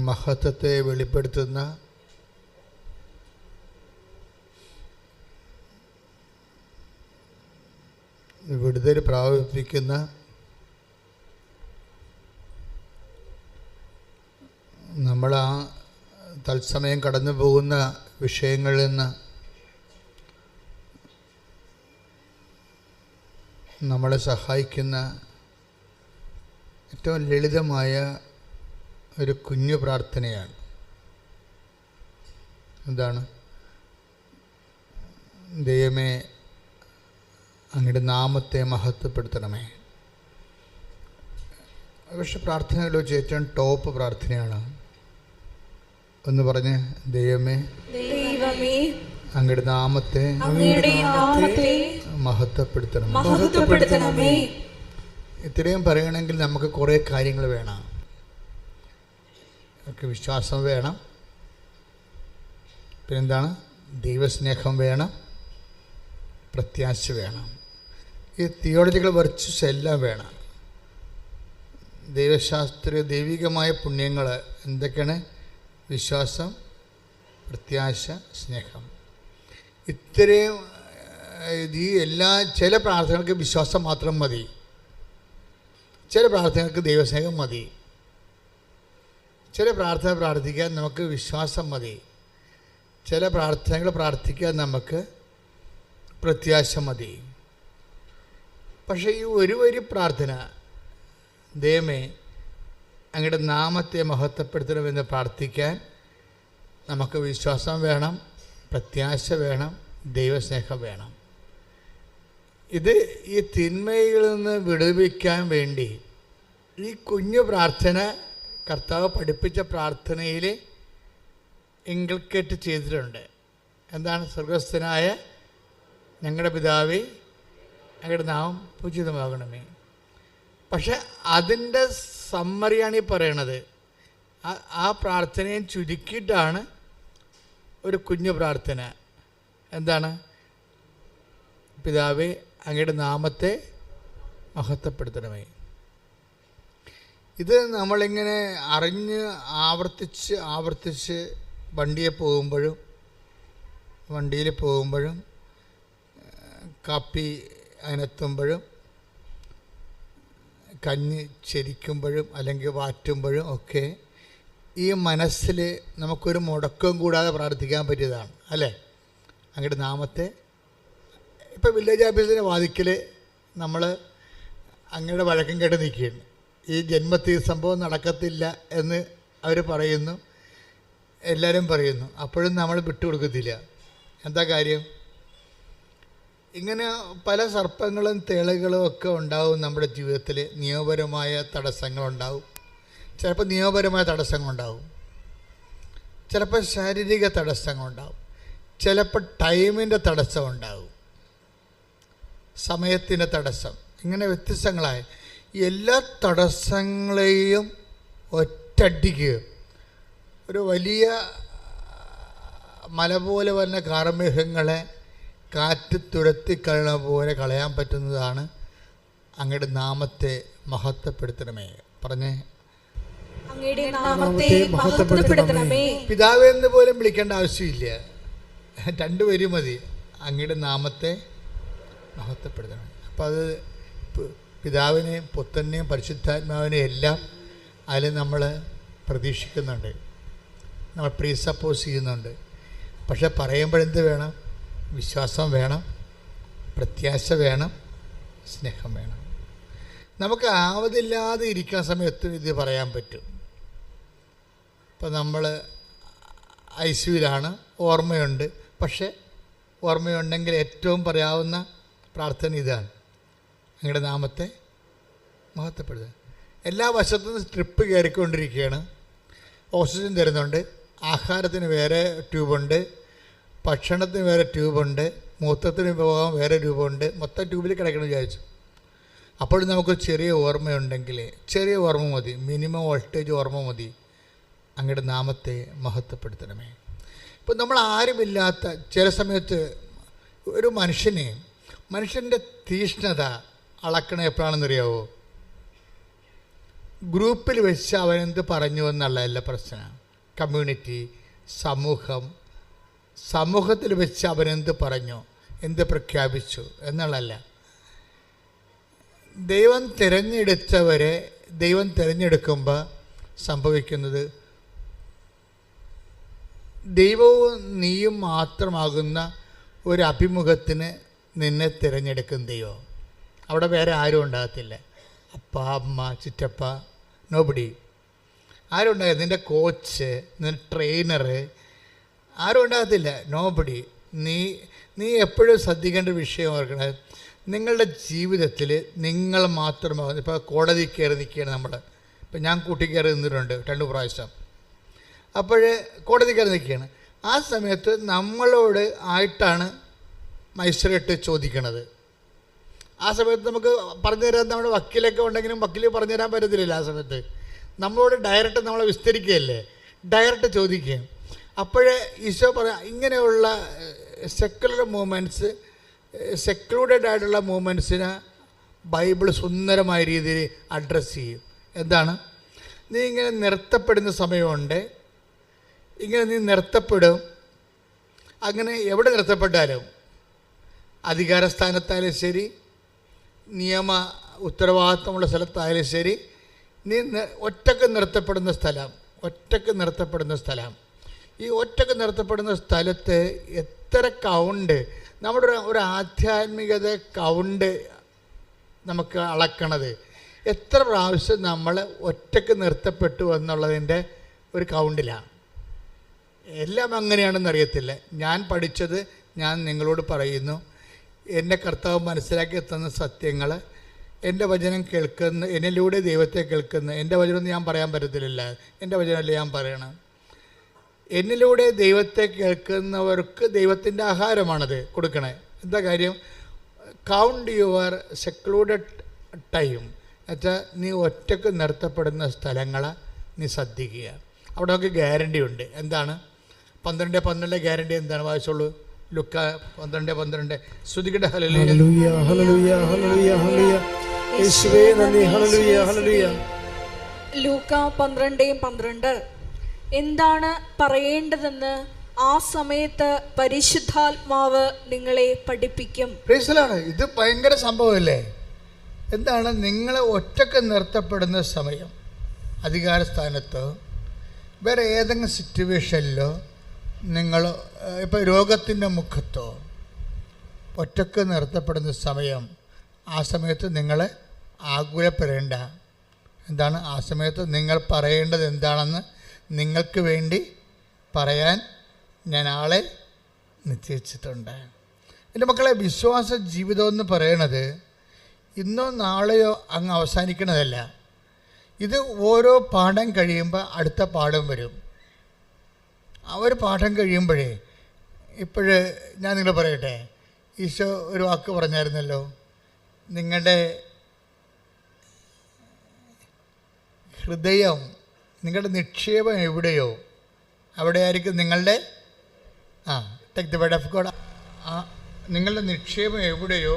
മഹത്വത്തെ വെളിപ്പെടുത്തുന്ന വിടുതൽ പ്രാപിപ്പിക്കുന്ന നമ്മൾ ആ തത്സമയം കടന്നു പോകുന്ന വിഷയങ്ങളിൽ നിന്ന് നമ്മളെ സഹായിക്കുന്ന ഏറ്റവും ലളിതമായ ഒരു കുഞ്ഞു പ്രാർത്ഥനയാണ്. എന്താണ്? ദൈവമേ, അങ്ങയുടെ നാമത്തെ മഹത്വപ്പെടുത്തണമേ. പക്ഷെ പ്രാർത്ഥനകളിൽ വെച്ച് ഏറ്റവും ടോപ്പ് പ്രാർത്ഥനയാണ്. ഒന്ന് പറഞ്ഞ്, ദൈവമേ, അങ്ങയുടെ നാമത്തെ മഹത്വപ്പെടുത്തണമേ. ഇത്രയും പറയണമെങ്കിൽ നമുക്ക് കുറേ കാര്യങ്ങൾ വേണം. നമുക്ക് വിശ്വാസം വേണം, പിന്നെന്താണ്, ദൈവസ്നേഹം വേണം, പ്രത്യാശ വേണം. ഈ തിയോളജിക്കൽ വെർച്വസ് എല്ലാം വേണം. ദൈവികമായ പുണ്യങ്ങൾ എന്തൊക്കെയാണ്? വിശ്വാസം, പ്രത്യാശ, സ്നേഹം. ഇത്രയും ഈ ചില പ്രാർത്ഥനകൾക്ക് വിശ്വാസം മാത്രം മതി, ചില പ്രാർത്ഥനകൾക്ക് ദൈവസ്നേഹം മതി, ചില പ്രാർത്ഥന പ്രാർത്ഥിക്കാൻ നമുക്ക് വിശ്വാസം മതി, ചില പ്രാർത്ഥനകൾ പ്രാർത്ഥിക്കാൻ നമുക്ക് പ്രത്യാശ മതി. പക്ഷേ ഈ ഒരു വരി പ്രാർത്ഥന, ദൈവമേ അങ്ങയുടെ നാമത്തെ മഹത്വപ്പെടുത്തണമെന്ന് പ്രാർത്ഥിക്കാൻ നമുക്ക് വിശ്വാസം വേണം, പ്രത്യാശ വേണം, ദൈവസ്നേഹം വേണം. ഇത് ഈ തിന്മയിൽ നിന്ന് വിടുവിക്കാൻ വേണ്ടി ഈ കുഞ്ഞു പ്രാർത്ഥന കർത്താവ് പഠിപ്പിച്ച പ്രാർത്ഥനയിൽ ഇൻകൾക്കേറ്റ് ചെയ്തിട്ടുണ്ട്. എന്താണ്? സ്വർഗസ്ഥനായ ഞങ്ങളുടെ പിതാവേ, അങ്ങയുടെ നാമം പൂജിതമാകണമേ. പക്ഷെ അതിൻ്റെ സമ്മറിയാണ് ഈ പറയണത്. ആ പ്രാർത്ഥനയെ ചുരുക്കിയിട്ടാണ് ഒരു കുഞ്ഞു പ്രാർത്ഥന. എന്താണ്? പിതാവേ, അങ്ങയുടെ നാമത്തെ മഹത്വപ്പെടുത്തണമേ. ഇത് നമ്മളിങ്ങനെ അറിഞ്ഞ് ആവർത്തിച്ച് വണ്ടിയിൽ പോകുമ്പോഴും കാപ്പി അതിനെത്തുമ്പോഴും കഞ്ഞി ചെരിക്കുമ്പോഴും അല്ലെങ്കിൽ വാറ്റുമ്പോഴും ഒക്കെ ഈ മനസ്സിൽ നമുക്കൊരു മുടക്കവും കൂടാതെ പ്രാർത്ഥിക്കാൻ പറ്റിയതാണ്, അല്ലേ? അങ്ങയുടെ നാമത്തെ. ഇപ്പോൾ വില്ലേജ് ഓഫീസിൻ്റെ വാതിക്കൽ നമ്മൾ അങ്ങയുടെ വഴക്കം കേട്ട് നിൽക്കുകയാണ്. ഈ ജന്മത്തിൽ സംഭവം നടക്കത്തില്ല എന്ന് അവർ പറയുന്നു, എല്ലാവരും പറയുന്നു. അപ്പോഴും നമ്മൾ വിട്ടുകൊടുക്കത്തില്ല. എന്താ കാര്യം? ഇങ്ങനെ പല സർപ്പങ്ങളും തേളുകളും ഒക്കെ ഉണ്ടാവും നമ്മുടെ ജീവിതത്തിൽ. നിയമപരമായ തടസ്സങ്ങളുണ്ടാവും, ചിലപ്പോൾ നിയമപരമായ തടസ്സങ്ങളുണ്ടാവും, ചിലപ്പോൾ ശാരീരിക തടസ്സങ്ങളുണ്ടാവും, ചിലപ്പോൾ ടൈമിൻ്റെ തടസ്സമുണ്ടാവും, സമയത്തിൻ്റെ തടസ്സം. ഇങ്ങനെ വ്യത്യസ്തങ്ങളായ എല്ലാ തടസ്സങ്ങളെയും ഒറ്റയടിക്ക് ഒരു വലിയ മല പോലെ വരുന്ന കാർമേഘങ്ങളെ കാറ്റ് തുരത്തിക്കളയുന്ന പോലെ കളയാൻ പറ്റുന്നതാണ് അങ്ങയുടെ നാമത്തെ മഹത്വപ്പെടുത്തണമേ. പറഞ്ഞേ, അങ്ങയുടെ നാമത്തെ മഹത്വപ്പെടുത്തണമേ. പിതാവേ എന്ന് പോലും വിളിക്കേണ്ട ആവശ്യമില്ല, രണ്ടുപേരും മതി. അങ്ങയുടെ നാമത്തെ മഹത്വപ്പെടുത്തണമേ. അപ്പോൾ അത് പിതാവിനെയും പുത്രനെയും പരിശുദ്ധാത്മാവിനെയും എല്ലാം അതിൽ നമ്മൾ പ്രതീക്ഷിക്കുന്നുണ്ട്, നമ്മൾ പ്രീസപ്പോസ് ചെയ്യുന്നുണ്ട്. പക്ഷെ പറയുമ്പോഴെന്ത് വേണം? വിശ്വാസം വേണം, പ്രത്യാശ വേണം, സ്നേഹം വേണം. നമുക്ക് ആവതില്ലാതെ ഇരിക്കുന്ന സമയത്ത് ഇത് പറയാൻ പറ്റും. ഇപ്പം നമ്മൾ ICUവിലാണ്, ഓർമ്മയുണ്ട്. പക്ഷേ ഓർമ്മയുണ്ടെങ്കിൽ ഏറ്റവും പറയാവുന്ന പ്രാർത്ഥന ഇതാണ്: അങ്ങയുടെ നാമത്തെ മഹത്വപ്പെടുത്തുക. എല്ലാ വശത്തുനിന്നും സ്ട്രിപ്പ് കയറിക്കൊണ്ടിരിക്കുകയാണ്. ഓക്സിജൻ തരുന്നുണ്ട്, ആഹാരത്തിന് വേറെ ട്യൂബുണ്ട്, ഭക്ഷണത്തിന് വേറെ ട്യൂബുണ്ട്, മൂത്രത്തിന് പോകാൻ വേറെ ട്യൂബുണ്ട്, മൊത്തം ട്യൂബിൽ കിടക്കണം വിചാരിച്ചു. അപ്പോഴും നമുക്കൊരു ചെറിയ ഓർമ്മയുണ്ടെങ്കിൽ, ചെറിയ ഓർമ്മ മതി, മിനിമം വോൾട്ടേജ് ഓർമ്മ മതി. അങ്ങയുടെ നാമത്തെ മഹത്വപ്പെടുത്തണമേ. ഇപ്പം നമ്മൾ ആരുമില്ലാത്ത ചില സമയത്ത് ഒരു മനുഷ്യൻ്റെ തീഷ്ണത അളക്കണ എപ്പോഴാണെന്നറിയാവോ? ഗ്രൂപ്പിൽ വെച്ച് അവനെന്ത് പറഞ്ഞു എന്നുള്ളതല്ല പ്രശ്നം. കമ്മ്യൂണിറ്റി, സമൂഹത്തിൽ വെച്ച് അവനെന്ത് പറഞ്ഞു, എന്ത് പ്രഖ്യാപിച്ചു എന്നുള്ളതല്ല. ദൈവം തിരഞ്ഞെടുത്തവരെ ദൈവം തിരഞ്ഞെടുക്കുമ്പോൾ സംഭവിക്കുന്നത് ദൈവവും നീയും മാത്രമാകുന്ന ഒരു അഭിമുഖത്തിന് നിന്നെ തിരഞ്ഞെടുക്കും ദൈവം. അവിടെ വേറെ ആരും ഉണ്ടാകത്തില്ല. അപ്പ, അമ്മ, ചിറ്റപ്പ, നോബഡി ആരും ഉണ്ടാകത്തില്ല. നിൻ്റെ കോച്ച്, നിൻ്റെ ട്രെയിനർ ആരും ഉണ്ടാകത്തില്ല. നോബഡി. നീ എപ്പോഴും ശ്രദ്ധിക്കേണ്ട വിഷയം ഓർക്കണത്, നിങ്ങളുടെ ജീവിതത്തിൽ നിങ്ങൾ മാത്രമാകുന്നു. ഇപ്പോൾ കോടതി കയറി നിൽക്കുകയാണ് നമ്മൾ. ഇപ്പം ഞാൻ കൂട്ടി കയറി നിന്നിട്ടുണ്ട് 2 പ്രാവശ്യം. അപ്പോൾ കോടതി കയറി നിൽക്കുകയാണ്. ആ സമയത്ത് നമ്മളോട് ആയിട്ടാണ് മജിസ്ട്രേറ്റ് ചോദിക്കണത്. ആ സമയത്ത് നമുക്ക് പറഞ്ഞു തരാൻ നമ്മുടെ വക്കീലൊക്കെ ഉണ്ടെങ്കിലും വക്കീൽ പറഞ്ഞു തരാൻ പറ്റത്തില്ല. ആ സമയത്ത് നമ്മളോട് ഡയറക്റ്റ് നമ്മളെ വിസ്തരിക്കുകയല്ലേ, ഡയറക്റ്റ് ചോദിക്കുകയും. അപ്പോഴേ ഈശോ പറയാം, ഇങ്ങനെയുള്ള സെക്കുലർ മൂവ്മെൻറ്റ്സ്, സെക്ലൂഡഡ് ആയിട്ടുള്ള മൂവ്മെൻറ്റ്സിനെ ബൈബിൾ സുന്ദരമായ രീതിയിൽ അഡ്രസ്സ് ചെയ്യും. എന്താണ്? നീ ഇങ്ങനെ നിർത്തപ്പെടുന്ന സമയമുണ്ട്, ഇങ്ങനെ നീ നിർത്തപ്പെടും. അങ്ങനെ എവിടെ നിർത്തപ്പെട്ടാലും, അധികാരസ്ഥാനത്തായാലും ശരി, നിയമ ഉത്തരവാദിത്തമുള്ള സ്ഥലത്തായാലും ശരി, നീ ഒറ്റക്ക് നിർത്തപ്പെടുന്ന സ്ഥലം, ഈ ഒറ്റക്ക് നിർത്തപ്പെടുന്ന സ്ഥലത്ത് എത്ര കൗണ്ട്, നമ്മുടെ ഒരു ആധ്യാത്മികത കൗണ്ട് നമുക്ക് അളക്കണത് എത്ര പ്രാവശ്യം നമ്മൾ ഒറ്റക്ക് നിർത്തപ്പെട്ടു എന്നുള്ളതിൻ്റെ ഒരു കൗണ്ടിലാണ്. എല്ലാം അങ്ങനെയാണെന്ന് അറിയത്തില്ല. ഞാൻ പഠിച്ചത് ഞാൻ നിങ്ങളോട് പറയുന്നു. എൻ്റെ കർത്താവ് മനസ്സിലാക്കി തന്ന സത്യങ്ങൾ, എൻ്റെ വചനം കേൾക്കുന്ന, എന്നിലൂടെ ദൈവത്തെ കേൾക്കുന്ന, എൻ്റെ വചനം ഞാൻ പറയാൻ പറ്റത്തില്ല, എൻ്റെ വചനമല്ല ഞാൻ പറയണം. എന്നിലൂടെ ദൈവത്തെ കേൾക്കുന്നവർക്ക് ദൈവത്തിൻ്റെ ആഹാരമാണത് കൊടുക്കണേ. എന്താ കാര്യം? Count your secluded time. എന്നുവെച്ചാൽ നീ ഒറ്റക്ക് നിർത്തപ്പെടുന്ന സ്ഥലങ്ങളെ നീ ശ്രദ്ധിക്കുക. അവിടെ നമുക്ക് ഗ്യാരണ്ടി ഉണ്ട്. എന്താണ്? 12:12 ഗ്യാരണ്ടി എന്താണ്? വായിച്ചോളൂ. ലുക്ക 12:12. ശ്രുതികട ഹല്ലേലൂയ ഹല്ലേലൂയ ഹല്ലേലൂയ ഹല്ലേലൂയ യേശുവേ നന്ദി ഹല്ലേലൂയ ഹല്ലേലൂയ. ലൂക്ക 12:12. എന്താണ് പറയേണ്ടതെന്ന് ആ സമയത്ത് പരിശുദ്ധാത്മാവ് നിങ്ങളെ പഠിപ്പിക്കും. ഇത് ഭയങ്കര സംഭവമല്ലേ? എന്താണ്? നിങ്ങളെ ഒറ്റക്ക് നിർത്തപ്പെടുന്ന സമയം, അധികാരസ്ഥാനത്തോ വേറെ ഏതെങ്കിലും സിറ്റുവേഷനിലോ, നിങ്ങൾ ഇപ്പോൾ രോഗത്തിൻ്റെ മുഖത്തോ ഒറ്റക്ക് നിർത്തപ്പെടുന്ന സമയം, ആ സമയത്ത് നിങ്ങൾ ആകുലപ്പെടേണ്ട. എന്താണ്? ആ സമയത്ത് നിങ്ങൾ പറയേണ്ടത് എന്താണെന്ന് നിങ്ങൾക്ക് വേണ്ടി പറയാൻ ഞാൻ ആളെ നിശ്ചയിച്ചിട്ടുണ്ട്. എൻ്റെ മക്കളെ, വിശ്വാസ ജീവിതം എന്ന് പറയണത് ഇന്നോ നാളെയോ അങ്ങ് അവസാനിക്കണതല്ല. ഇത് ഓരോ പാഠം കഴിയുമ്പോൾ അടുത്ത പാഠം വരും. ആ ഒരു പാഠം കഴിയുമ്പോഴേ, ഇപ്പോഴ് ഞാൻ നിങ്ങൾ പറയട്ടെ, ഈശോ ഒരു വാക്ക് പറഞ്ഞായിരുന്നല്ലോ, നിങ്ങളുടെ ഹൃദയം, നിങ്ങളുടെ നിക്ഷേപം എവിടെയോ അവിടെയായിരിക്കും നിങ്ങളുടെ take the word of God. നിങ്ങളുടെ നിക്ഷേപം എവിടെയോ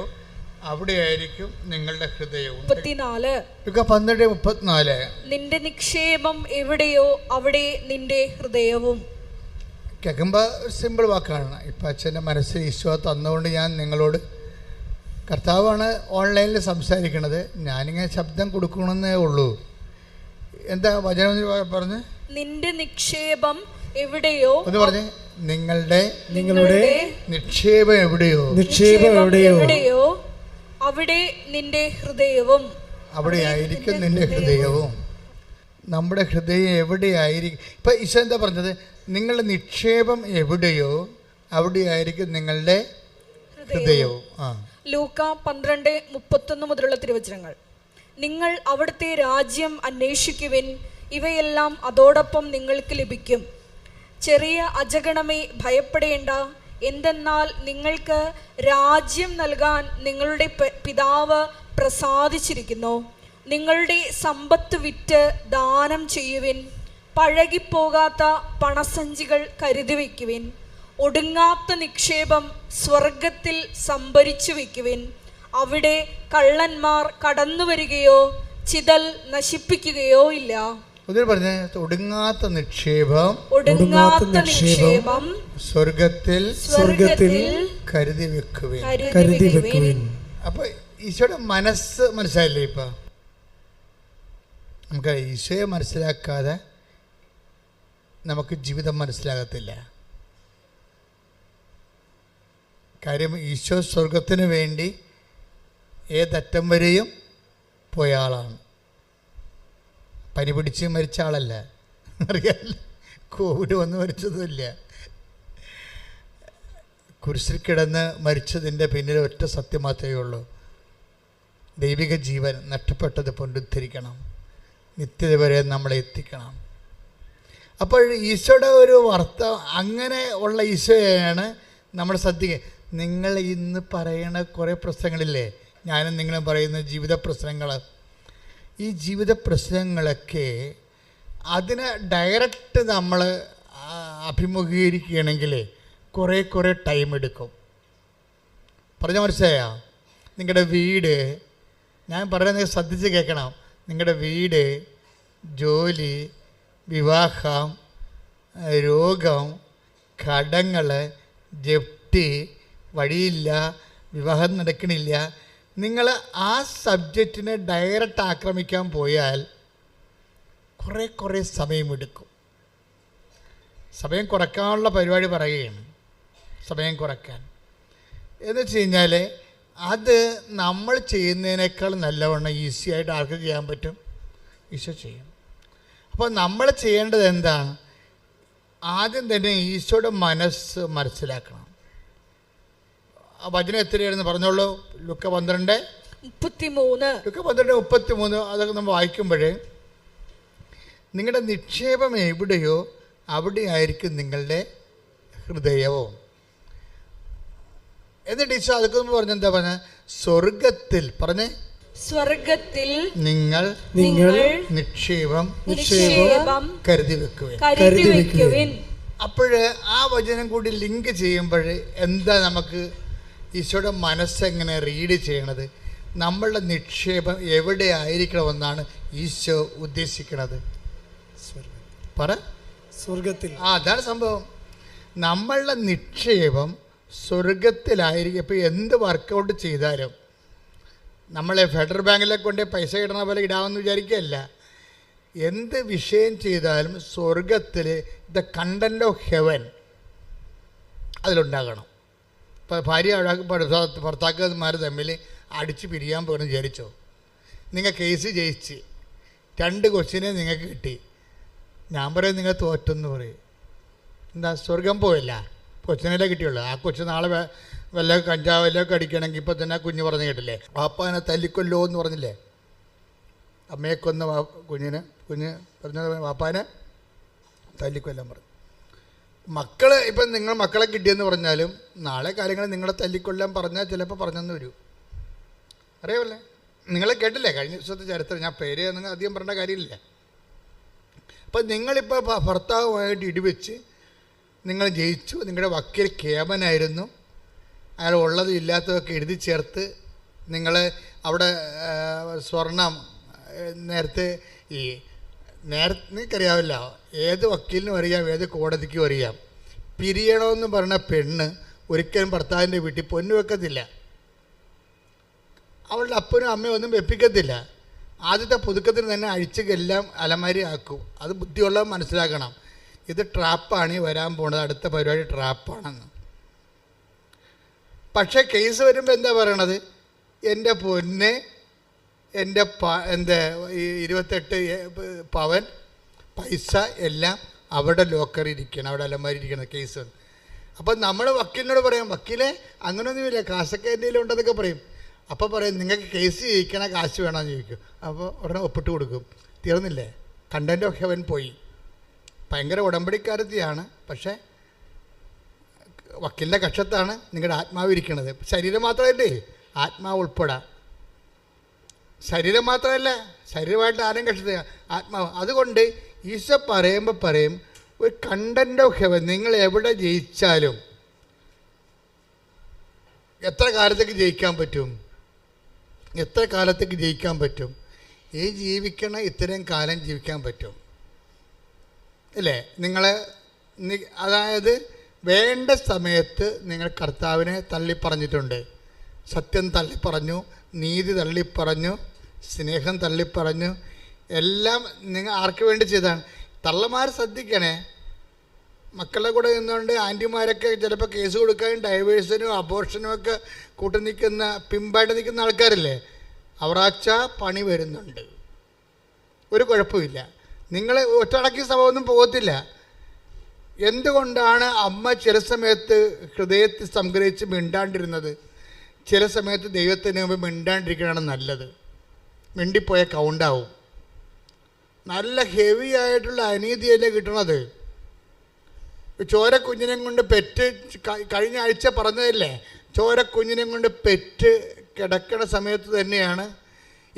അവിടെയായിരിക്കും നിങ്ങളുടെ ഹൃദയവും. 12:34. നിന്റെ നിക്ഷേപം എവിടെയോ അവിടെ നിന്റെ ഹൃദയവും. കേൾക്കുമ്പോൾ സിമ്പിൾ വാക്കാണ്. ഇപ്പം അച്ഛൻ്റെ മനസ്സിൽ ഈശോ തന്നുകൊണ്ട് ഞാൻ നിങ്ങളോട്, കർത്താവാണ് ഓൺലൈനിൽ സംസാരിക്കണത്, ഞാനിങ്ങനെ ശബ്ദം കൊടുക്കണമെന്നേ ഉള്ളൂ. എന്താ വചനം പറഞ്ഞ്? നിന്റെ നിക്ഷേപം എവിടെയോ എന്ന് പറഞ്ഞ്, നിങ്ങളുടെ നിക്ഷേപം എവിടെയോ അവിടെ നിന്റെ ഹൃദയവും. അവിടെയായിരിക്കും നിന്റെ ഹൃദയവും. നമ്മുടെ ഹൃദയം എവിടെയായിരിക്കും? ഇപ്പം ഈശോ എന്താ പറഞ്ഞത്? നിങ്ങളുടെ നിക്ഷേപം എവിടെയോ അവിടെയായിരിക്കും നിങ്ങളുടെ ഹൃദയവും. ലൂക്ക 12:31 മുതലുള്ള തിരുവചനങ്ങൾ. നിങ്ങൾ അവിടുത്തെ രാജ്യം അന്വേഷിക്കുവിൻ, ഇവയെല്ലാം അതോടൊപ്പം നിങ്ങൾക്ക് ലഭിക്കും. ചെറിയ അജഗണമേ, ഭയപ്പെടേണ്ട. എന്തെന്നാൽ നിങ്ങൾക്ക് രാജ്യം നൽകാൻ നിങ്ങളുടെ പിതാവ് പ്രസാദിച്ചിരിക്കുന്നു. നിങ്ങളുടെ സമ്പത്ത് വിറ്റ് ദാനം ചെയ്യുവിൻ. പഴകിപ്പോകാത്ത പണസഞ്ചികൾ കരുതി വയ്ക്കുവിൻ. ഒടുങ്ങാത്ത നിക്ഷേപം സ്വർഗത്തിൽ സംഭരിച്ചു വയ്ക്കുവിൻ. അവിടെ കള്ളന്മാർ കടന്നു വരികയോ ചിതൽ നശിപ്പിക്കുകയോ ഇല്ല. ഒന്നിൽ പറഞ്ഞ ഒടുങ്ങാത്ത നിക്ഷേപം സ്വർഗത്തിൽ കരുതി വെക്കുവിൻ. അപ്പൊ ഈശോയുടെ മനസ്സ് മനസ്സിലായില്ലേ? ഇപ്പൊ നമുക്ക് ഈശോയെ മനസ്സിലാക്കാതെ നമുക്ക് ജീവിതം മനസ്സിലാകത്തില്ല. കാര്യം ഈശോ സ്വർഗത്തിന് വേണ്ടി ഏതറ്റം വരെയും പോയ ആളാണ്. പനി പിടിച്ച് മരിച്ച ആളല്ല, അറിയാമല്ല. കോവിഡ് വന്ന് മരിച്ചതുമില്ല. കുരിശിൽ കിടന്ന് മരിച്ചതിൻ്റെ പിന്നിൽ ഒറ്റ സത്യം മാത്രമേ ഉള്ളൂ: ദൈവിക ജീവൻ നഷ്ടപ്പെട്ടത് പുനരുദ്ധരിക്കണം, നിത്യത വരെ നമ്മളെ എത്തിക്കണം. അപ്പോൾ ഈശോയുടെ ഒരു അങ്ങനെ ഉള്ള ഈശോയാണ് നമ്മൾ ശ്രദ്ധിക്കുക. നിങ്ങൾ ഇന്ന് പറയണ കുറേ പ്രശ്നങ്ങളില്ലേ, ഞാനും നിങ്ങളും പറയുന്ന ജീവിത പ്രശ്നങ്ങൾ, ഈ ജീവിത പ്രശ്നങ്ങളൊക്കെ അതിനെ ഡയറക്റ്റ് നമ്മൾ അഭിമുഖീകരിക്കുകയാണെങ്കിൽ കുറേ ടൈം എടുക്കും. പറഞ്ഞ മനസ്സിലായോ? നിങ്ങളുടെ വീട്, ഞാൻ പറയുന്നത് ശ്രദ്ധിച്ച് കേൾക്കണം. നിങ്ങളുടെ വീട്, ജോലി, വിവാഹം, രോഗം, കടങ്ങൾ, ജപ്തി, വഴിയില്ല, വിവാഹം നടക്കണില്ല, നിങ്ങൾ ആ സബ്ജക്റ്റിനെ ഡയറക്റ്റ് ആക്രമിക്കാൻ പോയാൽ കുറേ സമയമെടുക്കും. സമയം കുറയ്ക്കാനുള്ള പരിപാടി പറയുകയാണ്. സമയം കുറയ്ക്കാൻ എന്ന് വെച്ച് കഴിഞ്ഞാൽ അത് നമ്മൾ ചെയ്യുന്നതിനേക്കാൾ നല്ലവണ്ണം ഈസിയായിട്ട് ആർക്ക് ചെയ്യാൻ പറ്റും? ഈശോ ചെയ്യും. അപ്പോൾ നമ്മൾ ചെയ്യേണ്ടത് എന്താണ്? ആദ്യം തന്നെ ഈശോയുടെ മനസ്സ് മനസ്സിലാക്കണം. ആ വചനം എത്രയായിരുന്നു പറഞ്ഞോളൂ? ലുക്ക 12:33. ലുക്ക 12:33. അതൊക്കെ നമ്മൾ വായിക്കുമ്പോൾ നിങ്ങളുടെ നിക്ഷേപം എവിടെയോ അവിടെയായിരിക്കും നിങ്ങളുടെ ഹൃദയവും. എന്നിട്ട് ഈശോ അതൊക്കെ പറഞ്ഞെന്താ പറഞ്ഞ? സ്വർഗത്തിൽ പറഞ്ഞേ, സ്വർഗത്തിൽ നിങ്ങൾ നിക്ഷേപം കരുതി വെക്കുവിൻ. അപ്പോഴ് ആ വചനം കൂടി ലിങ്ക് ചെയ്യുമ്പോൾ എന്താ നമുക്ക് ഈശോയുടെ മനസ്സെങ്ങനെ റീഡ് ചെയ്യണത്? നമ്മളുടെ നിക്ഷേപം എവിടെ ആയിരിക്കണമെന്നാണ് ഈശോ ഉദ്ദേശിക്കുന്നത്? പറ, സ്വർഗത്തിൽ. അതാണ് സംഭവം. നമ്മളുടെ നിക്ഷേപം സ്വർഗത്തിലായിരിക്കും. ഇപ്പോൾ എന്ത് വർക്കൗട്ട് ചെയ്താലും നമ്മളെ ഫെഡറൽ ബാങ്കിലെ കൊണ്ട് പൈസ ഇടണ പോലെ ഇടാമെന്ന് വിചാരിക്കുകയല്ല. എന്ത് വിഷയം ചെയ്താലും സ്വർഗത്തിൽ ദ കണ്ടന്റ് ഓഫ് ഹെവൻ അതിലുണ്ടാകണം. ഇപ്പോൾ ഭാര്യ ഭർത്താക്കന്മാർ തമ്മിൽ അടിച്ച് പിരിയാൻ പോകണമെന്ന് വിചാരിച്ചോ? നിങ്ങൾ കേസ് ജയിച്ച് 2 കൊച്ചിനെ നിങ്ങൾക്ക് കിട്ടി, ഞാൻ പറയും നിങ്ങൾ തോറ്റെന്ന് പറയും. എന്താ? സ്വർഗം പോയില്ല, കൊച്ചിനല്ലേ കിട്ടിയുള്ളൂ. ആ കൊച്ചു നാളെ വല്ല കഞ്ചാവിലൊക്കെ അടിക്കണമെങ്കിൽ ഇപ്പോൾ തന്നെ കുഞ്ഞ് പറഞ്ഞു കേട്ടില്ലേ, വാപ്പാനെ തല്ലിക്കൊല്ലോ എന്ന് പറഞ്ഞില്ലേ? അമ്മയെ കൊന്ന കുഞ്ഞ് പറഞ്ഞത് വാപ്പാനെ തല്ലിക്കൊല്ലാൻ പറഞ്ഞു. മക്കൾ ഇപ്പം നിങ്ങൾ മക്കളെ കിട്ടിയെന്ന് പറഞ്ഞാലും നാളെ കാര്യങ്ങൾ നിങ്ങളെ തല്ലിക്കൊല്ലാൻ പറഞ്ഞാൽ ചിലപ്പോൾ പറഞ്ഞെന്ന് വരും. അറിയാമല്ലേ? നിങ്ങളെ കേട്ടില്ലേ കഴിഞ്ഞ ദിവസത്തെ ചരിത്രം? ഞാൻ പേര് നിങ്ങൾ അധികം പറയേണ്ട കാര്യമില്ല. അപ്പം നിങ്ങളിപ്പോൾ ഭർത്താവുമായിട്ട് ഇടിവെച്ച് നിങ്ങൾ ജയിച്ചു. നിങ്ങളുടെ വക്കീൽ കേമനായിരുന്നു. അയാൾ ഉള്ളതും ഇല്ലാത്തതൊക്കെ എഴുതി ചേർത്ത് നിങ്ങൾ അവിടെ സ്വർണം നേരത്തെ നിങ്ങൾക്കറിയാവില്ല, ഏത് വക്കീലിനും അറിയാം, ഏത് കോടതിക്കും അറിയാം, പിരിയണമെന്ന് പറഞ്ഞ പെണ്ണ് ഒരിക്കലും ഭർത്താവിൻ്റെ വീട്ടിൽ പൊന്നു വെക്കത്തില്ല. അവളുടെ അപ്പനും അമ്മയും ഒന്നും വെപ്പിക്കത്തില്ല. ആദ്യത്തെ പുതുക്കത്തിന് തന്നെ അഴിച്ചെല്ലാം അലമാരി ആക്കും. അത് ബുദ്ധിയുള്ളവർ മനസ്സിലാക്കണം. ഇത് ട്രാപ്പാണ് ഈ വരാൻ പോണത്, അടുത്ത പരിപാടി ട്രാപ്പാണെന്ന്. പക്ഷേ കേസ് വരുമ്പോൾ എന്താ പറയണത്? എൻ്റെ പൊന്നെ, എൻ്റെ 28 പവൻ പൈസ എല്ലാം അവിടെ ലോക്കറി ഇരിക്കണം, അവിടെ അലമാരി ഇരിക്കണം കേസ്. അപ്പം നമ്മൾ വക്കീലിനോട് പറയാം, വക്കീലെ അങ്ങനെയൊന്നുമില്ല, കാശൊക്കെ എന്തെങ്കിലും ഉണ്ടെന്നൊക്കെ പറയും. അപ്പോൾ പറയും നിങ്ങൾക്ക് കേസ് ജയിക്കണ കാശ് വേണമെന്ന് ചോദിക്കും. അപ്പോൾ ഉടനെ ഒപ്പിട്ട് കൊടുക്കും. തീർന്നില്ലേ? കണ്ടന്റ് ഓഫ് ഹെവൻ പോയി. ഭയങ്കര ഉടമ്പടിക്കാരത്തിയാണ്, പക്ഷേ വക്കീലിൻ്റെ കക്ഷത്താണ് നിങ്ങളുടെ ആത്മാവ് ഇരിക്കുന്നത്. ശരീരം മാത്രമല്ലേ, ആത്മാവ് ഉൾപ്പെടാം. ശരീരം മാത്രമല്ല, ശരീരമായിട്ട് ആരും കക്ഷത്തെ ആത്മാവ്. അതുകൊണ്ട് ഈശോ പറയുമ്പോൾ പറയും ഒരു കണ്ടന്റ് ഓഫ് ഹെവൻ. നിങ്ങൾ എവിടെ ജയിച്ചാലും എത്ര കാലത്തേക്ക് ജയിക്കാൻ പറ്റും? ഈ ജീവിക്കണ ഇത്രയും കാലം ജീവിക്കാൻ പറ്റും അല്ലേ? അതായത് വേണ്ട സമയത്ത് നിങ്ങൾ കർത്താവിനെ തള്ളിപ്പറഞ്ഞിട്ടുണ്ട്. സത്യം തള്ളിപ്പറഞ്ഞു, നീതി തള്ളിപ്പറഞ്ഞു, സ്നേഹം തള്ളിപ്പറഞ്ഞു. എല്ലാം നിങ്ങൾ ആർക്ക് വേണ്ടി ചെയ്താണ്? തള്ളമാർ ശ്രദ്ധിക്കണേ. മക്കളുടെ കൂടെ നിന്നുകൊണ്ട് ആൻറ്റിമാരൊക്കെ ചിലപ്പോൾ കേസ് കൊടുക്കാനും ഡൈവേഴ്സിനും അബോർഷനും ഒക്കെ കൂട്ടി നിൽക്കുന്ന, പിമ്പായിട്ട് നിൽക്കുന്ന ആൾക്കാരില്ലേ, അവറാച്ച പണി വരുന്നുണ്ട്. ഒരു കുഴപ്പമില്ല. നിങ്ങൾ ഒറ്റടക്കി സഭയൊന്നും പോകത്തില്ല. എന്തുകൊണ്ടാണ് അമ്മ ചില സമയത്ത് ഹൃദയത്തിൽ സംഗ്രഹിച്ച് മിണ്ടാണ്ടിരുന്നത്? ചില സമയത്ത് ദൈവത്തിന് മുമ്പ് മിണ്ടാണ്ടിരിക്കണതാണ് നല്ലത്. മിണ്ടിപ്പോയ കൗണ്ടാവും. നല്ല ഹെവി ആയിട്ടുള്ള അനീതിയല്ലേ കിട്ടണത്. ചോര കുഞ്ഞിനെ കൊണ്ട് പെറ്റ്, കഴിഞ്ഞ ആഴ്ച പറഞ്ഞതല്ലേ, ചോര കുഞ്ഞിനെ കൊണ്ട് പെറ്റ് കിടക്കണ സമയത്ത് തന്നെയാണ്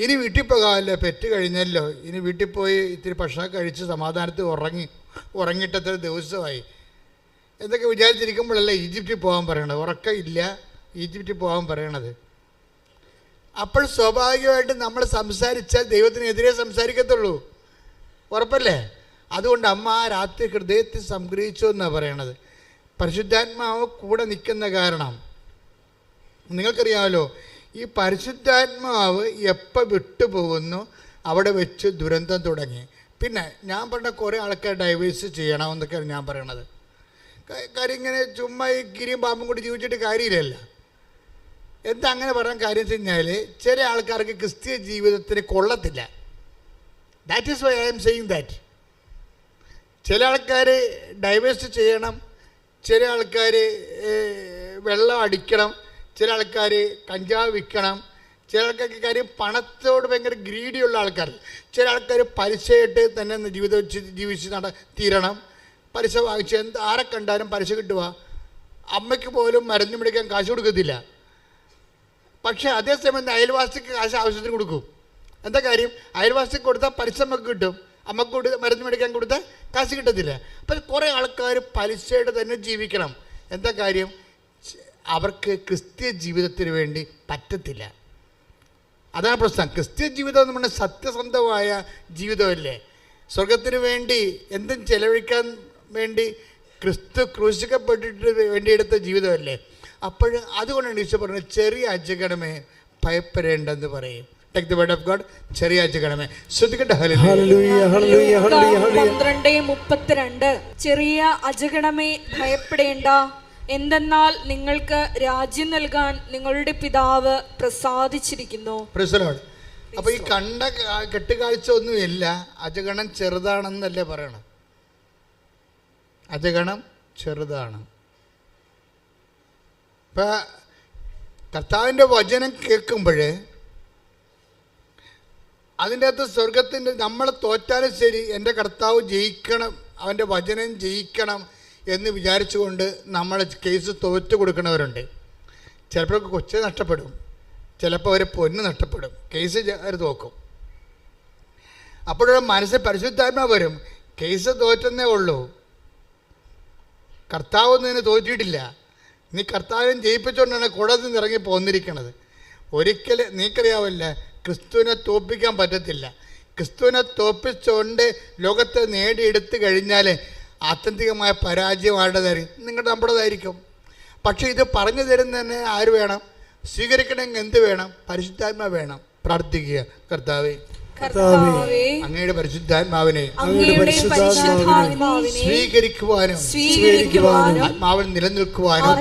ഇനി വീട്ടിൽ പോകാമല്ലോ, പെറ്റ് കഴിഞ്ഞല്ലോ, ഇനി വീട്ടിൽ പോയി ഇത്തിരി ഭക്ഷണം കഴിച്ച് സമാധാനത്തിൽ ഉറങ്ങിയിട്ടത്ര ദിവസമായി എന്തൊക്കെ വിചാരിച്ചിരിക്കുമ്പോഴല്ലേ ഈജിപ്തിൽ പോകാൻ പറയണത്. ഉറക്കമില്ല, ഈജിപ്തിൽ പോകാൻ പറയണത്. അപ്പോൾ സ്വാഭാവികമായിട്ട് നമ്മൾ സംസാരിച്ചാൽ ദൈവത്തിനെതിരെ സംസാരിക്കത്തുള്ളൂ. ഉറപ്പല്ലേ? അതുകൊണ്ട് അമ്മ ആ രാത്രി ഹൃദയത്തിൽ സംഗ്രഹിച്ചു എന്നാണ് പറയണത്. പരിശുദ്ധാത്മാവ് കൂടെ നിൽക്കുന്ന കാരണം നിങ്ങൾക്കറിയാമല്ലോ. ഈ പരിശുദ്ധാത്മാവ് എപ്പോൾ വിട്ടുപോകുന്നു അവിടെ വെച്ച് ദുരന്തം തുടങ്ങി. പിന്നെ ഞാൻ പറഞ്ഞ കുറേ ആൾക്കാർ ഡൈവേഴ്സ് ചെയ്യണമെന്നൊക്കെയാണ് ഞാൻ പറയണത്. കാര്യം ഇങ്ങനെ ചുമ്മാ ഈ ഗിരിയും പാമ്പും കൂടി ജീവിച്ചിട്ട് കാര്യമില്ലല്ല. എന്താ അങ്ങനെ പറയാൻ കാര്യം വെച്ച് കഴിഞ്ഞാൽ ചില ആൾക്കാർക്ക് ക്രിസ്തീയ ജീവിതത്തിന് കൊള്ളത്തില്ല. That is why I'm saying that. ചില ആൾക്കാർ ഡൈവേഴ്സ് ചെയ്യണം, ചില ആൾക്കാർ വെള്ളം അടിക്കണം, ചില ആൾക്കാർ കഞ്ചാവ് വിൽക്കണം, ചില ആൾക്കാർക്ക് കാര്യം പണത്തോട് ഭയങ്കര ഗ്രീഡിയുള്ള ആൾക്കാർ, ചില ആൾക്കാർ പലിശയായിട്ട് തന്നെ ജീവിതം ജീവിച്ച് തീരണം. പലിശ വാങ്ങിച്ച് ആരെ കണ്ടാലും പലിശ കിട്ടുക. അമ്മയ്ക്ക് പോലും മരുന്ന് മേടിക്കാൻ കാശ് കൊടുക്കത്തില്ല. പക്ഷേ അതേസമയം അയൽവാസിക്ക് കാശ് ആവശ്യത്തിന് കൊടുക്കും. എന്താ കാര്യം? അയൽവാസിക്ക് കൊടുത്താൽ പലിശ നമുക്ക് കിട്ടും, അമ്മക്ക് മരുന്ന് മേടിക്കാൻ കൊടുത്താൽ കാശ് കിട്ടത്തില്ല. അപ്പം കുറേ ആൾക്കാർ പലിശയുടെ തന്നെ ജീവിക്കണം. എന്താ കാര്യം? അവർക്ക് ക്രിസ്തീയ ജീവിതത്തിന് വേണ്ടി പറ്റത്തില്ല. അതാണ് പ്രശ്നം. ക്രിസ്തീയ ജീവിതം എന്ന് പറഞ്ഞാൽ സത്യസന്ധമായ ജീവിതമല്ലേ. സ്വർഗത്തിന് വേണ്ടി എന്തും ചെലവഴിക്കാൻ വേണ്ടി ക്രിസ്തു ക്രൂശിക്കപ്പെട്ടിട്ട് വേണ്ടിയെടുത്ത ജീവിതമല്ലേ. അപ്പോൾ അതുകൊണ്ടാണ് ഈശോ പറഞ്ഞത് ചെറിയ അജഗണമേ ഭയപ്പെടേണ്ടെന്ന് പറയും. Take the word of God. ചെറിയ അജഗണമേ ശ്രദ്ധിക്കട്ടെ. ഹല്ലേലൂയ ഹല്ലേലൂയ ഹല്ലേലൂയ. 12:32 ചെറിയ അജഗണമേ ഭയപ്പെടേണ്ട, എന്തെന്നാൽ നിങ്ങൾക്ക് രാജ്യം നൽകാൻ നിങ്ങളുടെ പിതാവ് പ്രസാദിച്ചിരിക്കുന്നു. അപ്പൊ ഈ കണ്ട കെട്ടുകാഴ്ച ഒന്നുമില്ല. അജഗണം ചെറുതാണെന്നല്ലേ പറയണം. അജഗണം ചെറുതാണ്. ഇപ്പൊ കർത്താവിൻ്റെ വചനം കേൾക്കുമ്പോൾ അതിൻ്റെ അകത്ത് സ്വർഗത്തിൻ്റെ നമ്മൾ തോറ്റാലും ശരി എൻ്റെ കർത്താവ് ജയിക്കണം, അവൻ്റെ വചനം ജയിക്കണം എന്ന് വിചാരിച്ചുകൊണ്ട് നമ്മൾ കേസ് തോറ്റു കൊടുക്കുന്നവരുണ്ട്. ചിലപ്പോൾ കൊച്ചു നഷ്ടപ്പെടും, ചിലപ്പോൾ അവർ പൊന്ന് നഷ്ടപ്പെടും, കേസ് അവർ തോക്കും. അപ്പോഴൊരു മനസ്സിൽ പരിശുദ്ധാത്മാവ് വരും, കേസ് തോറ്റെന്നേ ഉള്ളൂ, കർത്താവ് ഒന്നും തോറ്റിയിട്ടില്ല, നീ കർത്താവിനെ ജയിപ്പിച്ചുകൊണ്ടാണ് കുടത്തിൽ നിന്ന് ഇറങ്ങി പോന്നിരിക്കണത്. ഒരിക്കലും നീക്കറിയാവില്ല, ക്രിസ്തുവിനെ തോൽപ്പിക്കാൻ പറ്റത്തില്ല. ക്രിസ്തുവിനെ തോൽപ്പിച്ചുകൊണ്ട് ലോകത്തെ നേടിയെടുത്ത് കഴിഞ്ഞാൽ ആത്യന്തികമായ പരാജയം ആരുടേതായിരിക്കും? നമ്മുടേതായിരിക്കും. പക്ഷേ ഇത് പറഞ്ഞു തരുന്നതന്നെ ആര് വേണം? സ്വീകരിക്കണമെങ്കിൽ എന്ത് വേണം? പരിശുദ്ധാത്മാവ് വേണം. പ്രാർത്ഥിക്കുക, കർത്താവേ അങ്ങയുടെ പരിശുദ്ധാത്മാവിനെ സ്വീകരിക്കുവാനും ആത്മാവിൽ നിലനിൽക്കുവാനും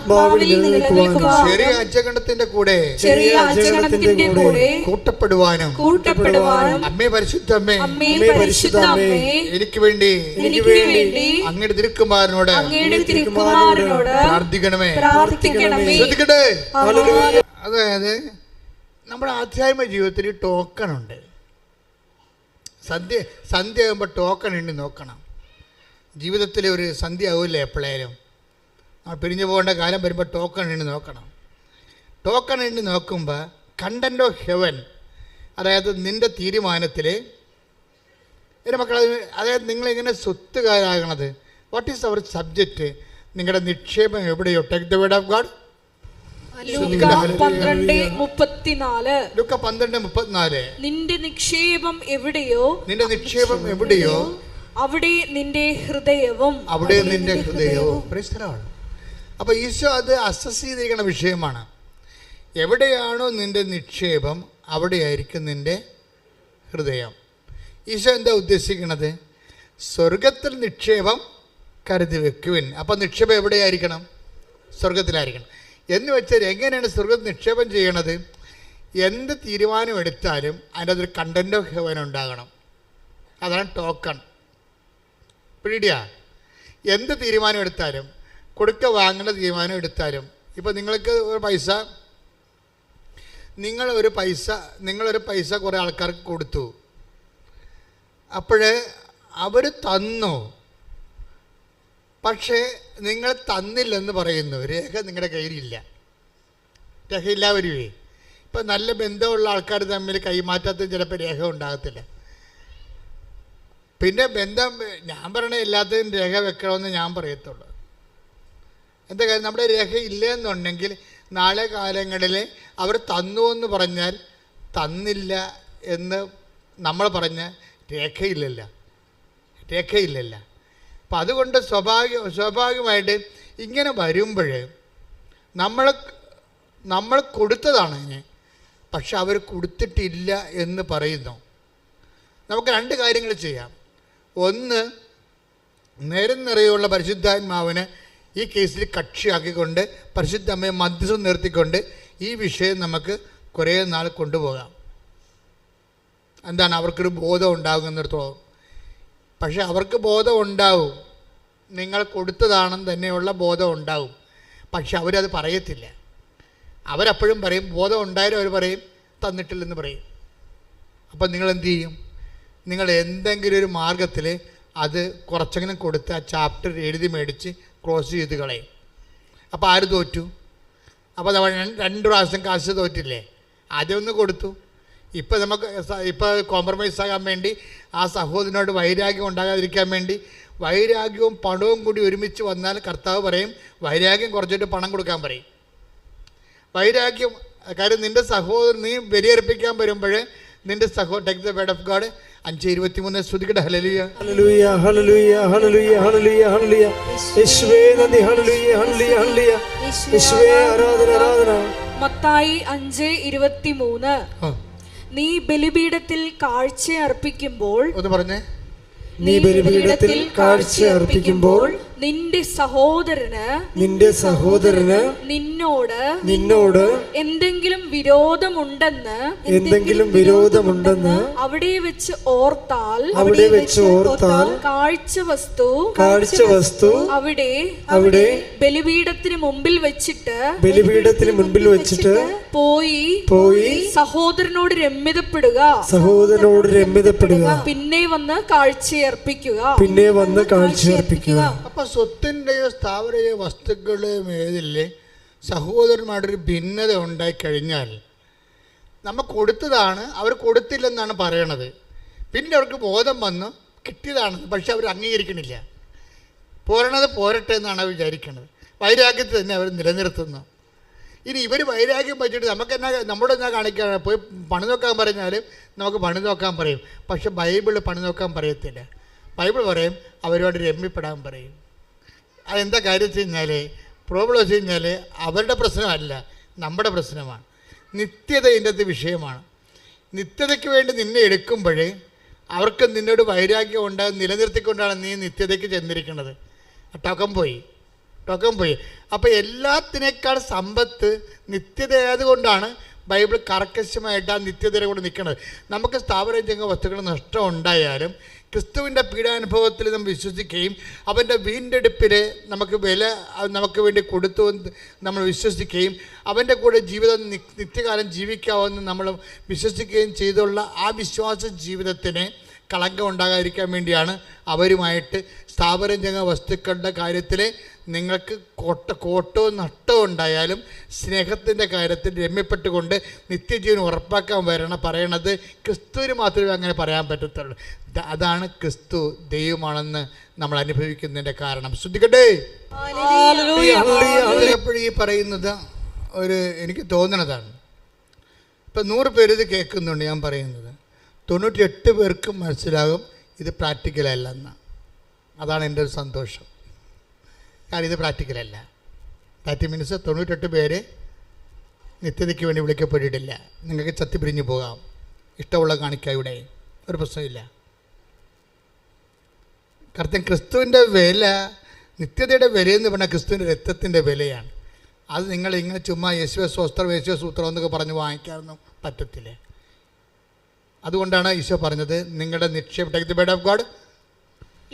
ചെറിയ അജഗണത്തിന്റെ കൂടെ കൂട്ടപ്പെടുവാനും അമ്മേ പരിശുദ്ധമ്മേ എനിക്ക് വേണ്ടി അങ്ങയുടെ തിരുക്കുമാരനോട് പ്രാർത്ഥിക്കണമേ. ശ്രദ്ധിക്കട്ടെ. അതായത് നമ്മുടെ ആധ്യാത്മിക ജീവിതത്തിൽ ടോക്കണുണ്ട്. സന്ധ്യ ആകുമ്പോൾ ടോക്കൺ എണ്ണി നോക്കണം. ജീവിതത്തിൽ ഒരു സന്ധ്യ ആവില്ലേ എപ്പോഴേലും? നമ്മൾ പിരിഞ്ഞു പോകേണ്ട കാലം വരുമ്പോൾ ടോക്കൺ എണ്ണി നോക്കണം. ടോക്കൺ എണ്ണി നോക്കുമ്പോൾ കണ്ടന്റ് ഓഫ് ഹെവൻ, അതായത് നിൻ്റെ തീരുമാനത്തിൽ എൻ്റെ മക്കൾ, അതായത് നിങ്ങളിങ്ങനെ സ്വത്തുകാരാകണത്, വാട്ട് ഈസ് അവർ സബ്ജക്റ്റ്? നിങ്ങളുടെ നിക്ഷേപം എവിടെയോ? Take the word of God. ലൂക്ക 12:34. ലൂക്ക 12:34. നിന്റെ നിക്ഷേപം എവിടെയോ അവിടെ നിന്റെ ഹൃദയവും. അപ്പൊ ഈശോ അത് അസസ് ചെയ്തിരിക്കുന്ന വിഷയമാണ്. എവിടെയാണോ നിന്റെ നിക്ഷേപം അവിടെയായിരിക്കും നിന്റെ ഹൃദയം. ഈശോ എന്താ ഉദ്ദേശിക്കുന്നത്? സ്വർഗത്തിൽ നിക്ഷേപം കരുതി വെക്കുവിൻ. അപ്പം നിക്ഷേപം എവിടെയായിരിക്കണം? സ്വർഗത്തിലായിരിക്കണം. എന്ന് വെച്ചാൽ എങ്ങനെയാണ് സ്വർഗത്തിൽ നിക്ഷേപം ചെയ്യണത്? എന്ത് തീരുമാനമെടുത്താലും അതിൻ്റെ അതൊരു കണ്ടന്റ് ഓഫ് ഹെവൻ ഉണ്ടാകണം. അതാണ് ടോക്കൺ. പിടിയാ. എന്ത് തീരുമാനം എടുത്താലും, കൊടുക്ക വാങ്ങേണ്ട തീരുമാനം എടുത്താലും, ഇപ്പോൾ നിങ്ങൾക്ക് നിങ്ങളൊരു പൈസ കുറേ ആൾക്കാർക്ക് കൊടുത്തു. അപ്പോൾ അവർ തന്നു, പക്ഷേ നിങ്ങൾ തന്നില്ലെന്ന് പറയുന്നു. രേഖ നിങ്ങളുടെ കയ്യിലില്ല. രേഖയില്ലാവരുവേ. ഇപ്പം നല്ല ബന്ധമുള്ള ആൾക്കാർ തമ്മിൽ കൈമാറ്റത്തിന് ചിലപ്പോൾ രേഖ ഉണ്ടാകത്തില്ല. പിന്നെ ബന്ധം, ഞാൻ പറയണ എല്ലാത്തിനും രേഖ വെക്കണമെന്ന് ഞാൻ പറയത്തുള്ളൂ. എന്താ കാര്യം? നമ്മുടെ രേഖ ഇല്ലെന്നുണ്ടെങ്കിൽ നാളെ കാലങ്ങളിൽ അവർ തന്നു എന്ന് പറഞ്ഞാൽ തന്നില്ല എന്ന് നമ്മൾ പറഞ്ഞ രേഖയില്ലല്ല. അപ്പം അതുകൊണ്ട് സ്വാഭാവികമായിട്ട് ഇങ്ങനെ വരുമ്പോൾ നമ്മൾ കൊടുത്തതാണ് അതിന്, പക്ഷെ അവർ കൊടുത്തിട്ടില്ല എന്ന് പറയുന്നു. നമുക്ക് രണ്ട് കാര്യങ്ങൾ ചെയ്യാം. ഒന്ന്, നേരം നിറയുള്ള പരിശുദ്ധാത്മാവിനെ ഈ കേസിൽ കക്ഷിയാക്കിക്കൊണ്ട് പരിശുദ്ധ അമ്മയെ മധ്യസ്ഥം നിർത്തിക്കൊണ്ട് ഈ വിഷയം നമുക്ക് കുറേ നാൾ കൊണ്ടുപോകാം. എന്താണ്? അവർക്കൊരു ബോധം ഉണ്ടാകുന്നിടത്തോളം. പക്ഷെ അവർക്ക് ബോധം ഉണ്ടാവും, നിങ്ങൾ കൊടുത്തതാണെന്ന് തന്നെയുള്ള ബോധം ഉണ്ടാവും. പക്ഷെ അവരത് പറയത്തില്ല. അവരപ്പോഴും പറയും, ബോധം ഉണ്ടായാലും അവർ പറയും തന്നിട്ടില്ലെന്ന് പറയും. അപ്പം നിങ്ങൾ എന്തു ചെയ്യും? നിങ്ങൾ എന്തെങ്കിലും ഒരു മാർഗത്തിൽ അത് കുറച്ചെങ്കിലും കൊടുത്ത് ആ ചാപ്റ്റർ എഴുതി മേടിച്ച് ക്ലോസ് ചെയ്ത് കളയും. അപ്പോൾ ആര് തോറ്റു? അപ്പോൾ നമ്മൾ 2 പ്രാവശ്യം കാശ് തോറ്റില്ലേ? ആദ്യം ഒന്ന് കൊടുത്തു. ഇപ്പോൾ കോംപ്രമൈസ് ആകാൻ വേണ്ടി, ആ സഹോദരനോട് വൈരാഗ്യം ഉണ്ടാകാതിരിക്കാൻ വേണ്ടി, വൈരാഗ്യവും പണവും കൂടി ഒരുമിച്ച് വന്നാൽ കർത്താവ് പറയും വൈരാഗ്യം കുറച്ചിട്ട് പണം കൊടുക്കാൻ പറയും. വൈരാഗ്യം, കാര്യം നിൻ്റെ സഹോദരൻ നീ ബലിയർപ്പിക്കാൻ വരുമ്പോൾ നിൻ്റെ take the word of God 5:23 സ്തുതിക്കട്ടെ. ഹല്ലേലൂയ ഹല്ലേലൂയ ഹല്ലേലൂയ ഹല്ലേലൂയ ഹല്ലേലൂയ ഹല്ലേലൂയ. യേശുവേ നന്ദി. ഹല്ലേലൂയ ഹല്ലേലൂയ ഹല്ലേലൂയ. യേശുവേ ആരാധന ആരാധന. മത്തായി 5:23. നീ ബലിപീഠത്തിൽ കാഴ്ച അർപ്പിക്കുമ്പോൾ, ഒന്ന് പറഞ്ഞേ, നീ ബലിപീഠത്തിൽ കാഴ്ച അർപ്പിക്കുമ്പോൾ നിന്റെ സഹോദരന് നിന്നോട് എന്തെങ്കിലും വിരോധമുണ്ടെന്ന് അവിടെ വെച്ച് ഓർത്താൽ കാഴ്ച വസ്തു അവിടെ ബലിപീഠത്തിന് മുമ്പിൽ വെച്ചിട്ട് പോയി സഹോദരനോട് രമ്യതപ്പെടുക. പിന്നെ വന്ന് കാഴ്ചയർപ്പിക്കുക. അപ്പൊ സ്വത്തിൻ്റെയോ സ്ഥാവരയോ വസ്തുക്കളുടെയോ മേലിലെ സഹോദരന്മാരുടെ ഭിന്നത ഉണ്ടായിക്കഴിഞ്ഞാൽ നമ്മൾ കൊടുത്തതാണ്, അവർ കൊടുത്തില്ലെന്നാണ് പറയണത്. പിന്നെ അവർക്ക് ബോധം വന്നു കിട്ടിയതാണെന്ന്, പക്ഷെ അവർ അംഗീകരിക്കണില്ല. പോരട്ടെ എന്നാണ് അവർ വിചാരിക്കുന്നത്. വൈരാഗ്യത്തെ തന്നെ അവർ നിലനിർത്തുന്നു. ഇനി ഇവർ വൈരാഗ്യം വെച്ചിട്ട് നമ്മുടെ എന്നാ കാണിക്കാൻ പോയി പണി നോക്കാൻ പറഞ്ഞാൽ നമുക്ക് പണി നോക്കാൻ പറയും. പക്ഷെ ബൈബിള് പണി നോക്കാൻ പറയത്തില്ല. ബൈബിൾ പറയും അവരോട് രമ്യപ്പെടാൻ പറയും. അതെന്താ കാര്യം വെച്ച് കഴിഞ്ഞാൽ, പ്രോബ്ലം വെച്ച് കഴിഞ്ഞാൽ അവരുടെ പ്രശ്നമല്ല, നമ്മുടെ പ്രശ്നമാണ്. നിത്യത ഇതിൻ്റെ അകത്ത് വിഷയമാണ്. നിത്യതയ്ക്ക് വേണ്ടി നിന്നെ എടുക്കുമ്പോൾ അവർക്ക് നിന്നോട് വൈരാഗ്യം ഉണ്ടാകും, നിലനിർത്തിക്കൊണ്ടാണ് നീ നിത്യതയ്ക്ക് ചെന്നിരിക്കുന്നത്. ടോക്കം പോയി. അപ്പോൾ എല്ലാത്തിനേക്കാൾ സമ്പത്ത് നിത്യതയായതുകൊണ്ടാണ് ബൈബിൾ കർക്കശമായിട്ട് ആ നിത്യതയെ കൊണ്ട് നിൽക്കുന്നത്. നമുക്ക് സ്ഥാപനജംഗ വസ്തുക്കൾ നഷ്ടം ഉണ്ടായാലും ക്രിസ്തുവിൻ്റെ പീഡാനുഭവത്തിൽ നമ്മൾ വിശ്വസിക്കുകയും അവൻ്റെ വീണ്ടെടുപ്പിൽ നമുക്ക് വേണ്ടി കൊടുത്തു നമ്മൾ വിശ്വസിക്കുകയും അവൻ്റെ കൂടെ ജീവിതം നിത്യകാലം ജീവിക്കാമെന്ന് നമ്മൾ വിശ്വസിക്കുകയും ചെയ്തുള്ള ആ വിശ്വാസ ജീവിതത്തിന് കളങ്കം ഉണ്ടാകാതിരിക്കാൻ വേണ്ടിയാണ് അവരുമായിട്ട് സ്ഥാപനജംഗ വസ്തുക്കളുടെ കാര്യത്തിൽ നിങ്ങൾക്ക് കോട്ടവും നഷ്ടവും ഉണ്ടായാലും സ്നേഹത്തിൻ്റെ കാര്യത്തിൽ രമ്യപ്പെട്ടുകൊണ്ട് നിത്യജീവൻ ഉറപ്പാക്കാൻ പറയണത് ക്രിസ്തുവിന് മാത്രമേ അങ്ങനെ പറയാൻ പറ്റത്തുള്ളൂ. അതാണ് ക്രിസ്തു ദൈവമാണെന്ന് നമ്മൾ അനുഭവിക്കുന്നതിൻ്റെ കാരണം. ശ്രദ്ധിക്കട്ടെ. എപ്പോഴും ഈ പറയുന്നത് എനിക്ക് തോന്നണതാണ്. ഇപ്പം 100 പേര് ഇത് കേൾക്കുന്നുണ്ട് ഞാൻ പറയുന്നത്. 98 പേർക്കും മനസ്സിലാകും ഇത് പ്രാക്ടിക്കലല്ലെന്ന്. അതാണ് എൻ്റെ ഒരു സന്തോഷം. കാരണം ഇത് പ്രാക്ടിക്കലല്ല. ദാറ്റ് മീൻസ് 98 പേര് നിത്യതയ്ക്ക് വേണ്ടി വിളിക്കപ്പെട്ടിട്ടില്ല. നിങ്ങൾക്ക് ചത്തിപ്പിരിഞ്ഞു പോകാം, ഇഷ്ടമുള്ള കാണിക്കാം, ഇവിടെ ഒരു പ്രശ്നമില്ല. കാരണം ക്രിസ്തുവിൻ്റെ വില, നിത്യതയുടെ വിലയെന്ന് പറഞ്ഞാൽ ക്രിസ്തുവിൻ്റെ രക്തത്തിൻ്റെ വിലയാണ്. അത് നിങ്ങൾ ഇങ്ങനെ ചുമ്മാ യേശുവെ സ്വസ്ത്രം യേശുവെ സൂത്രം എന്നൊക്കെ പറഞ്ഞ് വാങ്ങിക്കാനൊന്നും പറ്റത്തില്ല. അതുകൊണ്ടാണ് ഈശോ പറഞ്ഞത് നിങ്ങളുടെ നിക്ഷേപം, take the bread of God.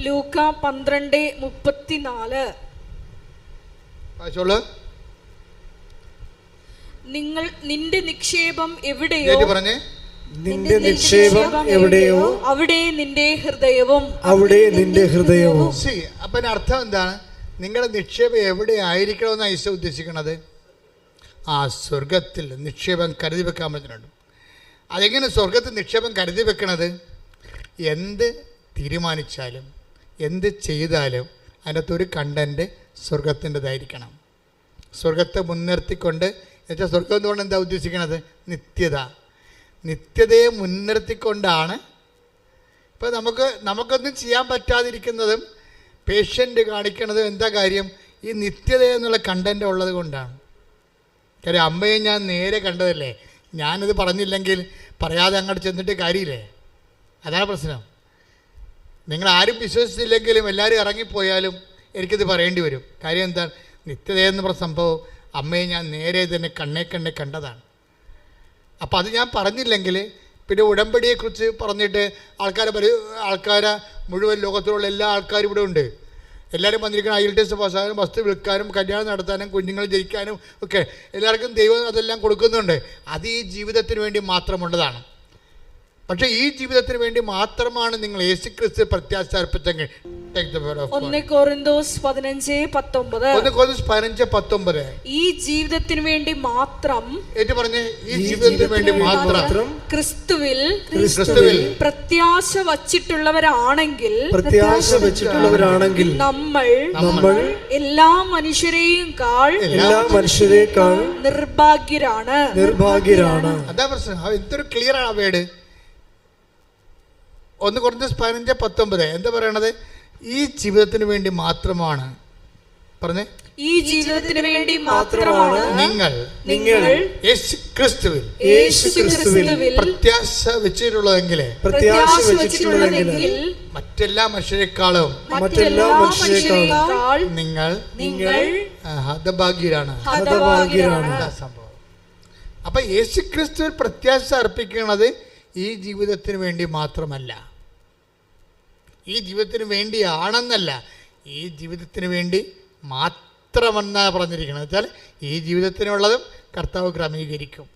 ലൂക്ക 12:34. വായിച്ചോളൂ. നിന്റെ നിക്ഷേപം എവിടെയോ, പറഞ്ഞേ, നിന്റെ നിക്ഷേപം എവിടെയോ അവിടെ നിന്റെ ഹൃദയവും. അപ്പം അതിന് അർത്ഥം എന്താണ്? നിങ്ങളുടെ നിക്ഷേപം എവിടെ ആയിരിക്കണമെന്നാണ് ഈശോ ഉദ്ദേശിക്കുന്നത്? ആ സ്വർഗത്തിൽ നിക്ഷേപം കരുതി വെക്കാൻ പറ്റുന്നുണ്ട്. അതെങ്ങനെ സ്വർഗത്തിൽ നിക്ഷേപം കരുതി വെക്കണത്? എന്ത് തീരുമാനിച്ചാലും എന്ത് ചെയ്താലും അതിനകത്തൊരു കണ്ടൻറ്റ് സ്വർഗത്തിൻ്റെതായിരിക്കണം. സ്വർഗത്തെ മുൻനിർത്തിക്കൊണ്ട്, എന്നുവെച്ചാൽ സ്വർഗം എന്തുകൊണ്ട് എന്താ ഉദ്ദേശിക്കണത്? നിത്യത. നിത്യതയെ മുൻനിർത്തിക്കൊണ്ടാണ്. ഇപ്പോൾ നമുക്കൊന്നും ചെയ്യാൻ പറ്റാതിരിക്കുന്നതും പേഷ്യൻ്റ് കാണിക്കണതും എന്താ കാര്യം? ഈ നിത്യത എന്നുള്ള കണ്ടൻറ്റ് ഉള്ളത് കൊണ്ടാണ്. കാര്യം അമ്മയെ ഞാൻ നേരെ കണ്ടതല്ലേ, ഞാനിത് പറഞ്ഞില്ലെങ്കിൽ പറയാതെ അങ്ങോട്ട് ചെന്നിട്ട് കാര്യമില്ലേ? അതാണ് പ്രശ്നം. നിങ്ങളാരും വിശ്വസിച്ചില്ലെങ്കിലും എല്ലാവരും ഇറങ്ങിപ്പോയാലും എനിക്കിത് പറയേണ്ടി വരും. കാര്യം എന്താണ്? നിത്യതയെന്ന് പറഞ്ഞ സംഭവം അമ്മയെ ഞാൻ നേരെ തന്നെ കണ്ണേ കണ്ടതാണ്. അപ്പോൾ അത് ഞാൻ പറഞ്ഞില്ലെങ്കിൽ പിന്നെ ഉടമ്പടിയെക്കുറിച്ച് പറഞ്ഞിട്ട് ആൾക്കാരെ മുഴുവൻ ലോകത്തിലുള്ള എല്ലാ ആൾക്കാരും ഇവിടെ ഉണ്ട്. എല്ലാവരും വന്നിരിക്കണം IELTS പാസ്സാകാനും വസ്തു വിൽക്കാനും കല്യാണം നടത്താനും കുഞ്ഞുങ്ങൾ ജയിക്കാനും ഒക്കെ എല്ലാവർക്കും ദൈവം അതെല്ലാം കൊടുക്കുന്നുണ്ട്. അത് ഈ ജീവിതത്തിന് വേണ്ടി മാത്രമുള്ളതാണ്. പക്ഷേ ഈ ജീവിതത്തിന് വേണ്ടി മാത്രമാണ് നിങ്ങൾ യേശുക്രിസ്തു പ്രത്യാശ അർപ്പിച്ചെങ്കിൽ. 1 കൊരിന്തോസ് 15:19. ഈ ജീവിതത്തിന് വേണ്ടി മാത്രം, പറഞ്ഞേ, ഈ ജീവിതത്തിന് വേണ്ടി മാത്രം ക്രിസ്തുവിൽ പ്രത്യാശ വച്ചിട്ടുള്ളവരാണെങ്കിൽ നമ്മൾ എല്ലാ മനുഷ്യരെയും നിർഭാഗ്യരാണ്. അതാ പ്രശ്നം. എന്തൊരു ക്ലിയർ ആണ് വേട്. 1 കൊരിന്തോസ് 15:19 എന്താ പറയണത്? ഈ ജീവിതത്തിന് വേണ്ടി മാത്രമാണ്. പറഞ്ഞേ, ഈ ജീവിതത്തിന് വേണ്ടി മാത്രമാണ് നിങ്ങൾ യേശുക്രിസ്തുവിൽ പ്രത്യാശ വെച്ചിട്ടുള്ളതെങ്കിൽ മറ്റെല്ലാ മനുഷ്യരെക്കാളും നിങ്ങൾ ഹതഭാഗ്യരാണ്. സംഭവം. അപ്പൊ യേശുക്രിസ്തുവിൽ പ്രത്യാശ അർപ്പിക്കുന്നത് ഈ ജീവിതത്തിന് വേണ്ടി മാത്രമല്ല, ഈ ജീവിതത്തിന് വേണ്ടിയാണെന്നല്ല, ഈ ജീവിതത്തിന് വേണ്ടി മാത്രമെന്നാണ് പറഞ്ഞിരിക്കുന്നത്. വെച്ചാൽ ഈ ജീവിതത്തിനുള്ളതും കർത്താവ് ക്രമീകരിക്കും,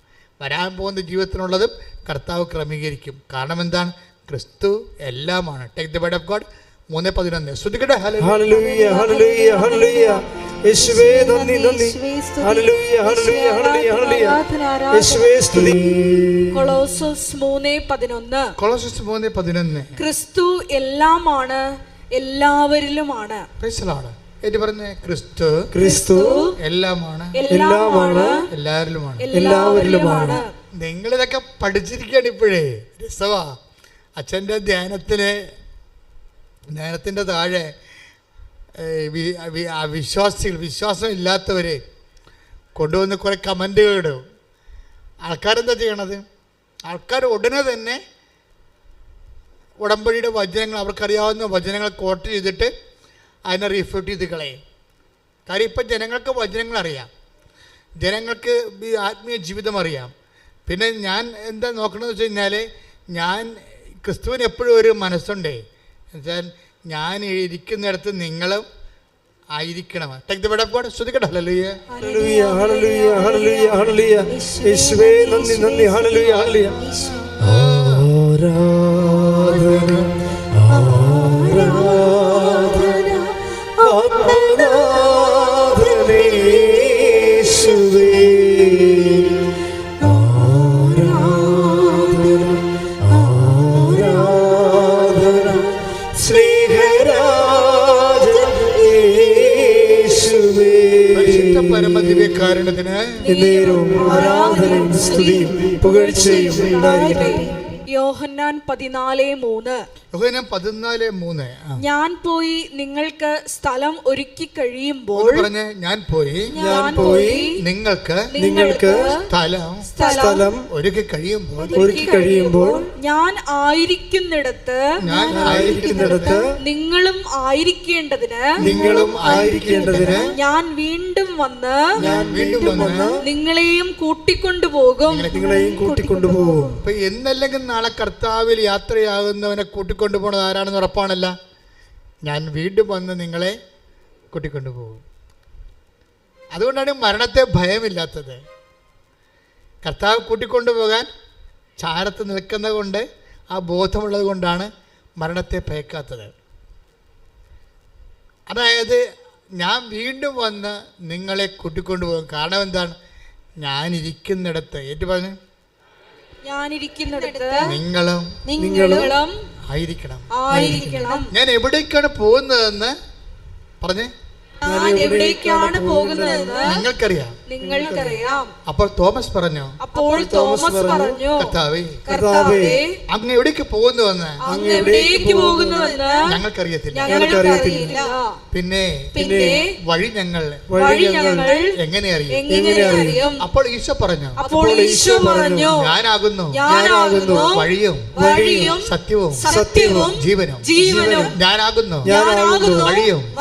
വരാൻ പോകുന്ന ജീവിതത്തിനുള്ളതും കർത്താവ് ക്രമീകരിക്കും. കാരണം എന്താണ്? ക്രിസ്തു എല്ലാമാണ്. Take the word of God. 3:11. ശ്രുതികട. ഹല്ലേലൂയ ഹല്ലേലൂയ ഹല്ലേലൂയ. യേശുവേ നന്ദി നന്ദി. ഹല്ലേലൂയ ഹല്ലേലൂയ ഹല്ലേലൂയ. യേശുവേ സ്തുതി. കൊളോസസ് 3:11. ക്രിസ്തു എല്ലാമാണ്, എല്ലാവരിലുമാണ്. Price the Lord. എന്ന് പറഞ്ഞേ, ക്രിസ്തു എല്ലാമാണ്, എല്ലാവരിലുമാണ്. നിങ്ങളിതൊക്കെ പഠിച്ചിരിക്കുകയാണ് ഇപ്പോഴേ. രസവാ. അച്ഛൻ്റെ ധ്യാനത്തിൻ്റെ താഴെ വിശ്വാസം ഇല്ലാത്തവരെ കൊണ്ടുവന്ന് കുറേ കമൻറ്റുകൾ ഇടും. ആൾക്കാരെന്താ ചെയ്യണത്? ആൾക്കാർ ഉടനെ തന്നെ ഉടമ്പടിയുടെ വചനങ്ങൾ, അവർക്കറിയാവുന്ന വചനങ്ങൾ കോട്ട് ചെയ്തിട്ട് അതിനെ റീഫ്യൂട്ട് ചെയ്ത് കളയും. കാര്യം ഇപ്പം ജനങ്ങൾക്ക് വചനങ്ങൾ അറിയാം, ജനങ്ങൾക്ക് ആത്മീയ ജീവിതം അറിയാം. പിന്നെ ഞാൻ എന്താ നോക്കണമെന്ന് വെച്ച് കഴിഞ്ഞാൽ, ഞാൻ ക്രിസ്തുവിന് എപ്പോഴും ഒരു മനസ്സുണ്ടേ. എന്നുവെച്ചാൽ ഞാൻ ഇരിക്കുന്നിടത്ത് നിങ്ങളും ആയിരിക്കണം. Take the word of God. ശ്രുതികട. ഹല്ലേലൂയ ഹല്ലേലൂയ ഹല്ലേലൂയ ഹല്ലേലൂയ ഹല്ലേലൂയ. യേശുവേ നന്ദി നന്ദി. ഹല്ലേലൂയ ഹല്ലേലൂയ. ആരാധന ആരാധന ആരാധന യേശുവേ. ആരാധന ആരാധന സ്നേഹരാജ യേശുവേ. പരമദിവ്യകാരുണ്യത്തിന് എന്നേരവും ആരാധനയും സ്തുതിയും പുകഴ്ചയും ഉണ്ടായിരിക്കട്ടെ. യോഹന്നാൻ 14:3. യോഹന്നാൻ 14:3. ഞാൻ പോയി നിങ്ങൾക്ക് സ്ഥലം ഒരുക്കി കഴിയുമ്പോൾ പറഞ്ഞേ, ഞാൻ പോയി നിങ്ങൾക്ക് സ്ഥലം ഒരുക്കി കഴിയുമ്പോൾ ഞാൻ ആയിരിക്കുന്നിടത്ത് നിങ്ങളും ആയിരിക്കേണ്ടതിന് ഞാൻ വീണ്ടും വന്ന് നിങ്ങളെയും കൂട്ടിക്കൊണ്ടുപോകും. അപ്പൊ എന്നല്ലെങ്കിൽ നാളെ കർത്താവിൽ യാത്രയാകുന്നവനെ കൂട്ടിക്കൊണ്ടു പോണത് ആരാണെന്ന് ഉറപ്പാണല്ല. ഞാൻ വീണ്ടും വന്ന് നിങ്ങളെ കൂട്ടിക്കൊണ്ടുപോകും. അതുകൊണ്ടാണ് മരണത്തെ ഭയമില്ലാത്തത്. കർത്താവ് കൂട്ടിക്കൊണ്ടുപോകാൻ ചാരത്ത് നിൽക്കുന്നത് കൊണ്ട്, ആ ബോധമുള്ളത് കൊണ്ടാണ് മരണത്തെ ഭയക്കാത്തത്. അതായത് ഞാൻ വീണ്ടും വന്ന് നിങ്ങളെ കൂട്ടിക്കൊണ്ടുപോകും. കാരണം എന്താണ്? ഞാനിരിക്കുന്നിടത്ത്, ഏറ്റു പറഞ്ഞു, ഞാനിരിക്കുന്നിടത്ത് നിങ്ങളും ആയിരിക്കണം. ഞാൻ എവിടേക്കാണ് പോകുന്നതെന്ന് പറഞ്ഞേ, എവിടേക്കാണ് പോകുന്നതെന്ന് നിങ്ങൾക്കറിയാം. അപ്പോൾ തോമസ് പറഞ്ഞു, കർത്താവേ, അങ്ങ് എവിടേക്ക് പോകുന്നുവെന്ന് ഞങ്ങൾക്കറിയത്തില്ല. പിന്നെ വഴി ഞങ്ങൾ എങ്ങനെ അറിയും? അപ്പോൾ ഈശോ പറഞ്ഞു, ഞാനാകുന്നു വഴിയും സത്യവും ജീവനും. ഞാനാകുന്നു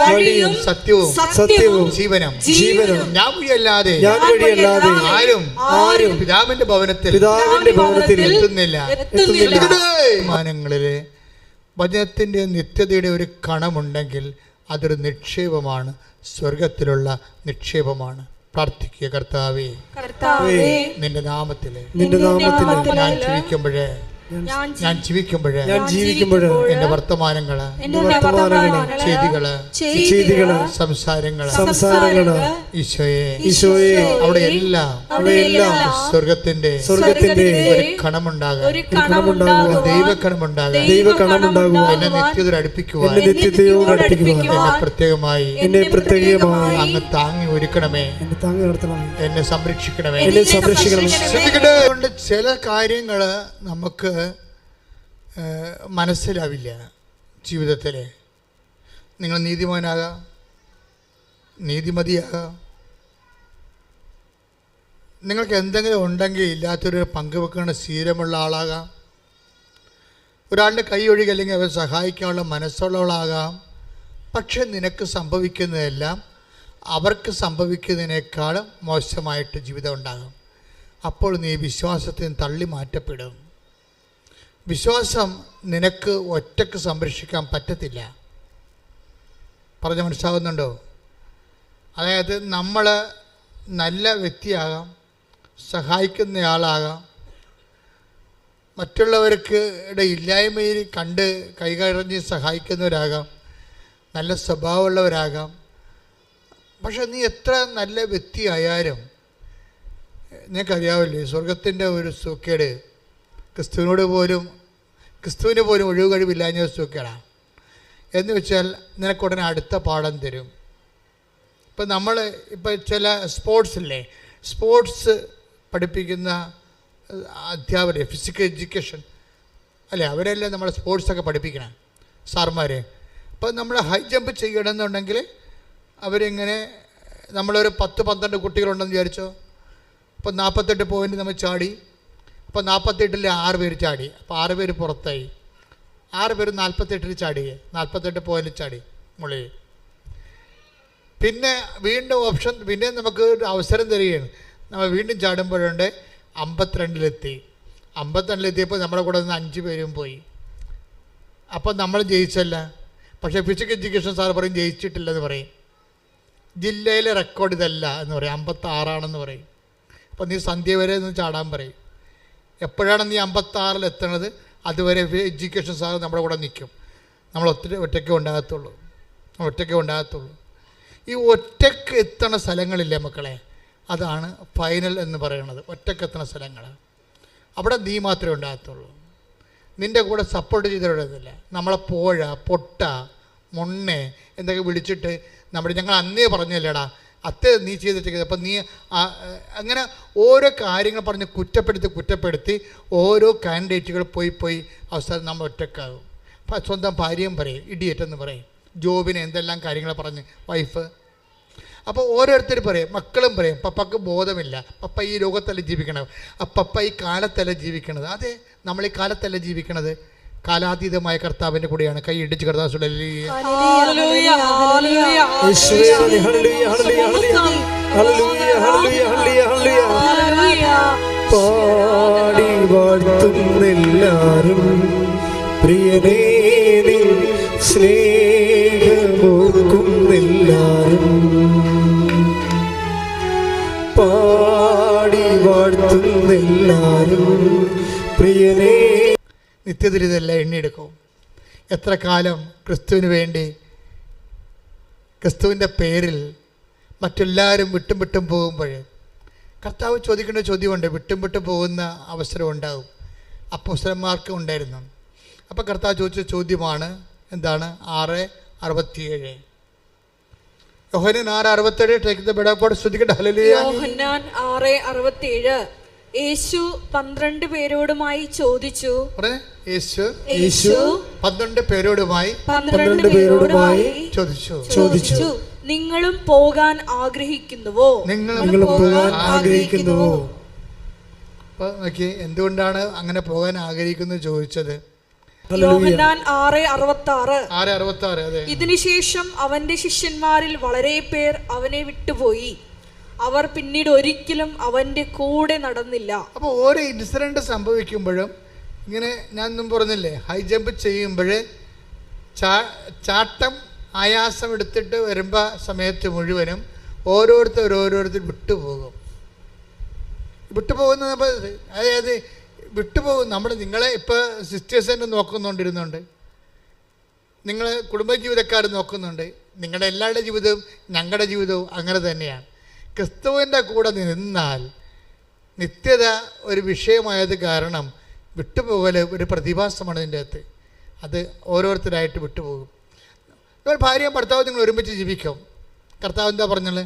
വഴിയും സത്യവും ജീവനും. ഞാൻ വഴിയല്ലാതെ ആരും പിതാവിന്റെ ഭവനത്തിൽ എത്തുന്നില്ല. മാനങ്ങളിലെ വചനത്തിന്റെ നിത്യതയുടെ ഒരു കണമുണ്ടെങ്കിൽ അതൊരു നിക്ഷേപമാണ്, സ്വർഗത്തിലുള്ള നിക്ഷേപമാണ്. പ്രാർത്ഥിക്കുക, കർത്താവേ, നിന്റെ നാമത്തില് ഞാൻ ജീവിക്കുമ്പോഴേ എന്റെ വർത്തമാനങ്ങള്, ചെയ്തികള്, സംസാരങ്ങള് ഈശോയെ അവിടെ എല്ലാം സ്വർഗത്തിന്റെ ഒരു കണമുണ്ടാകാൻ, ദൈവകണമുണ്ടാകുക, എന്നെ നിത്യതയോട് അടുപ്പിക്കുവാൻ എന്നെ പ്രത്യേകമായി അങ്ങ് താങ്ങി ഒരുക്കണമേ, എന്നെ സംരക്ഷിക്കണമേ. ചില കാര്യങ്ങള് നമുക്ക് മനസ്സിലാവില്ല ജീവിതത്തിൽ. നിങ്ങൾ നീതിമാനാകാം, നീതിമതിയാകാം, നിങ്ങൾക്ക് എന്തെങ്കിലും ഉണ്ടെങ്കിൽ ഇല്ലാത്തൊരു പങ്കുവെക്കുന്ന ശീലമുള്ള ആളാകാം, ഒരാളുടെ കൈ ഒഴുകി അല്ലെങ്കിൽ അവരെ സഹായിക്കാനുള്ള മനസ്സുള്ളവളാകാം. പക്ഷെ നിനക്ക് സംഭവിക്കുന്നതെല്ലാം അവർക്ക് സംഭവിക്കുന്നതിനേക്കാളും മോശമായിട്ട് ജീവിതം ഉണ്ടാകും. അപ്പോൾ നീ വിശ്വാസത്തിന് തള്ളി മാറ്റപ്പെടും. വിശ്വാസം നിനക്ക് ഒറ്റക്ക് സംരക്ഷിക്കാൻ പറ്റത്തില്ല. പറഞ്ഞ മനസ്സിലാകുന്നുണ്ടോ? അതായത് നമ്മൾ നല്ല വ്യക്തിയാകാം, സഹായിക്കുന്നയാളാകാം, മറ്റുള്ളവർക്ക് ഇല്ലായ്മയിൽ കണ്ട് കൈകറിഞ്ഞ് സഹായിക്കുന്നവരാകാം, നല്ല സ്വഭാവമുള്ളവരാകാം. പക്ഷെ നീ എത്ര നല്ല വ്യക്തിയായാലും നിനക്കറിയാവില്ലേ, സ്വർഗത്തിൻ്റെ ഒരു സൂക്കേട് ക്രിസ്തുവിന് പോലും ഒഴിവ് കഴിവില്ലാഞ്ഞ സൂക്കേടാണ്. എന്ന് വെച്ചാൽ നിനക്കുടനെ അടുത്ത പാഠം തരും. ഇപ്പം ചില സ്പോർട്സ് പഠിപ്പിക്കുന്ന അധ്യാപകർ, ഫിസിക്കൽ എഡ്യൂക്കേഷൻ അല്ലേ, അവരെല്ലാം നമ്മളെ സ്പോർട്സൊക്കെ പഠിപ്പിക്കണം സാർമാർ. അപ്പം നമ്മൾ ഹൈ ജമ്പ് ചെയ്യണമെന്നുണ്ടെങ്കിൽ അവരിങ്ങനെ, നമ്മളൊരു 10-12 കുട്ടികളുണ്ടെന്ന് വിചാരിച്ചോ. അപ്പോൾ 48 പോയിൻ്റ് നമ്മൾ ചാടി. അപ്പോൾ 48-ൽ 6 പേര് ചാടി. അപ്പോൾ 6 പേര് പുറത്തായി. 6 പേര് 48-ൽ ചാടി, 48 പോയിൻ്റ് ചാടി മുകളിൽ. പിന്നെ വീണ്ടും ഓപ്ഷൻ, പിന്നെ നമുക്ക് ഒരു അവസരം തരികയാണ്. നമ്മൾ വീണ്ടും ചാടുമ്പോഴുണ്ട് 52-ലെത്തി. 52-ലെത്തിയപ്പോൾ നമ്മുടെ കൂടെ നിന്ന് 5 പേരും പോയി. അപ്പോൾ നമ്മൾ ജയിച്ചല്ല. പക്ഷേ ഫിസിക്കൽ എഡ്യൂക്കേഷൻ സാർ പറയും ജയിച്ചിട്ടില്ലെന്ന് പറയും. ജില്ലയിലെ റെക്കോർഡ് ഇതല്ല എന്ന് പറയും, 56 പറയും. അപ്പോൾ നീ സന്ധ്യ വരെ ഒന്ന് ചാടാൻ പറയും. എപ്പോഴാണ് നീ 56-ൽ എത്തണത് അതുവരെ എഡ്യൂക്കേഷൻ സാർ നമ്മുടെ കൂടെ നിൽക്കും. നമ്മൾ ഒറ്റയ്ക്ക് ഉണ്ടാകത്തുള്ളൂ. ഈ ഒറ്റയ്ക്ക് എത്തണ സ്ഥലങ്ങളില്ലേ മക്കളെ, അതാണ് ഫൈനൽ എന്ന് പറയുന്നത്. ഒറ്റയ്ക്ക് എത്തണ സ്ഥലങ്ങൾ, അവിടെ നീ മാത്രമേ ഉണ്ടാകത്തുള്ളൂ. നിൻ്റെ കൂടെ സപ്പോർട്ട് ചെയ്തിട്ടില്ല. നമ്മളെ പൊട്ട മൊണ്ണെ എന്തൊക്കെ വിളിച്ചിട്ട് ഞങ്ങൾ അന്നേ പറഞ്ഞല്ലേടാ അത്തേ നീ ചെയ്തിട്ട് അപ്പം നീ അങ്ങനെ ഓരോ കാര്യങ്ങൾ പറഞ്ഞ് കുറ്റപ്പെടുത്തി ഓരോ കാൻഡിഡേറ്റുകൾ പോയി അവസാനം നമ്മൾ ഒറ്റക്കാകും. സ്വന്തം ഭാര്യയും പറയും ഇഡിയറ്റെന്ന് പറയും, ജോബിനെ എന്തെല്ലാം കാര്യങ്ങൾ പറഞ്ഞ് വൈഫ്. അപ്പോൾ ഓരോരുത്തർ പറയും, മക്കളും പറയും പപ്പക്ക് ബോധമില്ല, പപ്പ ഈ ലോകത്തല്ല ജീവിക്കണത്, പപ്പ ഈ കാലത്തല്ല ജീവിക്കണത്. അതെ, നമ്മൾ ഈ കാലത്തല്ല ജീവിക്കണത്, കാലാതീതമായ കർത്താവിൻ്റെ കൂടെയാണ്. കൈ ഇടിച്ച് കർത്താവ് പാടി വാഴ്ത്തുന്നെല്ലാരും പ്രിയനേ സ്നേഹമോർക്കുന്നെല്ലാരും പാടി വാഴ്ത്തുന്നെല്ലാരും പ്രിയനേ. നിത്യത്തിൽ ഇതെല്ലാം എണ്ണിയെടുക്കും. എത്ര കാലം ക്രിസ്തുവിന് വേണ്ടി, ക്രിസ്തുവിൻ്റെ പേരിൽ മറ്റെല്ലാവരും വിട്ടും പോകുമ്പോൾ കർത്താവ് ചോദിക്കേണ്ട ചോദ്യമുണ്ട്. വിട്ടും പോകുന്ന അവസരം ഉണ്ടാകും. അപ്പോസ്തലന്മാർക്ക് ഉണ്ടായിരുന്നു. അപ്പോൾ കർത്താവ് ചോദിച്ച ചോദ്യമാണ് എന്താണ്? 6:67 യോഹന്നാൻ 6:67 take the bed of God. ശ്രദ്ധിക്കട്ടെ. ഹല്ലേലൂയ. യോഹന്നാൻ 6:67 യേശു 12 പേരോടുമായി ചോദിച്ചു. യേശു 12 പേരോടുമായി ചോദിച്ചു, നിങ്ങളും പോകാൻ ആഗ്രഹിക്കുന്നുവോ? എന്തുകൊണ്ടാണ് അങ്ങനെ പോകാൻ ആഗ്രഹിക്കുന്നത് ചോദിച്ചത്? യോഹന്നാൻ 6:66 അതെ. ഇതിനുശേഷം അവന്റെ ശിഷ്യന്മാരിൽ വളരെ പേർ അവനെ വിട്ടുപോയി. അവർ പിന്നീട് ഒരിക്കലും അവന്റെ കൂടെ നടന്നില്ല. അപ്പോൾ ഓരോ ഇൻസിഡന്റ് സംഭവിക്കുമ്പോഴും ഇങ്ങനെ ഞാൻ മുമ്പ് പറഞ്ഞില്ലേ, ഹൈ ജമ്പ് ചെയ്യുമ്പോൾ ചാട്ടം ആയാസം എടുത്തിട്ട് വരുമ്പോൾ സമയത്ത് മുഴുവനും ഓരോരുത്തർ വിട്ടുപോകുന്ന. അതായത് വിട്ടുപോകും. നിങ്ങളെ ഇപ്പോൾ സിസ്റ്റേഴ്സ് തന്നെ നോക്കുന്നുണ്ടിരുന്നുണ്ട്, നിങ്ങൾ കുടുംബജീവിതക്കാർ നോക്കുന്നുണ്ട്. നിങ്ങളുടെ എല്ലാവരുടെ ജീവിതവും ഞങ്ങളുടെ ജീവിതവും അങ്ങനെ തന്നെയാണ്. ക്രിസ്തുവിൻ്റെ കൂടെ നിന്നാൽ നിത്യത ഒരു വിഷയമായത് കാരണം വിട്ടുപോകൽ ഒരു പ്രതിഭാസമാണ് ഇതിൻ്റെ അകത്ത്. അത് ഓരോരുത്തരായിട്ട് വിട്ടുപോകും. നിങ്ങൾ ഭാര്യയും ഭർത്താവും നിങ്ങൾ ഒരുമിച്ച് ജീവിക്കും. കർത്താവ് എന്താ പറഞ്ഞത്?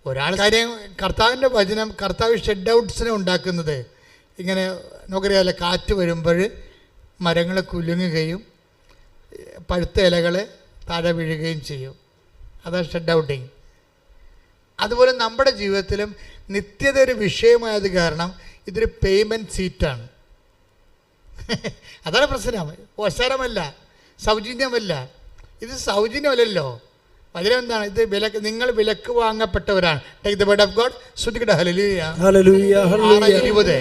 ഒരാൾ കാര്യം, കർത്താവിൻ്റെ വചനം, കർത്താവ് ഷെഡ് ഔട്ട്സിനെ ഉണ്ടാക്കുന്നത് ഇങ്ങനെ നമുക്കറിയാമല്ലോ, കാറ്റ് വരുമ്പോൾ മരങ്ങൾ കുലുങ്ങുകയും പഴുത്ത ഇലകൾ താഴെ വീഴുകയും ചെയ്യും. അതാണ് ഷെഡ് ഔട്ടിങ്. അതുപോലെ നമ്മുടെ ജീവിതത്തിലും നിത്യത ഒരു വിഷയമായത് കാരണം ഇതൊരു പേയ്മെൻറ്റ് സീറ്റാണ്. അതാണ് പ്രശ്നം. അവസരമല്ല, സൗജന്യമല്ല. ഇത് സൗജന്യമല്ലല്ലോ. വചനം എന്താണ്? ഇത് നിങ്ങൾ വിലക്ക് വാങ്ങപ്പെട്ടവരാണ്. Take the word of God. ശ്രദ്ധിക്കട്ടെ. ഹല്ലേലൂയ. 6:20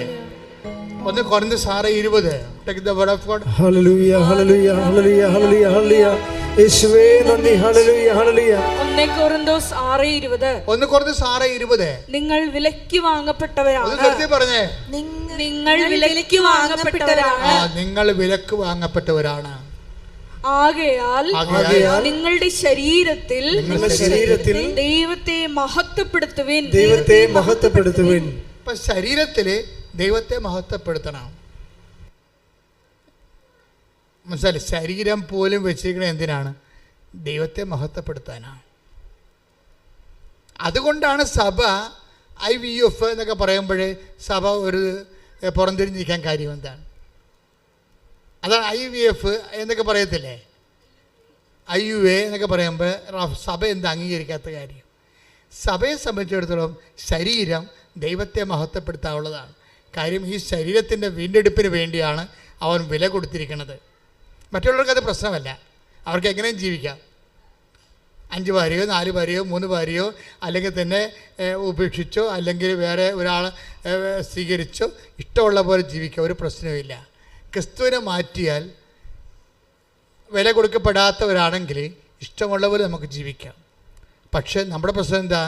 1 കൊരിന്ത്യർ 6:20 take the word of God. ഹല്ലേലൂയ ഹല്ലേലൂയ ഹല്ലേലൂയ ഹല്ലേലൂയ ഹല്ലേലൂയ. യേശുവേ നന്ദി. ഹല്ലേലൂയ ഹല്ലേലൂയ. 1 കൊരിന്ത്യർ 6:20 നിങ്ങൾ വിലക്ക് വാങ്ങപ്പെട്ടവരാണ്. പറഞ്ഞേ, നിങ്ങൾ വിലക്ക് വാങ്ങപ്പെട്ടവരാണ്. നിങ്ങൾ വിലക്ക് വാങ്ങപ്പെട്ടവരാണ്. ആകയാൽ നിങ്ങളുടെ ശരീരത്തിൽ ദൈവത്തെ മഹത്വപ്പെടുത്തുവിൻ. ഇപ്പൊ ശരീരത്തില് ദൈവത്തെ മഹത്വപ്പെടുത്തണം. മനസ്സിലായി? ശരീരം പോലും വെച്ചിരിക്കുന്നത് എന്തിനാണ്? ദൈവത്തെ മഹത്വപ്പെടുത്താനാണ്. അതുകൊണ്ടാണ് സഭ IVF എന്നൊക്കെ പറയുമ്പോൾ സഭ ഒരു പുറംതിരിഞ്ഞിരിക്കാൻ കാര്യം എന്താണ്? അതാണ് IVF എന്നൊക്കെ പറയത്തില്ലേ, IUA എന്നൊക്കെ പറയുമ്പോൾ സഭ എന്താ അംഗീകരിക്കാത്ത കാര്യം? സഭയെ സംബന്ധിച്ചിടത്തോളം ശരീരം ദൈവത്തെ മഹത്വപ്പെടുത്താനുള്ളതാണ്. കാര്യം ഈ ശരീരത്തിൻ്റെ വീണ്ടെടുപ്പിന് വേണ്ടിയാണ് അവൻ വില കൊടുത്തിരിക്കുന്നത്. മറ്റുള്ളവർക്ക് അത് പ്രശ്നമല്ല, അവർക്ക് എങ്ങനെയും ജീവിക്കാം. 5 ഭാര്യയോ 4 ഭാര്യയോ 3 ഭാര്യയോ അല്ലെങ്കിൽ തന്നെ ഉപേക്ഷിച്ചോ അല്ലെങ്കിൽ വേറെ ഒരാളെ സ്വീകരിച്ചോ ഇഷ്ടമുള്ള പോലെ ജീവിക്കാം, ഒരു പ്രശ്നവുമില്ല. ക്രിസ്തുവിനെ മാറ്റിയാൽ വില കൊടുക്കപ്പെടാത്തവരാണെങ്കിൽ ഇഷ്ടമുള്ള പോലെ നമുക്ക് ജീവിക്കാം. പക്ഷേ നമ്മുടെ പ്രശ്നം എന്താ?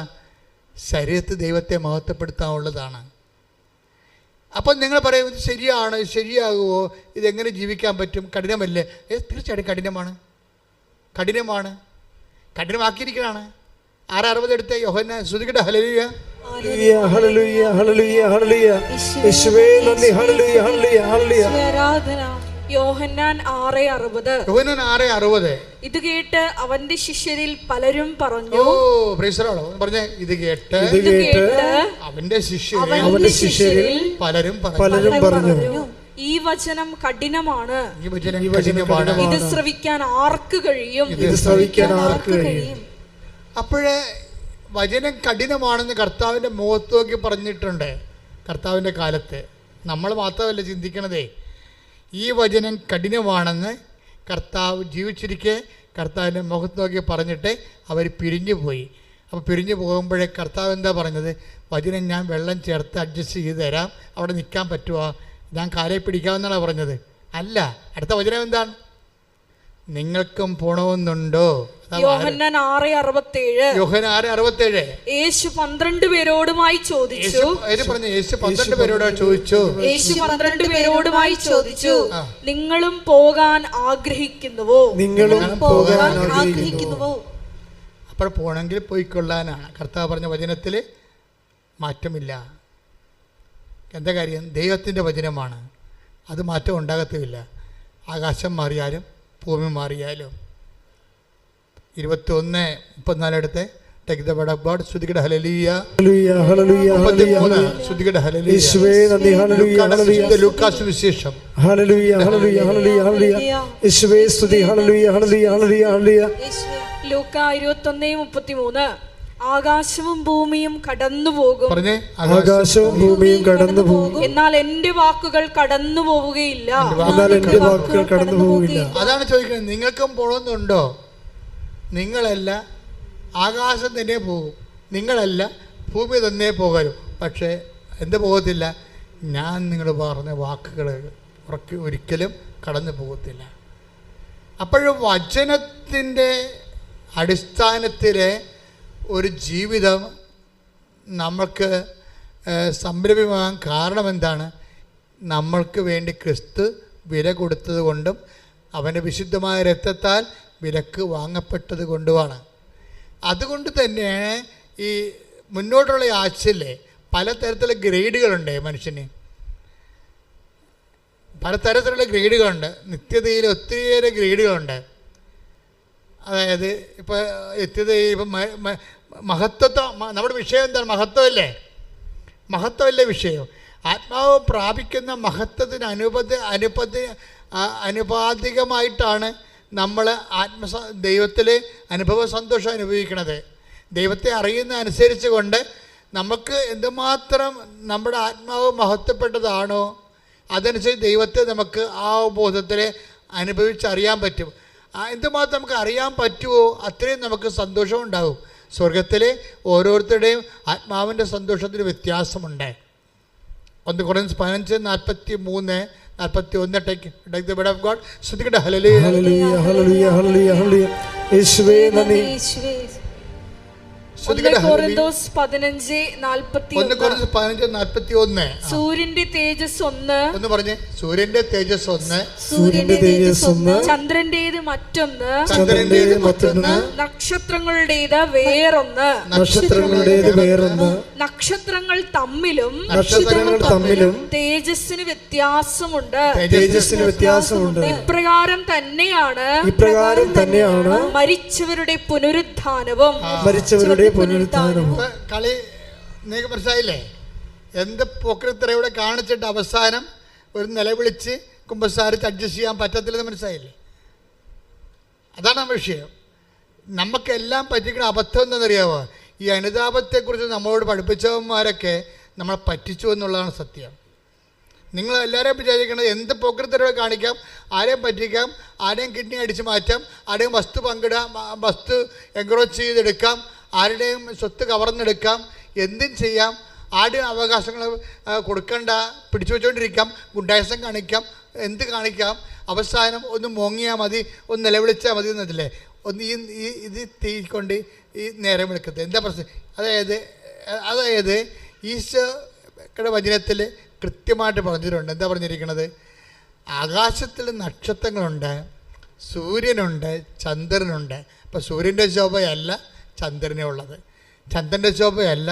ശരീരത്തിൽ ദൈവത്തെ മഹത്വപ്പെടുത്താനുള്ളതാണ്. അപ്പം നിങ്ങൾ പറയും ഇത് ശരിയാണ്, ശരിയാകുമോ, ഇതെങ്ങനെ ജീവിക്കാൻ പറ്റും, കഠിനമല്ലേ? തീർച്ചയായിട്ടും കഠിനമാണ്, കഠിനമാക്കിയിരിക്കുകയാണ്. 6:60 എടുത്ത യോഹന്നാൻ. ശ്രദ്ധിക്കട്ടെ. ഹല്ലേലൂയ ഹല്ലേലൂയ ഹല്ലേലൂയ ഹല്ലേലൂയ. യേശുവേ നന്ദി. ഹല്ലേലൂയ ഹല്ലേലൂയ ഹല്ലേലൂയ. യോഹന്നാൻ 6:60. യോഹന്നാൻ 6:60. ഇത് കേട്ട് അവന്റെ ശിഷ്യരിൽ പലരും പറഞ്ഞു. Oh praise the Lord. പറഞ്ഞേ, ഇത് കേട്ട് അവന്റെ ശിഷ്യരിൽ പലരും പറഞ്ഞു, ഈ വചനം കഠിനമാണ്, ഈ വചനം കഠിനമാണ്, ഇത് ശ്രവിക്കാൻ ആർക്ക് കഴിയും? അപ്പോഴേ വചനം കഠിനമാണെന്ന് കർത്താവിൻ്റെ മുഖത്ത് നോക്കി പറഞ്ഞിട്ടുണ്ട്. കർത്താവിൻ്റെ കാലത്ത് നമ്മൾ മാത്രമല്ല ചിന്തിക്കണതേ, ഈ വചനം കഠിനമാണെന്ന് കർത്താവ് ജീവിച്ചിരിക്കെ കർത്താവിൻ്റെ മുഖത്ത് നോക്കി പറഞ്ഞിട്ട് അവർ പിരിഞ്ഞു പോയി. അപ്പോൾ പിരിഞ്ഞു പോകുമ്പോഴേ കർത്താവ് എന്താ പറഞ്ഞത്? വചനം ഞാൻ വെള്ളം ചേർത്ത് അഡ്ജസ്റ്റ് ചെയ്ത് തരാം, അവിടെ നിൽക്കാൻ പറ്റുമോ, ഞാൻ കാലെ പിടിക്കാമെന്നാണ് പറഞ്ഞത്. അല്ല, അടുത്ത വചനം എന്താണ്? നിങ്ങൾക്കും പോണമെന്നുണ്ടോ? യോഹന്നാൻ 6:67. യോഹന്നാൻ 6:67. യേശു 12 പേരോടുമായി ചോദിച്ചു. യേശു 12 പേരോട് ചോദിച്ചു. യേശു 12 പേരോടുമായി ചോദിച്ചു, നിങ്ങളും പോകാൻ ആഗ്രഹിക്കുന്നുവോ? അപ്പോൾ പോണെങ്കിൽ പോയിക്കൊള്ളാനാണ് കർത്താവ് പറഞ്ഞ വചനത്തിൽ മാറ്റമില്ല. എന്താ കാര്യം? ദൈവത്തിൻ്റെ വചനമാണ്, അത് മാറ്റം ഉണ്ടാകത്തുമില്ല. ആകാശം മാറിയാലും ഭൂമി മാറിയാലും. 21:34 എടുത്ത് take the word of God. സ്തുതിക്കട്ടെ ഹല്ലേലൂയ, ഹല്ലേലൂയ, ഹല്ലേലൂയ, സ്തുതിക്കട്ടെ ഹല്ലേലൂയ. യേശുവേ നന്ദി, ഹല്ലേലൂയ, ഹല്ലേലൂയ. ലൂക്കാസ് വിശേഷം. ഹല്ലേലൂയ, ഹല്ലേലൂയ, ഹല്ലേലൂയ, ഹല്ലേലൂയ. യേശുവേ സ്തുതി. ഹല്ലേലൂയ, ഹല്ലേലൂയ, ഹല്ലേലൂയ, ഹല്ലേലൂയ. ലൂക്കാ 21:33. ആകാശവും ഭൂമിയും കടന്നു പോകും. പറഞ്ഞേ, ആകാശവും ഭൂമിയും കടന്നു പോകും, എന്നാൽ എന്റെ വാക്കുകൾ കടന്നു പോവുകയില്ല. അതാണ് ചോദിക്കുന്നത്. നിങ്ങൾക്കും പോകണമെന്നുണ്ടോ? നിങ്ങളല്ല, ആകാശം തന്നെ പോകും. നിങ്ങളല്ല, ഭൂമി തന്നെ പോകാനും. പക്ഷേ എന്ത് പോകത്തില്ല? ഞാൻ നിങ്ങൾ പറഞ്ഞ വാക്കുകൾ ഒരിക്കലും കടന്നു പോകത്തില്ല. അപ്പോഴും വചനത്തിൻ്റെ അടിസ്ഥാനത്തിലെ ഒരു ജീവിതം നമ്മൾക്ക് സംരംഭമാകാൻ കാരണം എന്താണ്? നമ്മൾക്ക് വേണ്ടി ക്രിസ്തു വില കൊടുത്തത് കൊണ്ടും അവൻ്റെ വിശുദ്ധമായ രക്തത്താൽ വിലക്ക് വാങ്ങപ്പെട്ടത് കൊണ്ടുമാണ്. അതുകൊണ്ട് തന്നെ ഈ മുന്നോട്ടുള്ള ആഴ്ചയിൽ പലതരത്തിലുള്ള ഗ്രേഡുകളുണ്ട്. മനുഷ്യന് പലതരത്തിലുള്ള ഗ്രേഡുകളുണ്ട്. നിത്യതയിൽ ഒത്തിരിയേറെ ഗ്രേഡുകളുണ്ട്. അതായത് ഇപ്പോൾ നിത്യതയിൽ ഇപ്പം മഹത്വത്വം, നമ്മുടെ വിഷയം എന്താണ്? മഹത്വമല്ലേ? മഹത്വമല്ലേ വിഷയം? ആത്മാവ് പ്രാപിക്കുന്ന മഹത്വത്തിന് അനുപാതികമായിട്ടാണ് നമ്മൾ ദൈവത്തിൽ അനുഭവ സന്തോഷം അനുഭവിക്കുന്നത്. ദൈവത്തെ അറിയുന്ന അനുസരിച്ച് കൊണ്ട് നമുക്ക് എന്തുമാത്രം നമ്മുടെ ആത്മാവ് മഹത്വപ്പെട്ടതാണോ അതനുസരിച്ച് ദൈവത്തെ നമുക്ക് ആ ബോധത്തിൽ അനുഭവിച്ചറിയാൻ പറ്റും. എന്തുമാത്രം നമുക്ക് അറിയാൻ പറ്റുമോ അത്രയും നമുക്ക് സന്തോഷം ഉണ്ടാകും. സ്വർഗത്തിലെ ഓരോരുത്തരുടെയും ആത്മാവിൻ്റെ സന്തോഷത്തിന് വ്യത്യാസമുണ്ട്. 1 Corinthians 15:43-41 take the word of God. സ്തുതിക്കട്ടെ ഹല്ലേലൂയ, ഹല്ലേലൂയ, ഹല്ലേലൂയ, ഹല്ലേലൂയ, ഹല്ലേലൂയ. യേശുവേ നന്ദി. 1 Corinthians 15:41. സൂര്യന്റെ തേജസ് ഒന്ന് പറഞ്ഞേ. സൂര്യന്റെ തേജസ് ഒന്ന്, ചന്ദ്രന്റേത് മറ്റൊന്ന്, നക്ഷത്രങ്ങളുടേത് വേറൊന്ന്, നക്ഷത്രങ്ങൾ തമ്മിലും തേജസ്സിന് വ്യത്യാസമുണ്ട്. ഇപ്രകാരം തന്നെയാണ് മരിച്ചവരുടെ പുനരുത്ഥാനവും. കളി നിങ്ങൾക്ക് മനസ്സിലായില്ലേ? എന്ത് പോക്കൃത്തര ഇവിടെ കാണിച്ചിട്ട് അവസാനം ഒരു നിലവിളിച്ച് കുമ്പസാരിച്ച് അഡ്ജസ്റ്റ് ചെയ്യാൻ പറ്റത്തില്ലെന്ന് മനസ്സിലായില്ലേ? അതാണ് വിഷയം. നമുക്കെല്ലാം പറ്റിക്കുന്ന അബദ്ധം എന്താണെന്നറിയാമോ? ഈ അനുതാപത്തെക്കുറിച്ച് നമ്മളോട് പഠിപ്പിച്ചവന്മാരൊക്കെ നമ്മളെ പറ്റിച്ചു എന്നുള്ളതാണ് സത്യം. നിങ്ങൾ എല്ലാവരെയും വിചാരിക്കുന്നത് എന്ത് പോക്കൃത്തരവ് കാണിക്കാം, ആരെയും പറ്റിക്കാം, ആരെയും കിഡ്നി അടിച്ച് മാറ്റാം, ആരെയും വസ്തു പങ്കിടാം, വസ്തു എൻക്രോച്ച് ചെയ്തെടുക്കാം, ആരുടെയും സ്വത്ത് കവർന്നെടുക്കാം, എന്തും ചെയ്യാം, ആരുടെയും അവകാശങ്ങൾ കൊടുക്കണ്ട, പിടിച്ചു വെച്ചുകൊണ്ടിരിക്കാം, ഗുണ്ടായസം കാണിക്കാം, എന്ത് കാണിക്കാം. അവസാനം ഒന്ന് മോങ്ങിയാൽ മതി, ഒന്ന് നിലവിളിച്ചാൽ മതി എന്നതില്ലേ? ഒന്ന് ഇത് തീക്കൊണ്ട് ഈ നേരം വിളിക്കത്ത് എന്താ പ്രശ്നം? അതായത് ഈശോയുടെ വചനത്തിൽ കൃത്യമായിട്ട് പറഞ്ഞിട്ടുണ്ട്. എന്താ പറഞ്ഞിരിക്കുന്നത്? ആകാശത്തിൽ നക്ഷത്രങ്ങളുണ്ട്, സൂര്യനുണ്ട്, ചന്ദ്രനുണ്ട്. അപ്പോൾ സൂര്യൻ്റെ ശോഭയല്ല ചന്ദ്രനെ ഉള്ളത്, ചന്ദ്രൻ്റെ ശോഭയല്ല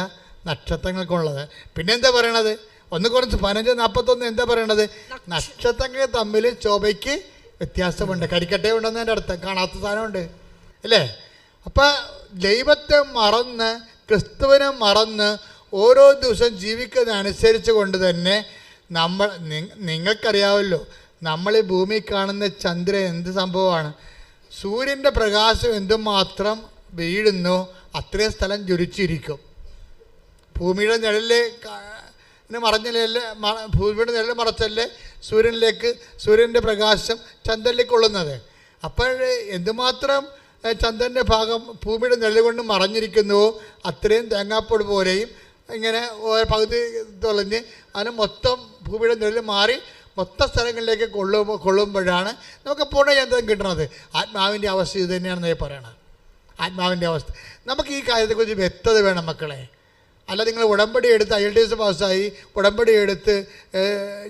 നക്ഷത്രങ്ങൾക്കുള്ളത്. പിന്നെന്താ പറയണത്? 1 കൊരിന്ത്യർ 15:41 എന്താ പറയണത്? നക്ഷത്രങ്ങൾ തമ്മിൽ ശോഭയ്ക്ക് വ്യത്യാസമുണ്ട്. കരിക്കട്ട ഉണ്ടെന്നതിൻ്റെ അർത്ഥം, കാണാത്ത സാധനമുണ്ട് അല്ലേ? അപ്പം ദൈവത്തെ മറന്ന് ക്രിസ്തുവിനെ മറന്ന് ഓരോ ദിവസം ജീവിക്കുന്നതനുസരിച്ച് കൊണ്ട് തന്നെ നിങ്ങൾക്കറിയാമല്ലോ, നമ്മൾ ഈ ഭൂമി കാണുന്ന ചന്ദ്രൻ എന്ത് സംഭവമാണ്? സൂര്യൻ്റെ പ്രകാശം എന്തുമാത്രം വീഴുന്നോ അത്രയും സ്ഥലം ജ്വലിച്ചിരിക്കും. ഭൂമിയുടെ നിഴലിൽ മറഞ്ഞല്ലേ, ഭൂമിയുടെ നിഴൽ മറച്ചല്ലേ സൂര്യൻ്റെ പ്രകാശം ചന്ദ്രനിലേക്ക് കൊള്ളുന്നത്. അപ്പോൾ എന്തുമാത്രം ചന്ദ്രൻ്റെ ഭാഗം ഭൂമിയുടെ നിഴൽ കൊണ്ട് മറഞ്ഞിരിക്കുന്നുവോ അത്രയും തേങ്ങാപ്പൊടി പോലെയും ഇങ്ങനെ പകുതി തുളഞ്ഞ് അതിന് മൊത്തം ഭൂമിയുടെ നിഴൽ മാറി മൊത്തം സ്ഥലങ്ങളിലേക്ക് കൊള്ളുമ്പോഴാണ് നമുക്ക് പൂർണ്ണചന്ദ്രൻ കിട്ടുന്നത്. ആത്മാവിൻ്റെ അവസ്ഥ ഇത് തന്നെയാണെന്ന് പറയണത്. ആത്മാവിൻ്റെ അവസ്ഥ നമുക്ക് ഈ കാര്യത്തെക്കുറിച്ച് വ്യക്തത വേണം മക്കളെ. അല്ല നിങ്ങൾ ഉടമ്പടി എടുത്ത് IELTS പാസ്സായി ഉടമ്പടി എടുത്ത്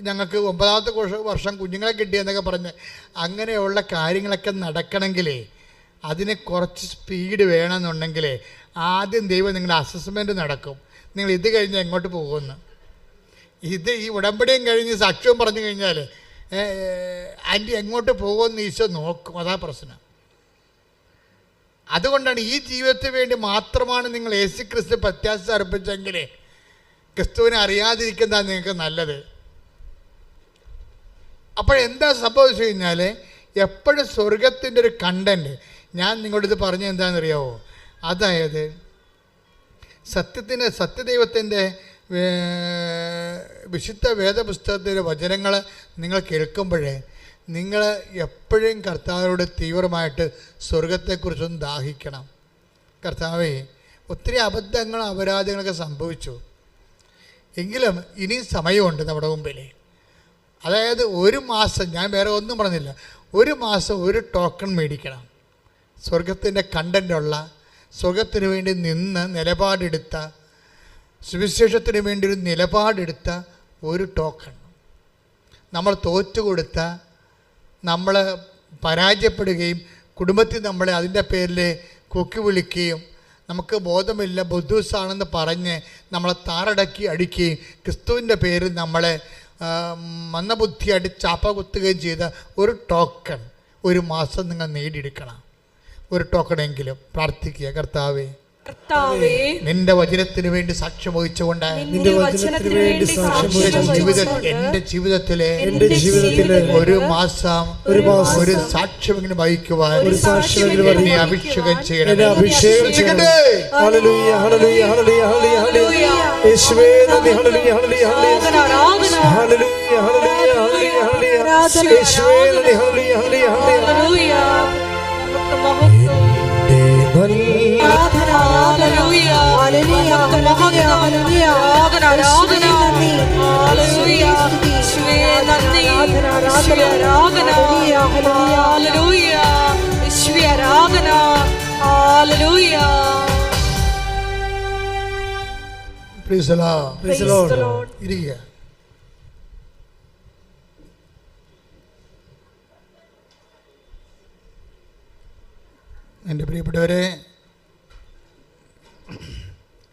ഞങ്ങൾക്ക് 9ാമത്തെ വർഷം കുഞ്ഞുങ്ങളെ കിട്ടിയെന്നൊക്കെ പറഞ്ഞ് അങ്ങനെയുള്ള കാര്യങ്ങളൊക്കെ നടക്കണമെങ്കിലേ അതിന് കുറച്ച് സ്പീഡ് വേണമെന്നുണ്ടെങ്കിലേ ആദ്യം ദൈവം നിങ്ങളുടെ അസസ്മെൻറ്റ് നടക്കും. നിങ്ങൾ ഇത് കഴിഞ്ഞ് എങ്ങോട്ട് പോകുമെന്ന്. ഈ ഉടമ്പടിയും കഴിഞ്ഞ് സാക്ഷ്യവും പറഞ്ഞു കഴിഞ്ഞാൽ ആൻറ്റി എങ്ങോട്ട് പോകുമെന്ന് ഈശോ നോക്കും. അതാ പ്രശ്നം. അതുകൊണ്ടാണ് ഈ ജീവിതത്തിന് വേണ്ടി മാത്രമാണ് നിങ്ങൾ യേശു ക്രിസ്തു പ്രത്യാശ അർപ്പിച്ചെങ്കിൽ ക്രിസ്തുവിനെ അറിയാതിരിക്കുന്നതാണ് നിങ്ങൾക്ക് നല്ലത്. അപ്പോഴെന്താ സംഭവിച്ചു കഴിഞ്ഞാൽ എപ്പോഴും സ്വർഗത്തിൻ്റെ ഒരു കണ്ടൻറ്റ് ഞാൻ നിങ്ങളോട് പറഞ്ഞ എന്താണെന്നറിയാമോ? അതായത് സത്യദൈവത്തിൻ്റെ വിശുദ്ധ വേദപുസ്തകത്തിൻ്റെ വചനങ്ങൾ നിങ്ങൾ കേൾക്കുമ്പോഴേ നിങ്ങൾ എപ്പോഴും കർത്താവിനോട് തീവ്രമായിട്ട് സ്വർഗത്തെക്കുറിച്ചൊന്ന് ദാഹിക്കണം. കർത്താവേ, ഒത്തിരി അബദ്ധങ്ങളും അപരാധങ്ങളൊക്കെ സംഭവിച്ചു, എങ്കിലും ഇനിയും സമയമുണ്ട് നമ്മുടെ മുമ്പിൽ. അതായത് 1 മാസം, ഞാൻ വേറെ ഒന്നും പറഞ്ഞില്ല, 1 മാസം ഒരു ടോക്കൺ മേടിക്കണം. സ്വർഗത്തിൻ്റെ കണ്ടൻ്റുള്ള, സ്വർഗത്തിന് വേണ്ടി നിന്ന് നിലപാടെടുത്ത, സുവിശേഷത്തിന് വേണ്ടി ഒരു നിലപാടെടുത്ത ഒരു ടോക്കൺ. നമ്മൾ തോറ്റുകൊടുത്ത, നമ്മൾ പരാജയപ്പെടുകയും കുടുംബത്തിൽ നമ്മളെ അതിൻ്റെ പേരിൽ കൊക്കി വിളിക്കുകയും നമുക്ക് ബോധമില്ല ബുദ്ധൂസാണെന്ന് പറഞ്ഞ് നമ്മളെ താറടക്കി അടിക്കുകയും ക്രിസ്തുവിൻ്റെ പേരിൽ നമ്മളെ മന്ദബുദ്ധിയായിട്ട് ചാപ്പ കുത്തുകയും ചെയ്ത ഒരു ടോക്കൺ 1 മാസം നിങ്ങൾ നേടിയെടുക്കണം. ഒരു ടോക്കണെങ്കിലും പ്രാർത്ഥിക്കുക. കർത്താവേ, നിന്റെ വചനത്തിന് വേണ്ടി സാക്ഷ്യം വഹിച്ചുകൊണ്ട് എന്റെ ജീവിതത്തിലെ 1 മാസം ഒരു സാക്ഷ്യമെങ്കിലും വഹിക്കുവാൻ എന്നെ അഭിഷേകം ചെയ്യണം. ഇരിക്കുക. എൻ്റെ പ്രിയപ്പെട്ടവരെ,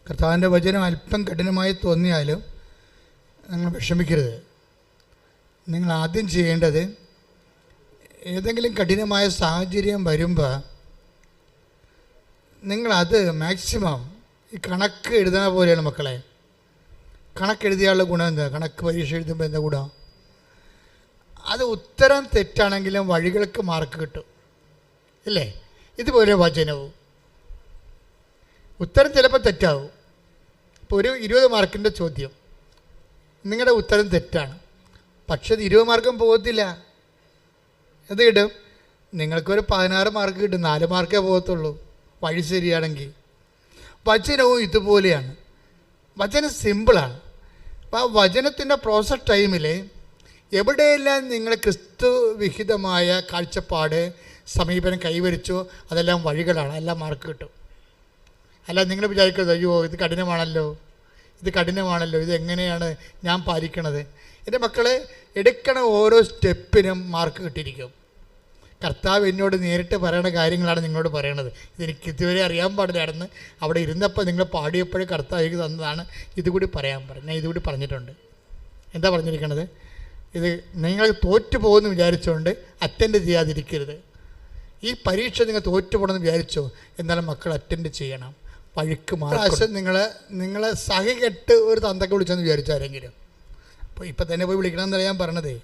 കർത്താവിൻ്റെ വചനം അല്പം കഠിനമായി തോന്നിയാലും നിങ്ങൾ വിഷമിക്കരുത്. നിങ്ങൾ ആദ്യം ചെയ്യേണ്ടത് ഏതെങ്കിലും കഠിനമായ സാഹചര്യം വരുമ്പോൾ നിങ്ങളത് മാക്സിമം ഈ കണക്ക് എഴുതുന്ന പോലെയാണ് മക്കളെ. കണക്കെഴുതിയാലുള്ള ഗുണം എന്താ? കണക്ക് പരീക്ഷ എഴുതുമ്പോൾ എന്താ ഗുണം? അത് ഉത്തരം തെറ്റാണെങ്കിലും വഴികൾക്ക് മാർക്ക് കിട്ടും അല്ലേ? ഇതുപോലെ വചനവും ഉത്തരം ചിലപ്പോൾ തെറ്റാവും. ഇപ്പോൾ ഒരു 20 മാർക്കിൻ്റെ ചോദ്യം, നിങ്ങളുടെ ഉത്തരം തെറ്റാണ്, പക്ഷെ 20 മാർക്കും പോകത്തില്ല. എന്ത് കിട്ടും? നിങ്ങൾക്കൊരു 16 മാർക്ക് കിട്ടും, 4 മാർക്കേ പോകത്തുള്ളൂ വഴി ശരിയാണെങ്കിൽ. വചനവും ഇതുപോലെയാണ്. വചനം സിമ്പിളാണ്. അപ്പോൾ ആ വചനത്തിൻ്റെ പ്രോസസ് ടൈമിൽ എവിടെയെല്ലാം നിങ്ങൾ ക്രിസ്തു വിഹിതമായ കാഴ്ചപ്പാട് സമീപനം കൈവരിച്ചോ അതെല്ലാം വഴികളാണ്, എല്ലാം മാർക്ക് കിട്ടും. അല്ല നിങ്ങൾ വിചാരിക്കുന്നത് അയ്യോ ഇത് കഠിനമാണല്ലോ, ഇത് എങ്ങനെയാണ് ഞാൻ പാലിക്കണത്? എൻ്റെ മക്കളെ, എടുക്കണ ഓരോ സ്റ്റെപ്പിനും മാർക്ക് കിട്ടിയിരിക്കും. കർത്താവ് എന്നോട് നേരിട്ട് പറയണ കാര്യങ്ങളാണ് നിങ്ങളോട് പറയണത്. ഇതെനിക്ക് ഇതുവരെ അറിയാൻ പാടില്ലായിരുന്നു, അവിടെ ഇരുന്നപ്പോൾ നിങ്ങൾ പാടിയപ്പോഴേ കർത്താവ് എനിക്ക് തന്നതാണ്. ഇതുകൂടി പറയാൻ പറഞ്ഞു, ഞാൻ ഇതുകൂടി പറഞ്ഞിട്ടുണ്ട്. എന്താ പറഞ്ഞിരിക്കണത്? ഇത് നിങ്ങൾ തോറ്റു പോകുമെന്ന് വിചാരിച്ചുകൊണ്ട് അറ്റൻഡ് ചെയ്യാതിരിക്കരുത്. ഈ പരീക്ഷ നിങ്ങൾ തോറ്റുപോകണമെന്ന് വിചാരിച്ചോ, എന്നാലും മക്കൾ അറ്റൻഡ് ചെയ്യണം. പഴുക്ക് പ്രാവശ്യം നിങ്ങളെ സഹികെട്ട് ഒരു തന്തക്ക് വിളിച്ചെന്ന് വിചാരിച്ചു ആരെങ്കിലും. അപ്പോൾ ഇപ്പം തന്നെ പോയി വിളിക്കണമെന്നല്ല ഞാൻ പറഞ്ഞതേ.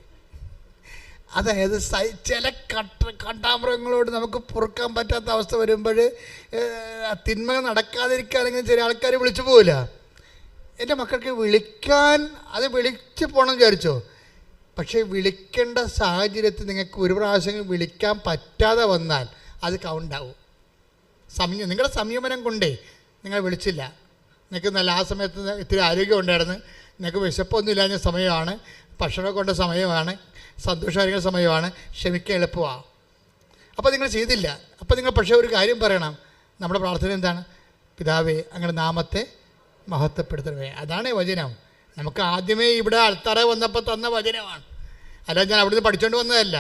അതായത് ചില കണ്ടാമൃഗങ്ങളോട് നമുക്ക് പൊറുക്കാൻ പറ്റാത്ത അവസ്ഥ വരുമ്പോൾ തിന്മ നടക്കാതിരിക്കാനെങ്കിലും ചില ആൾക്കാർ വിളിച്ചു പോകില്ല. എൻ്റെ മക്കൾക്ക് വിളിക്കാൻ അത് വിളിച്ച് പോകണമെന്ന് വിചാരിച്ചോ, പക്ഷേ വിളിക്കേണ്ട സാഹചര്യത്തിൽ നിങ്ങൾക്ക് ഒരു പ്രാവശ്യം വിളിക്കാൻ പറ്റാതെ വന്നാൽ അത് കൗണ്ടാവും. നിങ്ങളുടെ സംയമനം കൊണ്ടേ നിങ്ങൾ വിളിച്ചില്ല. നിങ്ങൾക്ക് നല്ല ആ സമയത്ത് ഇത്തിരി ആരോഗ്യം ഉണ്ടായിരുന്നു, നിങ്ങൾക്ക് വിശപ്പൊന്നും ഇല്ലാഞ്ഞ സമയമാണ്, ഭക്ഷണം കൊണ്ട സമയമാണ്, സന്തോഷമായിരിക്കുന്ന സമയമാണ്, ക്ഷമിക്കാൻ എളുപ്പമാണ്. അപ്പോൾ നിങ്ങൾ ചെയ്തില്ല. അപ്പോൾ നിങ്ങൾ പക്ഷേ ഒരു കാര്യം പറയണം. നമ്മുടെ പ്രാർത്ഥന എന്താണ്? പിതാവേ അങ്ങയുടെ നാമത്തെ മഹത്വപ്പെടുത്തണമേ. അതാണ് വചനം. നമുക്ക് ആദ്യമേ ഇവിടെ അൾത്താറ വന്നപ്പോൾ തന്ന വചനമാണ്. അല്ല ഞാൻ അവിടുന്ന് പഠിച്ചുകൊണ്ട് വന്നതല്ല.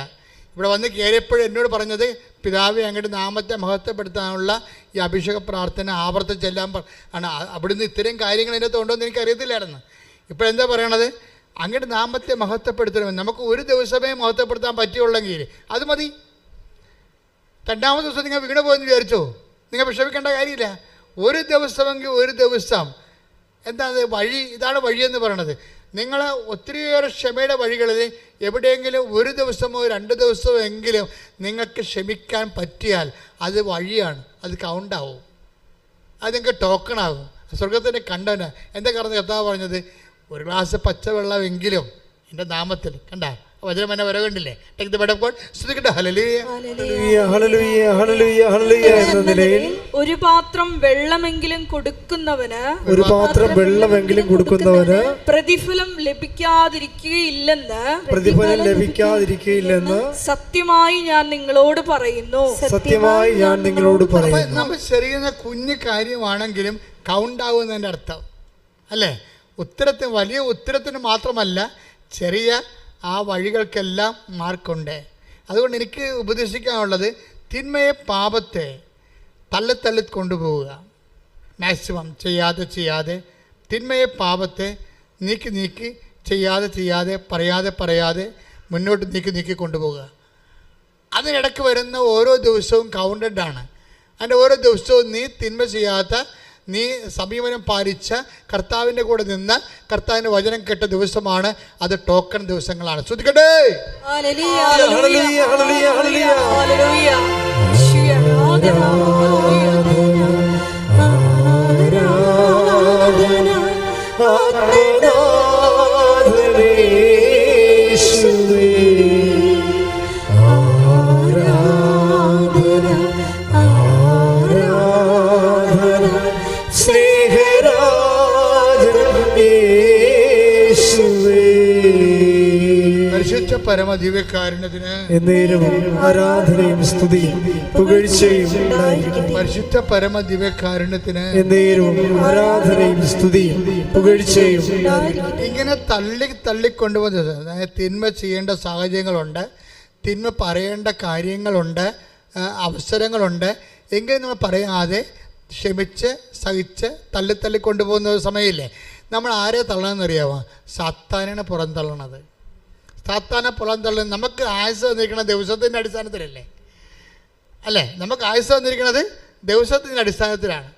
ഇവിടെ വന്ന് കയറിയപ്പോഴും എന്നോട് പറഞ്ഞത് പിതാവേ അങ്ങയുടെ നാമത്തെ മഹത്വപ്പെടുത്താനുള്ള ഈ അഭിഷേക പ്രാർത്ഥന ആവർത്തിച്ചെല്ലാം ആണ്. അവിടുന്ന് ഇത്രയും കാര്യങ്ങൾ അതിനകത്ത് ഉണ്ടോയെന്ന് എനിക്കറിയത്തില്ലായിരുന്നു. ഇപ്പോഴെന്താ പറയണത്? അങ്ങയുടെ നാമത്തെ മഹത്വപ്പെടുത്തണമെന്ന്. നമുക്ക് ഒരു ദിവസമേ മഹത്വപ്പെടുത്താൻ പറ്റുള്ളെങ്കിൽ അത് മതി. രണ്ടാമത്തെ ദിവസം നിങ്ങൾ വീണ് പോയെന്ന് വിചാരിച്ചോ, നിങ്ങൾ വിഷമിക്കേണ്ട കാര്യമില്ല. ഒരു ദിവസമെങ്കിൽ ഒരു ദിവസം എന്താണ് വഴി? ഇതാണ് വഴിയെന്ന് പറയണത്. നിങ്ങൾ ഒത്തിരിയേറെ ക്ഷമയുടെ വഴികളിൽ എവിടെയെങ്കിലും ഒരു ദിവസമോ 2 ദിവസമോ എങ്കിലും നിങ്ങൾക്ക് ക്ഷമിക്കാൻ പറ്റിയാൽ അത് വഴിയാണ്, അത് കൗണ്ടാവും, അത് നിങ്ങൾക്ക് ടോക്കണാകും. സ്വർഗത്തിൻ്റെ കണ്ടവന് എന്താ കാരണം കർത്താവ് പറഞ്ഞത്? ഒരു ഗ്ലാസ് പച്ചവെള്ളമെങ്കിലും എൻ്റെ നാമത്തിൽ. കണ്ട വചനം എന്നെ വരവേണ്ടില്ലേ? ഒരു പാത്രം വെള്ളമെങ്കിലും കൊടുക്കുന്നവന് പ്രതിഫലം ലഭിക്കാതിരിക്കുകയില്ലെന്ന് സത്യമായി ഞാൻ നിങ്ങളോട് പറയുന്നു. നമ്മൾ ചെറിയ കുഞ്ഞു കാര്യമാണെങ്കിലും കൗണ്ടാവുന്നതിൻ്റെ അർത്ഥം അല്ലേ? ഉത്തരത്തിന് വലിയ ഉത്തരത്തിന് മാത്രമല്ല, ചെറിയ ആ വഴികൾക്കെല്ലാം മാർക്കുണ്ട്. അതുകൊണ്ട് എനിക്ക് ഉപദേശിക്കാനുള്ളത് തിന്മയെ പാപത്തെ തള്ളി കൊണ്ടുപോവുക. മാക്സിമം ചെയ്യാതെ തിന്മയെ പാപത്തെ നീക്കി ചെയ്യാതെ പറയാതെ മുന്നോട്ട് നീക്കി കൊണ്ടുപോവുക. അതിനിടയ്ക്ക് വരുന്ന ഓരോ ദിവസവും കൗണ്ടഡാണ്. അതിൻ്റെ ഓരോ ദിവസവും നീ തിന്മ ചെയ്യാത്ത, നീ സമീപനം പാലിച്ച, കർത്താവിൻ്റെ കൂടെ നിന്ന് കർത്താവിൻ്റെ വചനം കേട്ട ദിവസമാണ്. അത് ടോക്കൺ ദിവസങ്ങളാണ്. ശ്രദ്ധിക്കട്ടെ. പരമദിവ്യകാരുണ്യത്തിന് ആരാധനയും സ്തുതിയും പുകഴ്ചയും പരിശുദ്ധ പരമദിവ്യകാരുണ്യത്തിന് ആരാധനയും സ്തുതിയും പുകഴ്ചയും. ഇങ്ങനെ തള്ളിക്കൊണ്ടുവന്നത് തിന്മ ചെയ്യേണ്ട സാഹചര്യങ്ങളുണ്ട്, തിന്മ പറയേണ്ട കാര്യങ്ങളുണ്ട്, അവസരങ്ങളുണ്ട്. എങ്കിലും നമ്മൾ പറയാതെ ക്ഷമിച്ച് സഹിച്ച് തള്ളിക്കൊണ്ടുപോകുന്ന സമയമില്ലേ? നമ്മൾ ആരെ തള്ളണമെന്നറിയാമോ? സാത്താനാണ് പുറന്തള്ളണത്. സാത്താനെ പുറന്തള്ളുന്നത്. നമുക്ക് ആയുസ് തന്നിരിക്കുന്നത് ദിവസത്തിൻ്റെ അടിസ്ഥാനത്തിലല്ലേ? അല്ലേ? നമുക്ക് ആയുസ് തന്നിരിക്കുന്നത് ദിവസത്തിൻ്റെ അടിസ്ഥാനത്തിലാണ്.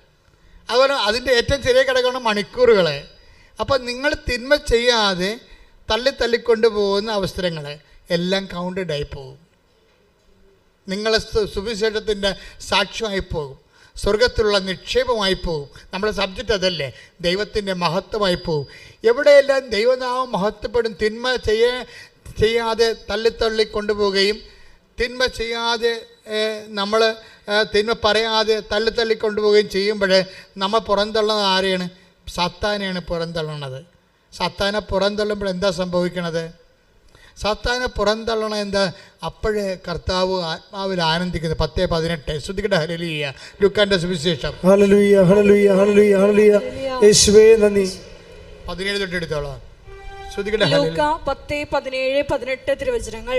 അതുപോലെ അതിൻ്റെ ഏറ്റവും ചെറിയ ഘടകമാണ് മണിക്കൂറുകൾ. അപ്പം നിങ്ങൾ തിന്മ ചെയ്യാതെ തള്ളിക്കൊണ്ടു പോകുന്ന അവസരങ്ങൾ എല്ലാം കൗണ്ടഡായി പോകും. നിങ്ങളെ സുവിശേഷത്തിൻ്റെ സാക്ഷ്യമായി പോകും, സ്വർഗത്തിലുള്ള നിക്ഷേപമായി പോകും. നമ്മുടെ സബ്ജക്റ്റ് അതല്ലേ? ദൈവത്തിൻ്റെ മഹത്വമായി പോകും. എവിടെയെല്ലാം ദൈവനാമം മഹത്വപ്പെടും. തിന്മ ചെയ്യാതെ തള്ളി കൊണ്ടുപോവുകയും തിന്മ ചെയ്യാതെ നമ്മൾ തിന്മ പറയാതെ തള്ളി കൊണ്ടുപോവുകയും ചെയ്യുമ്പോൾ നമ്മൾ പുറന്തള്ളുന്നത് ആരെയാണ്? സാത്താനെയാണ് പുറന്തള്ളണത്. സാത്താനെ പുറന്തള്ളുമ്പോൾ എന്താ സംഭവിക്കണത്? സാത്താനെ പുറന്തള്ളണം എന്താ? അപ്പോഴേ കർത്താവ് ആത്മാവിൽ ആനന്ദിക്കുന്നത്. 10:18 ശ്രദ്ധിക്കട്ടെ. ഹല്ലേലൂയ. ലൂക്കാന്റെ സുവിശേഷം. ഹല്ലേലൂയ ഹല്ലേലൂയ ഹല്ലേലൂയ ഹല്ലേലൂയ. യേശുവേ നന്ദി. 17 തൊട്ട് എടുത്തോളാം. ലൂക്ക 10:17-18 തിരുവചനങ്ങൾ.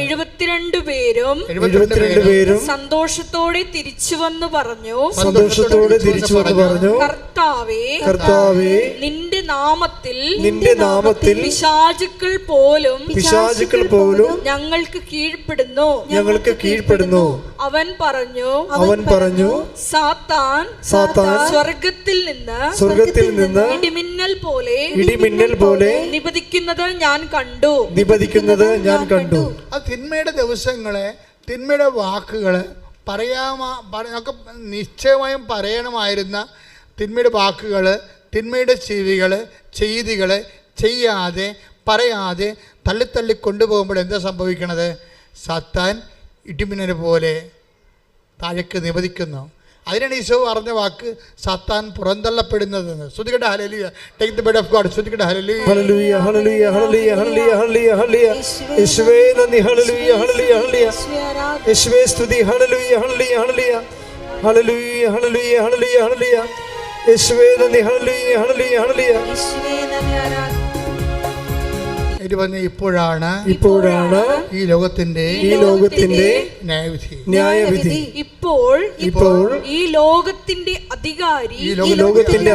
72 പേരും സന്തോഷത്തോടെ തിരിച്ചു വന്നു പറഞ്ഞു, കർത്താവേ നിന്റെ നാമത്തിൽ നാമത്തിൽ പിശാചുക്കൾ പോലും ഞങ്ങൾക്ക് കീഴ്പ്പെടുന്നു. അവൻ പറഞ്ഞു സാത്താൻ സ്വർഗത്തിൽ നിന്ന് ഇടിമിന്നൽ പോലെ നിപതിക്കുന്നത് ഞാൻ കണ്ടു. ആ തിന്മയുടെ ദിവസങ്ങളെ, തിന്മയുടെ വാക്കുകള് നമുക്ക് നിശ്ചയമായും പറയണമായിരുന്ന തിന്മയുടെ വാക്കുകൾ, തിന്മയുടെ ചെയ്തികൾ പറയാതെ തള്ളി കൊണ്ടുപോകുമ്പോൾ എന്താ സംഭവിക്കണത്? സാത്താൻ ഇടിമിന്നൽ പോലെ താഴേക്ക് നിപതിക്കുന്നു. അതിനാണ് ഈശോ പറഞ്ഞ വാക്ക് സാത്താൻ പുറന്തള്ളപ്പെടുന്നതെന്ന്. ശ്രുതികട ഹല്ലേലൂയ. Take the bed of God. ശ്രുതികട ഹല്ലേലൂയ. ഹല്ലേലൂയ ഹല്ലേലൂയ ഹല്ലേലൂയ ഹല്ലേലൂയ ഹല്ലേലൂയ. യേശുവേ നന്ദി. ഹല്ലേലൂയ ഹല്ലേലൂയ ഹല്ലേലൂയ. യേശുവേ സ്തുതി. ഹല്ലേലൂയ ഹല്ലേലൂയ ഹല്ലേലൂയ ഹല്ലേലൂയ ഹല്ലേലൂയ ഹല്ലേലൂയ ഹല്ലേലൂയ. യേശുവേ നന്ദി. ഹല്ലേലൂയ ഹല്ലേലൂയ ഹല്ലേലൂയ. ഇപ്പോഴാണ് ഈ ലോകത്തിന്റെ ന്യായവിധി. ഇപ്പോൾ ഈ ലോകത്തിന്റെ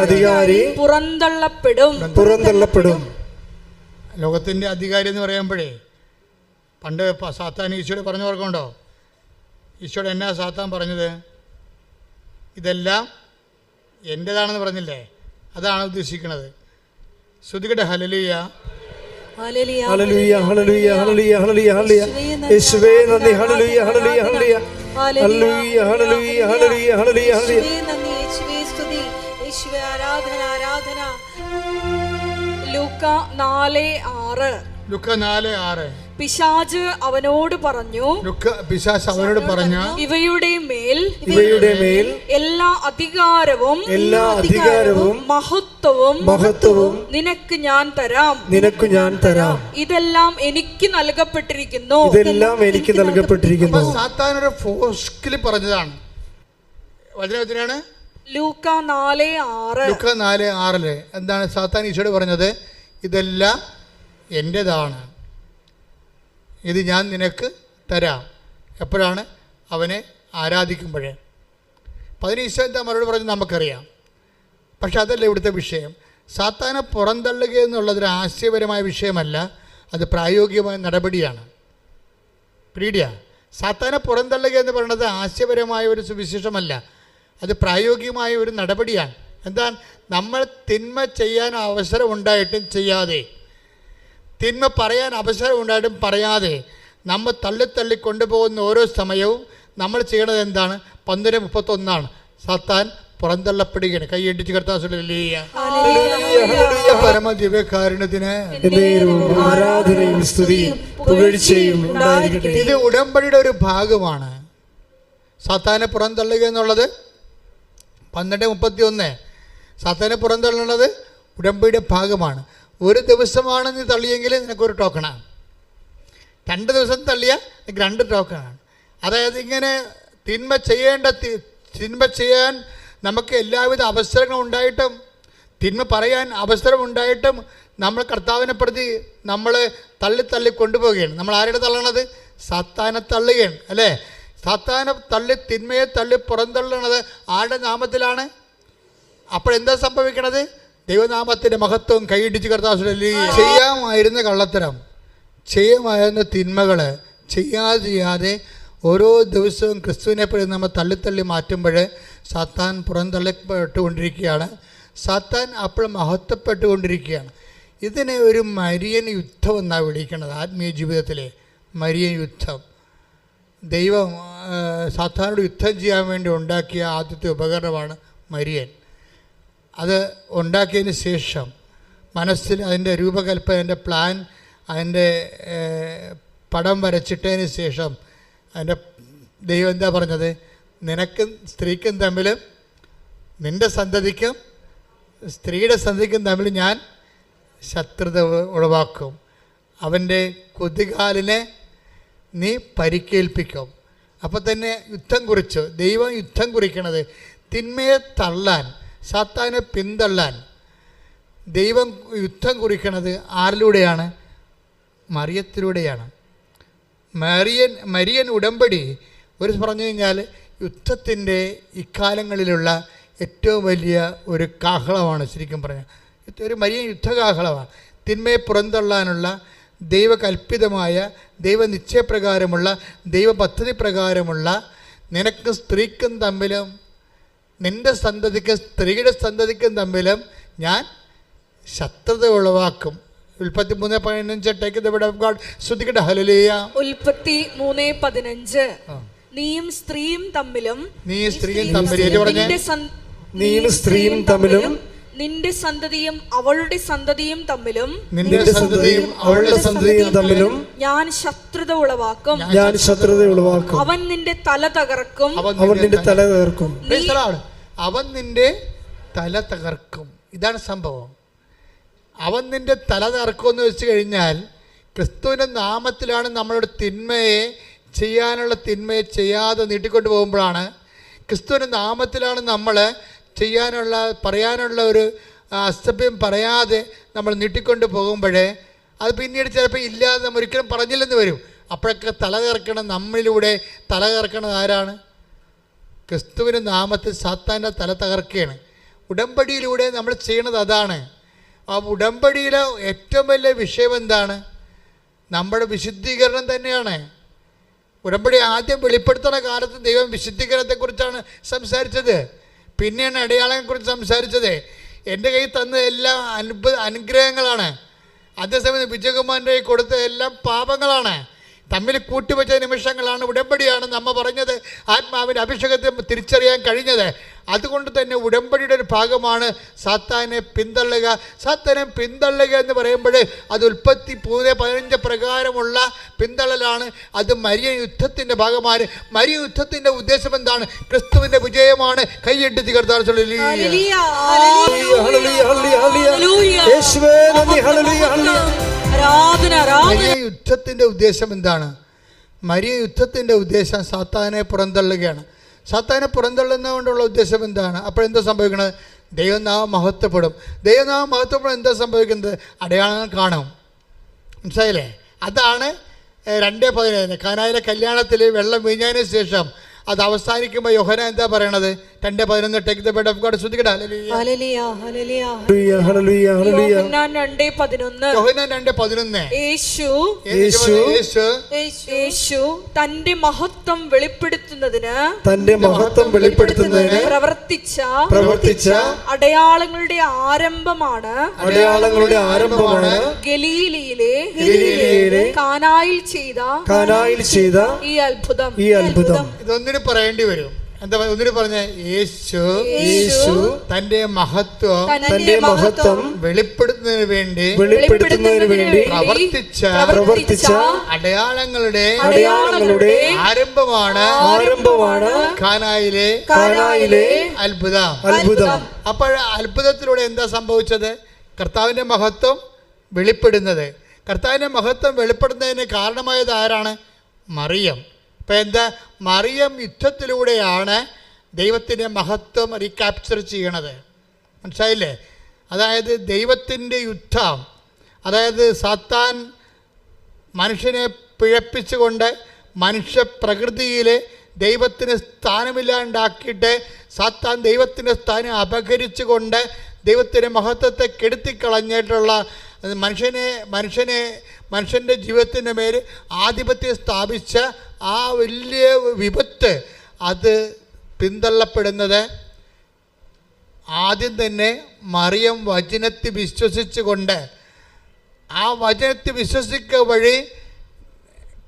അധികാരി പുറന്തള്ളപ്പെടും. ലോകത്തിന്റെ അധികാരി എന്ന് പറയുമ്പോഴേ പണ്ട് സാത്താൻ ഈശോയോട് പറഞ്ഞു ഓർക്കുന്നുണ്ടോ? ഈശോയോട് എന്നാ സാത്താൻ പറഞ്ഞത്? ഇതെല്ലാം എൻ്റെതാണെന്ന് പറഞ്ഞില്ലേ? അതാണ് ഉദ്ദേശിക്കുന്നത്. ശ്രുതികട്ടെ ഹല്ലേലൂയ. ഹല്ലേലൂയ ഹല്ലേലൂയ ഹല്ലേലൂയ ഹല്ലേലൂയ ഹല്ലേലൂയ. യേശുവേ നന്ദി. ഹല്ലേലൂയ ഹല്ലേലൂയ ഹല്ലേലൂയ ഹല്ലേലൂയ ഹല്ലേലൂയ ഹല്ലേലൂയ ഹല്ലേലൂയ ഹല്ലേലൂയ. യേശുവേ സ്തുതി. യേശുവേ ആരാധന. ലൂക്ക 4:6. പിശാച് അവനോട് പറഞ്ഞു ഇവയുടെ മേൽ എല്ലാ അധികാരവും മഹത്വവും നിനക്ക് ഞാൻ തരാം. ഇതെല്ലാം എനിക്ക് നൽകപ്പെട്ടിരിക്കുന്നു. സാത്താൻ ഒരു ഫോസ്കിൽ പറഞ്ഞതാണ്. വചനത്തിനാണ് ലൂക്ക 4:6. എന്താണ് സാത്താൻ ഈശോയോട് പറഞ്ഞത്? ഇതെല്ലാം എൻ്റെതാണ്, ഇത് ഞാൻ നിനക്ക് തരാം. എപ്പോഴാണ്? അവനെ ആരാധിക്കുമ്പോഴേ. അപ്പം അതിന് ഈശോ എന്താ മറുപടി പറഞ്ഞ് നമുക്കറിയാം. പക്ഷെ അതല്ല ഇവിടുത്തെ വിഷയം. സാത്താനെ പുറന്തള്ളുക എന്നുള്ളതൊരു ആശയപരമായ വിഷയമല്ല, അത് പ്രായോഗികമായ നടപടിയാണ്. സാത്താനെ പുറന്തള്ളുക എന്ന് പറയുന്നത് ആശയപരമായ ഒരു സുവിശേഷമല്ല, അത് പ്രായോഗികമായ ഒരു നടപടിയാണ്. എന്താണ്? നമ്മൾ തിന്മ ചെയ്യാൻ അവസരം ഉണ്ടായിട്ടും ചെയ്യാതെ, തിന്മ പറയാൻ അവസരം ഉണ്ടായിട്ടും പറയാതെ നമ്മൾ തള്ളി കൊണ്ടുപോകുന്ന ഓരോ സമയവും നമ്മൾ ചെയ്യണത് എന്താണ്? 12:31 സാത്താൻ പുറന്തള്ളപ്പെടുകയാണ്. കൈയടിച്ച് കർത്താവ് പരമദിവ്യകാരുണ്യത്തിന് ആരാധനയും സ്തുതിയും പുകഴ്ചയും ഉണ്ടായിരിക്കട്ടെ. ഇത് ഉടമ്പടിയുടെ ഒരു ഭാഗമാണ്. സാത്താനെ പുറന്തള്ളുക എന്നുള്ളത് 12:31 സാത്താനെ പുറന്തള്ളുന്നത് ഉടമ്പടിയുടെ ഭാഗമാണ്. ഒരു ദിവസമാണ് നീ തള്ളിയെങ്കിൽ നിനക്കൊരു ടോക്കണാണ്. 2 ദിവസം തള്ളിയാൽ നിനക്ക് 2 ടോക്കണാണ്. അതായത് ഇങ്ങനെ തിന്മ ചെയ്യാൻ നമുക്ക് എല്ലാവിധ അവസരങ്ങളും ഉണ്ടായിട്ടും, തിന്മ പറയാൻ അവസരമുണ്ടായിട്ടും നമ്മൾ കർത്താവിനെ പ്രതി നമ്മൾ തള്ളി കൊണ്ടുപോവുകയാണ്. നമ്മൾ ആരുടെ തള്ളണത്? സാത്താനെ തള്ളുകയാണ് അല്ലേ? സാത്താനെ തിന്മയെ പുറന്തള്ളണത് ആരുടെ നാമത്തിലാണ്? അപ്പോഴെന്താ സംഭവിക്കണത്? ദൈവനാമത്തിൻ്റെ മഹത്വം. കൈയിടിച്ച് കർത്താവ് ചെയ്യാമായിരുന്ന കള്ളത്തരം, ചെയ്യാമായിരുന്ന തിന്മകൾ ചെയ്യാതെ ഓരോ ദിവസവും ക്രിസ്തുവിനെ പ്രതി നമ്മൾ തള്ളി മാറ്റുമ്പോൾ സാത്താൻ പുറന്തള്ളപ്പെട്ടുകൊണ്ടിരിക്കുകയാണ്. സാത്താൻ അപ്പോൾ മഹത്വപ്പെട്ടുകൊണ്ടിരിക്കുകയാണ്. ഇതിനെ ഒരു മരിയൻ യുദ്ധം എന്നാണ് വിളിക്കുന്നത്. ആത്മീയ ജീവിതത്തിലെ മരിയൻ യുദ്ധം. ദൈവം സാത്താനോട് യുദ്ധം ചെയ്യാൻ വേണ്ടി ഉണ്ടാക്കിയ ആദ്യത്തെ ഉപകരണമാണ് മരിയൻ. അത് ഉണ്ടാക്കിയതിന് ശേഷം മനസ്സിൽ അതിൻ്റെ രൂപകൽപ്പന, അതിൻ്റെ പ്ലാൻ, അതിൻ്റെ പടം വരച്ചിട്ടതിന് ശേഷം അതിൻ്റെ ദൈവം എന്താ പറഞ്ഞത്? നിനക്കും സ്ത്രീക്കും തമ്മിൽ, നിൻ്റെ സന്തതിക്കും സ്ത്രീയുടെ സന്തതിക്കും തമ്മിൽ ഞാൻ ശത്രുത ഉളവാക്കും. അവൻ്റെ കുതികാലിനെ നീ പരിക്കേൽപ്പിക്കും. അപ്പോൾ തന്നെ യുദ്ധം കുറിച്ചു. ദൈവം യുദ്ധം കുറിക്കണത് തിന്മയെ തള്ളാൻ, സാത്താനെ പിന്തള്ളാൻ ദൈവം യുദ്ധം കുറിക്കണത് ആരിലൂടെയാണ്? മറിയത്തിലൂടെയാണ്. മരിയൻ ഉടമ്പടി ഒരു പറഞ്ഞു കഴിഞ്ഞാൽ യുദ്ധത്തിൻ്റെ ഇക്കാലങ്ങളിലുള്ള ഏറ്റവും വലിയ ഒരു കാഹളമാണ്. ശരിക്കും പറഞ്ഞാൽ ഒരു മരിയ യുദ്ധകാഹളമാണ്. തിന്മയെ പുറന്തള്ളാനുള്ള ദൈവകൽപ്പിതമായ ദൈവനിശ്ചയപ്രകാരമുള്ള ദൈവ പദ്ധതി പ്രകാരമുള്ള നിനക്ക് സ്ത്രീക്കും തമ്മിലും നിൻ്റെ സന്തതിക്കും സ്ത്രീയുടെ സന്തതിക്കും തമ്മിലും ഞാൻ ശത്രുത ഉളവാക്കും. ഉൽപ്പത്തി 3:15 ശ്രദ്ധിക്കട്ടെ. ഹല്ലേലൂയ. ഉൽപ്പത്തി 3:15 നീയും സ്ത്രീയും തമ്മിലും നീയും സ്ത്രീയും തമ്മിലും നിന്റെ സന്തതിയും അവളുടെ സന്തതിയും തമ്മിലും ഞാൻ ശത്രുത ഉളവാക്കും. അവൻ നിന്റെ തല തകർക്കും. അവൻ നിന്റെ തല തകർക്കും. ഇതാണ് സംഭവം. അവൻ നിന്റെ തല തകർക്കുമെന്ന് വെച്ച് കഴിഞ്ഞാൽ ക്രിസ്തുവിൻ്റെ നാമത്തിലാണ് നമ്മളോട് തിന്മയെ ചെയ്യാതെ നീട്ടിക്കൊണ്ട് പോകുമ്പോഴാണ്. ക്രിസ്തുവിൻ്റെ നാമത്തിലാണ് നമ്മൾ പറയാനുള്ള ഒരു അസഭ്യം പറയാതെ നമ്മൾ നീട്ടിക്കൊണ്ട് പോകുമ്പോഴേ അത് പിന്നീട് ചിലപ്പോൾ ഇല്ലാതെ നമ്മൾ ഒരിക്കലും പറഞ്ഞില്ലെന്ന് വരും. അപ്പോഴൊക്കെ തല കറക്കണം. നമ്മളിലൂടെ തല കറക്കണത് ആരാണ്? ക്രിസ്തുവിൻ്റെ നാമത്തിൽ സാത്താൻ്റെ തല തകർക്കുകയാണ്. ഉടമ്പടിയിലൂടെ നമ്മൾ ചെയ്യണത് അതാണ്. ആ ഉടമ്പടിയിലെ ഏറ്റവും വലിയ വിഷയം എന്താണ്? നമ്മുടെ വിശുദ്ധീകരണം തന്നെയാണ്. ഉടമ്പടി ആദ്യം വെളിപ്പെടുത്തുന്ന കാലത്ത് ദൈവം വിശുദ്ധീകരണത്തെക്കുറിച്ചാണ് സംസാരിച്ചത്. പിന്നെയാണ് അടയാളങ്ങളെക്കുറിച്ച് സംസാരിച്ചത്. എൻ്റെ കയ്യിൽ തന്ന എല്ലാം അനുഗ്രഹങ്ങളാണ്. അതേസമയം വിജയകുമാരൻ്റെ കയ്യിൽ കൊടുത്ത എല്ലാം പാപങ്ങളാണ്. തമ്മിൽ കൂട്ടിവെച്ച നിമിഷങ്ങളാണ്. ഉടമ്പടിയാണ് നമ്മ പറഞ്ഞത് ആത്മാവിൻ്റെ അഭിഷേകത്തെ തിരിച്ചറിയാൻ കഴിഞ്ഞത്. അതുകൊണ്ട് തന്നെ ഉടമ്പടിയുടെ ഒരു ഭാഗമാണ് സാത്താനെ പിന്തള്ളുക. സാത്താനെ പിന്തള്ളുക എന്ന് പറയുമ്പോൾ അത് ഉൽപ്പത്തി 3:15 പ്രകാരമുള്ള പിന്തള്ളലാണ്. അത് മരിയ യുദ്ധത്തിൻ്റെ ഭാഗമാണ്. മരിയ യുദ്ധത്തിൻ്റെ ഉദ്ദേശം എന്താണ്? ക്രിസ്തുവിൻ്റെ വിജയമാണ്. കൈയ്യട്ടി കർത്താവ്. മരിയ യുദ്ധത്തിൻ്റെ ഉദ്ദേശം എന്താണ്? മരിയ യുദ്ധത്തിൻ്റെ ഉദ്ദേശം സാത്താനെ പുറന്തള്ളുകയാണ്. സാത്താനെ പുറന്തള്ളുന്നതുകൊണ്ടുള്ള ഉദ്ദേശം എന്താണ്? അപ്പോഴെന്താ സംഭവിക്കുന്നത്? ദൈവനാമം മഹത്വപ്പെടും. ദൈവനാമം മഹത്വപ്പെടും. എന്താ സംഭവിക്കുന്നത്? അടയാളങ്ങൾ കാണും. മനസ്സിലായില്ലേ? അതാണ് 2:15 കാനായിലെ കല്യാണത്തിൽ വെള്ളം വീഞ്ഞതിന് ശേഷം അത് അവസാനിക്കുമ്പോൾ യോഹന്നാൻ എന്താ പറയണത്? 2:11 take the bed of God. ശ്രദ്ധിക്കട്ടെ. യോഹന്നാൻ 2:11 യേശു തന്റെ മഹത്വം വെളിപ്പെടുത്തുന്നതിന് പ്രവർത്തിച്ച അടയാളങ്ങളുടെ ആരംഭമാണ് ഗലീലയിലെ കാനായിൽ ചെയ്ത ഈ അത്ഭുതം. ഇതൊന്നിനും പറയേണ്ടി വരും. എന്താ ഒന്നിനു പറഞ്ഞ? യേശു തന്റെ മഹത്വം വെളിപ്പെടുത്തുന്നതിന് വേണ്ടി പ്രവർത്തിച്ച അടയാളങ്ങളുടെ ആരംഭമാണ് കാനായിലെ അത്ഭുതം. അപ്പോൾ അത്ഭുതത്തിലൂടെ എന്താ സംഭവിച്ചത്? കർത്താവിന്റെ മഹത്വം വെളിപ്പെടുന്നത്. കർത്താവിന്റെ മഹത്വം വെളിപ്പെടുന്നതിന് കാരണമായത് ആരാണ്? മറിയം. ഇപ്പം എന്താ? മറിയം യുദ്ധത്തിലൂടെയാണ് ദൈവത്തിൻ്റെ മഹത്വം റീക്യാപ്ചർ ചെയ്യണത്. മനസ്സിലായില്ലേ? അതായത് ദൈവത്തിൻ്റെ യുദ്ധം, അതായത് സാത്താൻ മനുഷ്യനെ പിഴപ്പിച്ചുകൊണ്ട് മനുഷ്യപ്രകൃതിയിൽ ദൈവത്തിന് സ്ഥാനമില്ലാണ്ടാക്കിയിട്ട് സാത്താൻ ദൈവത്തിൻ്റെ സ്ഥാനം അപഹരിച്ചുകൊണ്ട് ദൈവത്തിൻ്റെ മഹത്വത്തെ കെടുത്തിക്കളഞ്ഞിട്ടുള്ള മനുഷ്യൻ്റെ ജീവിതത്തിൻ്റെ മേൽ ആധിപത്യം സ്ഥാപിച്ച ആ വലിയ വിപത്ത്, അത് പിന്തള്ളപ്പെടുന്നത് ആദ്യം തന്നെ മറിയം വചനത്തിൽ വിശ്വസിച്ചുകൊണ്ട്, ആ വചനത്തിൽ വിശ്വസിക്കുക വഴി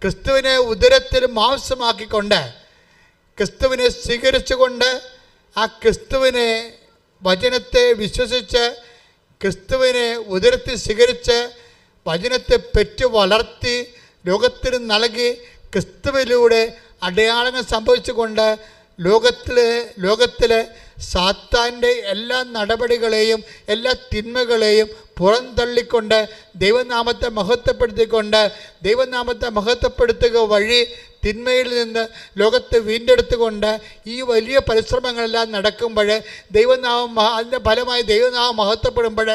ക്രിസ്തുവിനെ ഉദരത്തിൽ മാംസമാക്കിക്കൊണ്ട് ക്രിസ്തുവിനെ സ്വീകരിച്ചുകൊണ്ട് ആ ക്രിസ്തുവിനെ വചനത്തെ വിശ്വസിച്ച് ക്രിസ്തുവിനെ ഉദരത്തിൽ സ്വീകരിച്ച് വചനത്തെ പെറ്റു വളർത്തി ലോകത്തിന് നൽകി ക്രിസ്തുവിലൂടെ അടയാളങ്ങൾ സംഭവിച്ചുകൊണ്ട് ലോകത്തിലെ സാത്താൻ്റെ എല്ലാ നടപടികളെയും എല്ലാ തിന്മകളെയും പുറന്തള്ളിക്കൊണ്ട് ദൈവനാമത്തെ മഹത്വപ്പെടുത്തുക വഴി തിന്മയിൽ നിന്ന് ലോകത്തെ വീണ്ടെടുത്തുകൊണ്ട് ഈ വലിയ പരിശ്രമങ്ങളെല്ലാം നടക്കുമ്പോൾ അതിൻ്റെ ഫലമായി ദൈവനാമം മഹത്വപ്പെടുമ്പോൾ,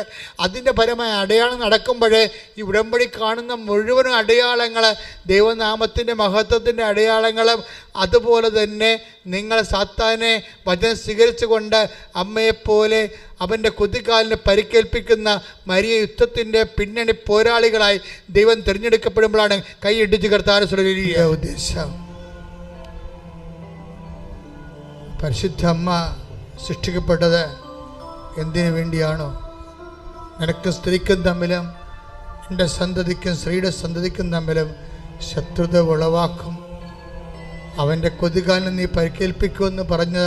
അതിൻ്റെ ഫലമായി അടയാളം നടക്കുമ്പോൾ ഈ ഉടമ്പടി കാണുന്ന മുഴുവനും അടയാളങ്ങൾ ദൈവനാമത്തിൻ്റെ മഹത്വത്തിൻ്റെ അടയാളങ്ങളും, അതുപോലെ തന്നെ നിങ്ങൾ സാത്താനെ വചനം സ്വീകരിച്ചുകൊണ്ട് അമ്മയെപ്പോലെ അവൻ്റെ കുതികാലിന് പരിക്കേൽപ്പിക്കുന്ന മരിയ യുദ്ധത്തിൻ്റെ പിന്നണി പോരാളികളായി ദൈവം തിരഞ്ഞെടുക്കപ്പെടുമ്പോഴാണ് കൈയിടിച്ച് കർത്താവിന്റെ ഉദ്ദേശം. പരിശുദ്ധ അമ്മ സൃഷ്ടിക്കപ്പെട്ടത് എന്തിനു വേണ്ടിയാണോ? നിനക്കും സ്ത്രീക്കും തമ്മിലും എൻ്റെ സന്തതിക്കും സ്ത്രീയുടെ സന്തതിക്കും തമ്മിലും ശത്രുത ഉളവാക്കും, അവൻ്റെ കൊതുകാലിന് നീ പരിക്കേൽപ്പിക്കുമെന്ന് പറഞ്ഞ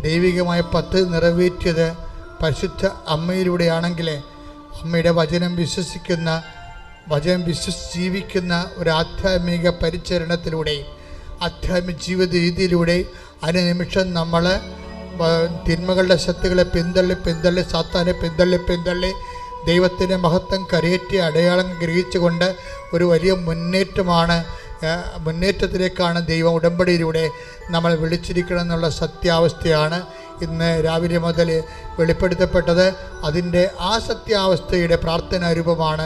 ദൈവികമായ പദ്ധതി നിറവേറ്റിയത് പരിശുദ്ധ അമ്മയിലൂടെയാണെങ്കിൽ അമ്മയുടെ വചനം വിശ്വസിച്ച് ജീവിക്കുന്ന ഒരു ആധ്യാത്മിക പരിചരണത്തിലൂടെ ആധ്യാത്മിക ജീവിത രീതിയിലൂടെ അനുനിമിഷം നമ്മൾ തിന്മകളുടെ ശക്തികളെ പിന്തള്ളി സാത്താനെ പിന്തള്ളി ദൈവത്തിൻ്റെ മഹത്വം കരയേറ്റിയ അടയാളം ഗ്രഹിച്ചുകൊണ്ട് ഒരു വലിയ മുന്നേറ്റത്തിലേക്കാണ് ദൈവം ഉടമ്പടിയിലൂടെ നമ്മൾ വിളിച്ചിരിക്കണം എന്നുള്ള സത്യാവസ്ഥയാണ് ഇന്ന് രാവിലെ മുതൽ വെളിപ്പെടുത്തപ്പെട്ടത്. അതിൻ്റെ ആ സത്യാവസ്ഥയുടെ പ്രാർത്ഥനാ രൂപമാണ്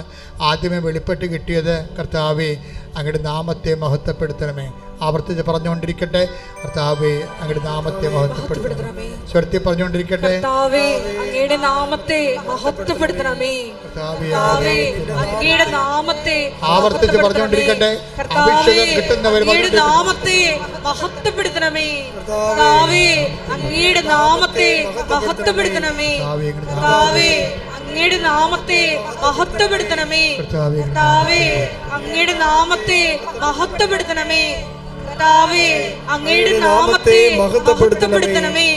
ആദ്യമേ വെളിപ്പെട്ട് കിട്ടിയത്. കർത്താവേ, അങ്ങയുടെ നാമത്തെ മഹത്വപ്പെടുത്തണമേ. ആവർത്തിച്ച് പറഞ്ഞുകൊണ്ടിരിക്കട്ടെ, കർത്താവേ അങ്ങയുടെ നാമത്തെ മഹത്വപ്പെടുത്തണമേ. സ്വരത്തിൽ പറഞ്ഞുകൊണ്ടിരിക്കട്ടെ, അങ്ങയുടെ നാമത്തെ മഹത്വപ്പെടുത്തണമേ. അങ്ങയുടെ നാമത്തെ ആവർത്തിച്ച് പറഞ്ഞുകൊണ്ടിരിക്കട്ടെ, അഭിഷേകം കിട്ടുന്നവർ നാമത്തെ മഹത്വപ്പെടുത്തണമേ. അങ്ങയുടെ നാമത്തെ മഹത്വപ്പെടുത്തണമേ. അങ്ങയുടെ നാമത്തെ മഹത്വപ്പെടുത്തണമേ. അങ്ങയുടെ നാമത്തെ മഹത്വപ്പെടുത്തണമേ. അങ്ങയുടെ നാമത്തെ മഹത്വപ്പെടുത്തണമേ.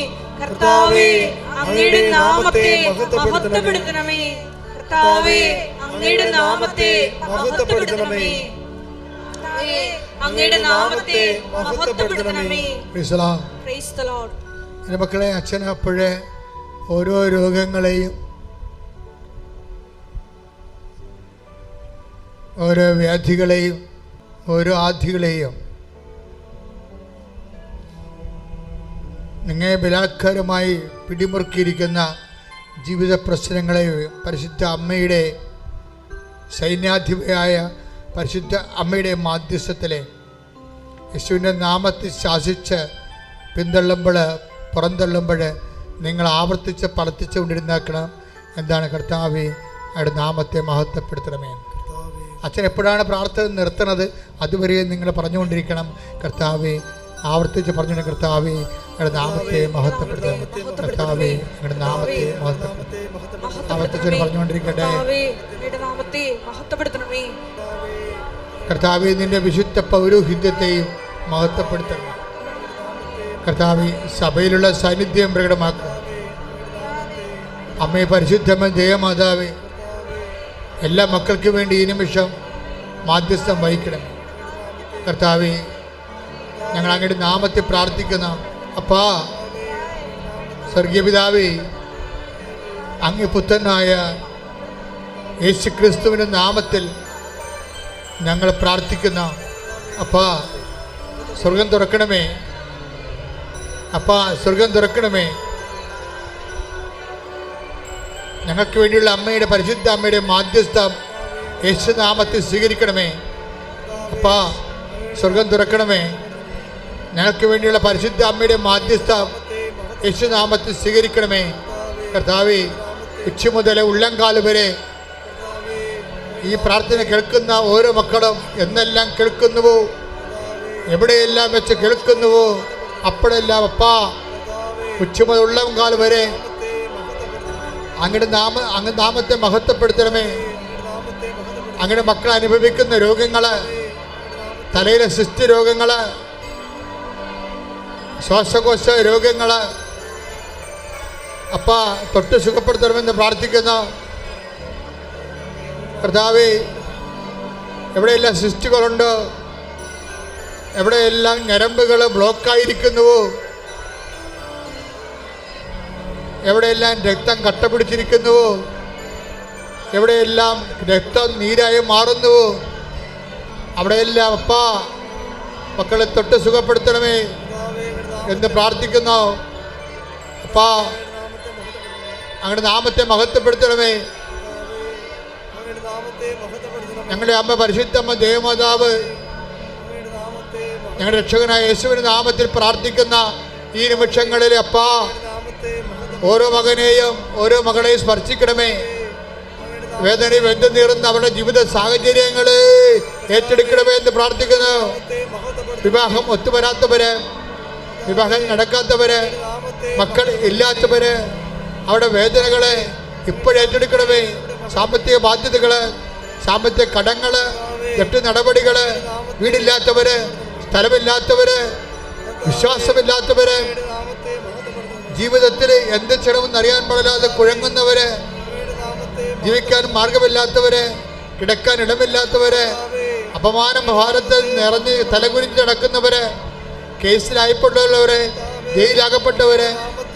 അങ്ങയുടെ നാമത്തെ മഹത്വപ്പെടുത്തണമേ. അങ്ങയുടെ നാമത്തെ മഹത്വപ്പെടുത്തണമേ. അങ്ങയുടെ നാമത്തെ മഹത്വപ്പെടുത്തണമേ. Price the Lord. എൻ്റെ മക്കളെ, അച്ഛൻ അപ്പോഴേ ഓരോ രോഗങ്ങളെയും ഓരോ വ്യാധികളെയും ഓരോ ആധികളെയും നിങ്ങളെ ബലാത്കാരമായി പിടിമുറുക്കിയിരിക്കുന്ന ജീവിത പ്രശ്നങ്ങളെ പരിശുദ്ധ അമ്മയുടെ സൈന്യാധിപയായ പരിശുദ്ധ അമ്മയുടെ മാധ്യസ്ഥത്തിലെ യേശുവിൻ്റെ നാമത്തിൽ ശാസിച്ച് പിന്തള്ളുമ്പോൾ പുറന്തള്ളുമ്പോൾ നിങ്ങൾ ആവർത്തിച്ച് പളത്തിച്ചു കൊണ്ടിരുന്നാക്കണം. എന്താണ്? കർത്താവേ അയാളുടെ നാമത്തെ മഹത്വപ്പെടുത്തണമേ. അച്ഛൻ എപ്പോഴാണ് പ്രാർത്ഥന നിർത്തുന്നത് അതുവരെ നിങ്ങൾ പറഞ്ഞുകൊണ്ടിരിക്കണം. കർത്താവേ, ആവർത്തിച്ച് പറഞ്ഞു, കർത്താവേ അയാളുടെ നാമത്തെ മഹത്വപ്പെടുത്തണമേ. കർത്താവേ അയാളുടെ നാമത്തെ മഹത്വപ്പെടുത്തണമേ. ആവർത്തിച്ച് പറഞ്ഞുകൊണ്ടിരിക്കട്ടെ, കർത്താവേ നിന്റെ വിശുദ്ധ പൗരോഹിത്യത്തെയും മഹത്വപ്പെടുത്തണം. കർത്താവേ സഭയിലുള്ള സാന്നിധ്യം പ്രകടമാക്കും. അമ്മയെ പരിശുദ്ധമ ജയമാതാവേ, എല്ലാ മക്കൾക്കും വേണ്ടി ഈ നിമിഷം മാധ്യസ്ഥം വഹിക്കണം. കർത്താവേ, ഞങ്ങൾ അങ്ങയുടെ നാമത്തിൽ പ്രാർത്ഥിക്കുന്ന അപ്പാ, സ്വർഗീയ പിതാവേ, അങ്ങ് പുത്രനായ യേശു ക്രിസ്തുവിൻ്റെ നാമത്തിൽ ഞങ്ങൾ പ്രാർത്ഥിക്കുന്ന അപ്പാ, സ്വർഗം തുറക്കണമേ. അപ്പാ, സ്വർഗം തുറക്കണമേ. ഞങ്ങൾക്ക് വേണ്ടിയുള്ള അമ്മയുടെ പരിശുദ്ധ അമ്മയുടെ മാധ്യസ്ഥം യേശുനാമത്തിൽ സ്വീകരിക്കണമേ. അപ്പാ, സ്വർഗം തുറക്കണമേ. ഞങ്ങൾക്ക് വേണ്ടിയുള്ള പരിശുദ്ധ അമ്മയുടെ മാധ്യസ്ഥം യേശുനാമത്തിൽ സ്വീകരിക്കണമേ. കർത്താവേ, ഉച്ച മുതൽ ഉള്ളംകാല് വരെ ഈ പ്രാർത്ഥന കേൾക്കുന്ന ഓരോ മക്കളും എന്നെല്ലാം കേൾക്കുന്നുവോ, എവിടെയെല്ലാം വെച്ച് കേൾക്കുന്നുവോ അപ്പോഴെല്ലാം അപ്പാ, ഉച്ച മുതൽ ഉള്ളംകാല് വരെ അങ്ങയുടെ നാമത്തെ മഹത്വപ്പെടുത്തണമേ. അങ്ങയുടെ മക്കൾ അനുഭവിക്കുന്ന രോഗങ്ങൾ, തലയിലെ സിസ്റ്റ് രോഗങ്ങൾ, ശ്വാസകോശ രോഗങ്ങൾ അപ്പാ തൊട്ട് സുഖപ്പെടുത്തണമെന്ന് പ്രാർത്ഥിക്കുന്ന കർത്താവേ, എവിടെയെല്ലാം സിസ്റ്റുകളുണ്ട്, എവിടെയെല്ലാം ഞരമ്പുകൾ ബ്ലോക്കായിരിക്കുന്നുവോ, എവിടെയെല്ലാം രക്തം കട്ട പിടിച്ചിരിക്കുന്നുവോ, എവിടെയെല്ലാം രക്തം നീരായി മാറുന്നുവോ അവിടെയെല്ലാം അപ്പാ മക്കളെ തൊട്ട് സുഖപ്പെടുത്തണമേ എന്ന് പ്രാർത്ഥിക്കുന്നു. അപ്പാ, അങ്ങയുടെ നാമത്തെ മഹത്വപ്പെടുത്തണമേ. ഞങ്ങളുടെ അമ്മ പരിശുദ്ധമ്മ ദേവമാതാവ്, ഞങ്ങളുടെ രക്ഷകനായ യേശുവിൻ്റെ നാമത്തിൽ പ്രാർത്ഥിക്കുന്ന ഈ നിമിഷങ്ങളിൽ അപ്പാ ഓരോ മകനെയും ഓരോ മകളെയും സ്പർശിക്കണമേ. വേദനയും വെന്തു നീറുന്ന അവരുടെ ജീവിത സാഹചര്യങ്ങളെ ഏറ്റെടുക്കണമേ എന്ന് പ്രാർത്ഥിക്കുന്നു. വിവാഹം ഒത്തുവരാത്തവര്, വിവാഹം നടക്കാത്തവര്, മക്കൾ ഇല്ലാത്തവര്, അവരുടെ വേദനകളെ ഇപ്പോഴേറ്റെടുക്കണമേ. സാമ്പത്തിക ബാധ്യതകള്, സാമ്പത്തിക കടങ്ങള്, ജപ്തി നടപടികള്, വീടില്ലാത്തവര്, സ്ഥലമില്ലാത്തവര്, വിശ്വാസമില്ലാത്തവര്, ജീവിതത്തിൽ എന്ത് ചെയ്യണമെന്ന് അറിയാൻ പാടില്ലാതെ കുഴങ്ങുന്നവര്, ജീവിക്കാൻ മാർഗമില്ലാത്തവര്, കിടക്കാൻ ഇടമില്ലാത്തവര്, അപമാനം ഭാരത്തിൽ നിറഞ്ഞ് തലകുനിച്ച് നടക്കുന്നവര്, കേസിലായിപ്പെട്ടുള്ളവര്, ജയിലാകപ്പെട്ടവര്,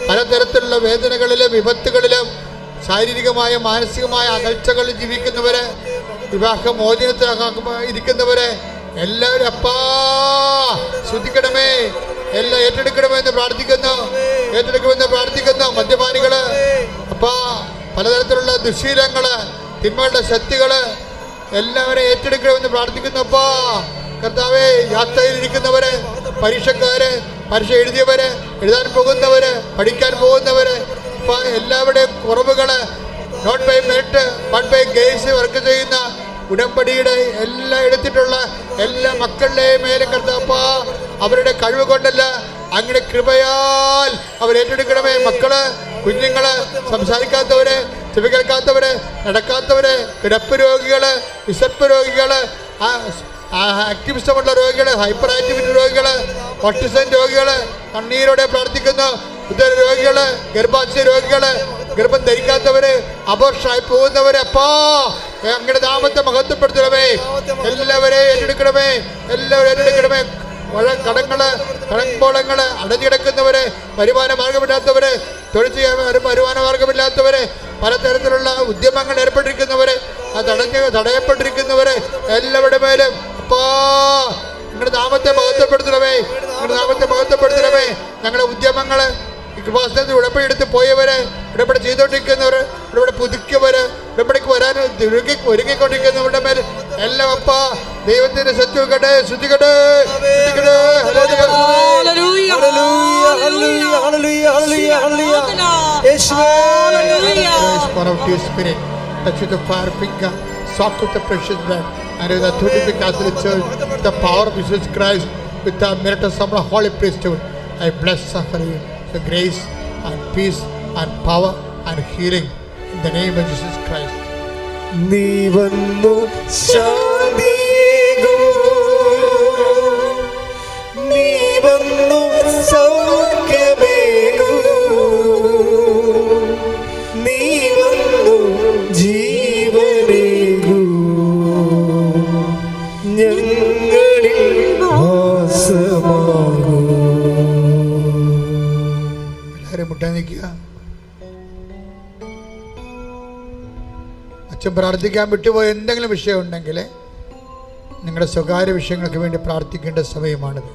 പലതരത്തിലുള്ള വേദനകളിലും വിപത്തുകളിലും ശാരീരികമായ മാനസികമായ അകൽച്ചകളിൽ ജീവിക്കുന്നവര്, വിവാഹമോചനത്തിൽ ഇരിക്കുന്നവര് എല്ലാവരും അപ്പാ ശ്രദ്ധിക്കണമേ, എല്ലാം ഏറ്റെടുക്കണമെന്ന് പ്രാർത്ഥിക്കുന്നു. ഏറ്റെടുക്കുമെന്ന് പ്രാർത്ഥിക്കുന്നു. മദ്യപാനികള് അപ്പാ, പലതരത്തിലുള്ള ദുശീലങ്ങള്, തിന്മകളുടെ ശക്തികള് എല്ലാവരെയും ഏറ്റെടുക്കണമെന്ന് പ്രാർത്ഥിക്കുന്നു. അപ്പാ കർത്താവേ, യാത്രയിലിരിക്കുന്നവര്, പരീക്ഷക്കാര്, പരീക്ഷ എഴുതിയവര്, എഴുതാൻ പോകുന്നവര്, പഠിക്കാൻ പോകുന്നവര്, അപ്പാ എല്ലാവരുടെയും കുറവുകള് not by merit but by grace work ചെയ്യുന്ന ഉടമ്പടിയുടെ എല്ലാം എടുത്തിട്ടുള്ള എല്ലാ മക്കളുടെയും മേലെ കർത്താപ്പാ, അവരുടെ കഴിവ് കൊണ്ടല്ല അങ്ങനെ കൃപയാൽ അവർ ഏറ്റെടുക്കണമേ. മക്കള്, കുഞ്ഞുങ്ങള്, സംസാരിക്കാത്തവര്, ചെവി കേൾക്കാത്തവര്, നടക്കാത്തവര്, കിടപ്പ് രോഗികള്, വിശപ്പ് രോഗികള്, ആക്ടിവിസമുള്ള രോഗികള്, ഹൈപ്പർ ആക്ടിവിറ്റി രോഗികള്, ഓട്ടിസം രോഗികള് കണ്ണീരോടെ പ്രാർത്ഥിക്കുന്നു. ഉദര രോഗികള്, ഗർഭാശയ രോഗികള്, ഗർഭം ധരിക്കാത്തവര്, അബോർഷനായി പോകുന്നവര് അപ്പാ അങ്ങയുടെ നാമത്തെ മഹത്വപ്പെടുത്തണമേ. എല്ലാവരെയും ഏറ്റെടുക്കണമേ, എല്ലാവരും ഏറ്റെടുക്കണമേ. കടങ്ങള്, കടമ്പോളങ്ങള് അടഞ്ഞിടക്കുന്നവര്, വരുമാന മാർഗമില്ലാത്തവര്, തൊഴിൽ ചെയ്യാൻ വരുമാന മാർഗമില്ലാത്തവര്, പലതരത്തിലുള്ള ഉദ്യമങ്ങൾ ഏർപ്പെട്ടിരിക്കുന്നവര്, തടയപ്പെട്ടിരിക്കുന്നവര് എല്ലാവരുടെ മേലും അപ്പാ നിങ്ങളുടെ നാമത്തെ മഹത്വപ്പെടുത്തണമേ. നിങ്ങളുടെ നാമത്തെ മഹത്വപ്പെടുത്തണമേ. ഞങ്ങളുടെ ഉദ്യമങ്ങള്, കൃപാസനത്തിൽ ഉടമ്പടി എടുത്ത് പോയവര്, ഉടമ്പടി ചെയ്തോണ്ടിരിക്കുന്നവര്, ഉടമ്പടി പുതുക്കിയവര്, ഉടമ്പടിക്ക് വരാൻ ഒരുങ്ങിക്കൊണ്ടിരിക്കുന്നവരുടെ മേൽ എല്ലാം അപ്പാ ദൈവത്തിന്റെ ശത്രുക്കട്ടെ, ശുദ്ധിക്കട്ടെ, touch with the fire finger, soak with the precious blood, and with the authority of the Catholic Church, with the power of Jesus Christ, with the merit of some holy priesthood, I bless for you the grace and peace and power and healing in the name of Jesus Christ. നീ വന്നു ശാന്തിയേകൂ, നീ വന്നു സൗഖ്യമേകൂ, നീ വന്നു ജീവനേകൂ, ഞങ്ങളിൽ വാസമാകൂ. എല്ലാവരും മുട്ടാൻ നിൽക്കുക. അച്ഛൻ പ്രാർത്ഥിക്കാൻ വിട്ടുപോയ എന്തെങ്കിലും വിഷയം ഉണ്ടെങ്കിൽ നിങ്ങളുടെ സ്വകാര്യ വിഷയങ്ങൾക്ക് വേണ്ടി പ്രാർത്ഥിക്കേണ്ട സമയമാണിത്.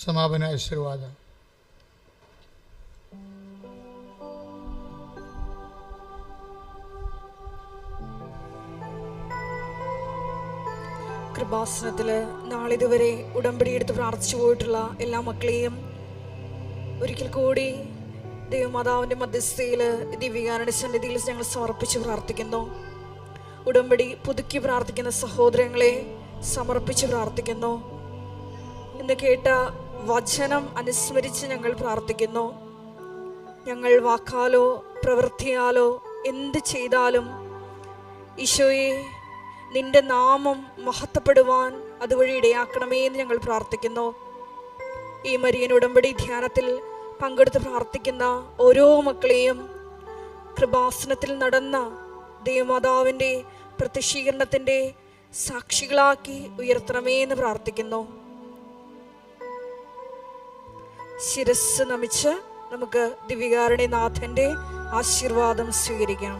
സമാപന ആശീർവാദം. കൃപാസനത്തില് നാളിതുവരെ ഉടമ്പടി എടുത്ത് പ്രാർത്ഥിച്ചു പോയിട്ടുള്ള എല്ലാ മക്കളെയും ഒരിക്കൽ കൂടി ദൈവമാതാവിൻ്റെ മധ്യസ്ഥയില് ദിവ്യകാരുണ്യ സന്നിധിയിൽ ഞങ്ങൾ സമർപ്പിച്ച് പ്രാർത്ഥിക്കുന്നു. ഉടമ്പടി പുതുക്കി പ്രാർത്ഥിക്കുന്ന സഹോദരങ്ങളെ സമർപ്പിച്ച് പ്രാർത്ഥിക്കുന്നു. ഇന്ന് കേട്ട വചനം അനുസ്മരിച്ച് ഞങ്ങൾ പ്രാർത്ഥിക്കുന്നു. ഞങ്ങൾ വാക്കാലോ പ്രവൃത്തിയാലോ എന്ത് ചെയ്താലും ഈശോയെ നിന്റെ നാമം മഹത്വപ്പെടുവാൻ അതുവഴി ഇടയാക്കണമേ എന്ന് ഞങ്ങൾ പ്രാർത്ഥിക്കുന്നു. ഈ മരിയൻ ഉടമ്പടി ധ്യാനത്തിൽ പങ്കെടുത്ത് പ്രാർത്ഥിക്കുന്ന ഓരോ മക്കളെയും കൃപാസനത്തിൽ നടന്ന ദൈവമാതാവിൻ്റെ പ്രത്യക്ഷീകരണത്തിൻ്റെ സാക്ഷികളാക്കി ഉയർത്തണമേ എന്ന് പ്രാർത്ഥിക്കുന്നു. ശിരസ് നമിച്ച് നമുക്ക് ദിവ്യകാരുണ്യനാഥൻ്റെ ആശീർവാദം സ്വീകരിക്കാം.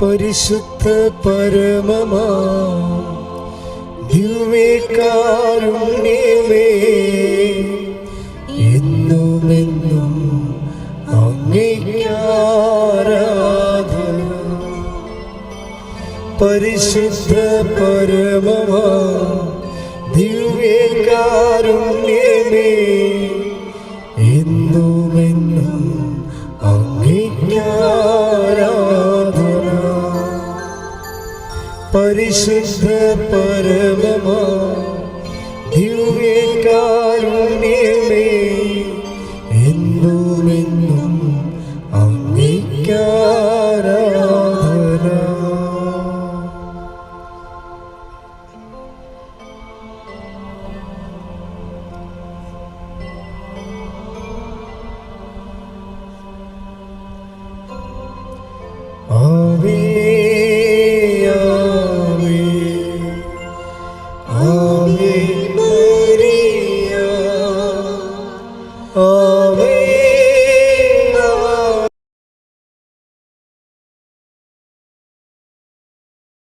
പരിശുദ്ധ പരമമാ ദിവ്യകാരുണ്യമേ, എന്നുമെന്നും അങ്ങേക്ക് ആരാധന. പരിശുദ്ധ പരമമാ ദിവ്യകാരുണ്യമേ, എന്നുമെന്നും അങ്ങേക്ക് ആരാധന. പരിശുദ്ധ പരമമാ ദിവ്യകാരുണ്യമേ, എന്നുമെന്നും അങ്ങേക്ക് ആരാധന. ആവേ ആവേ ആവേ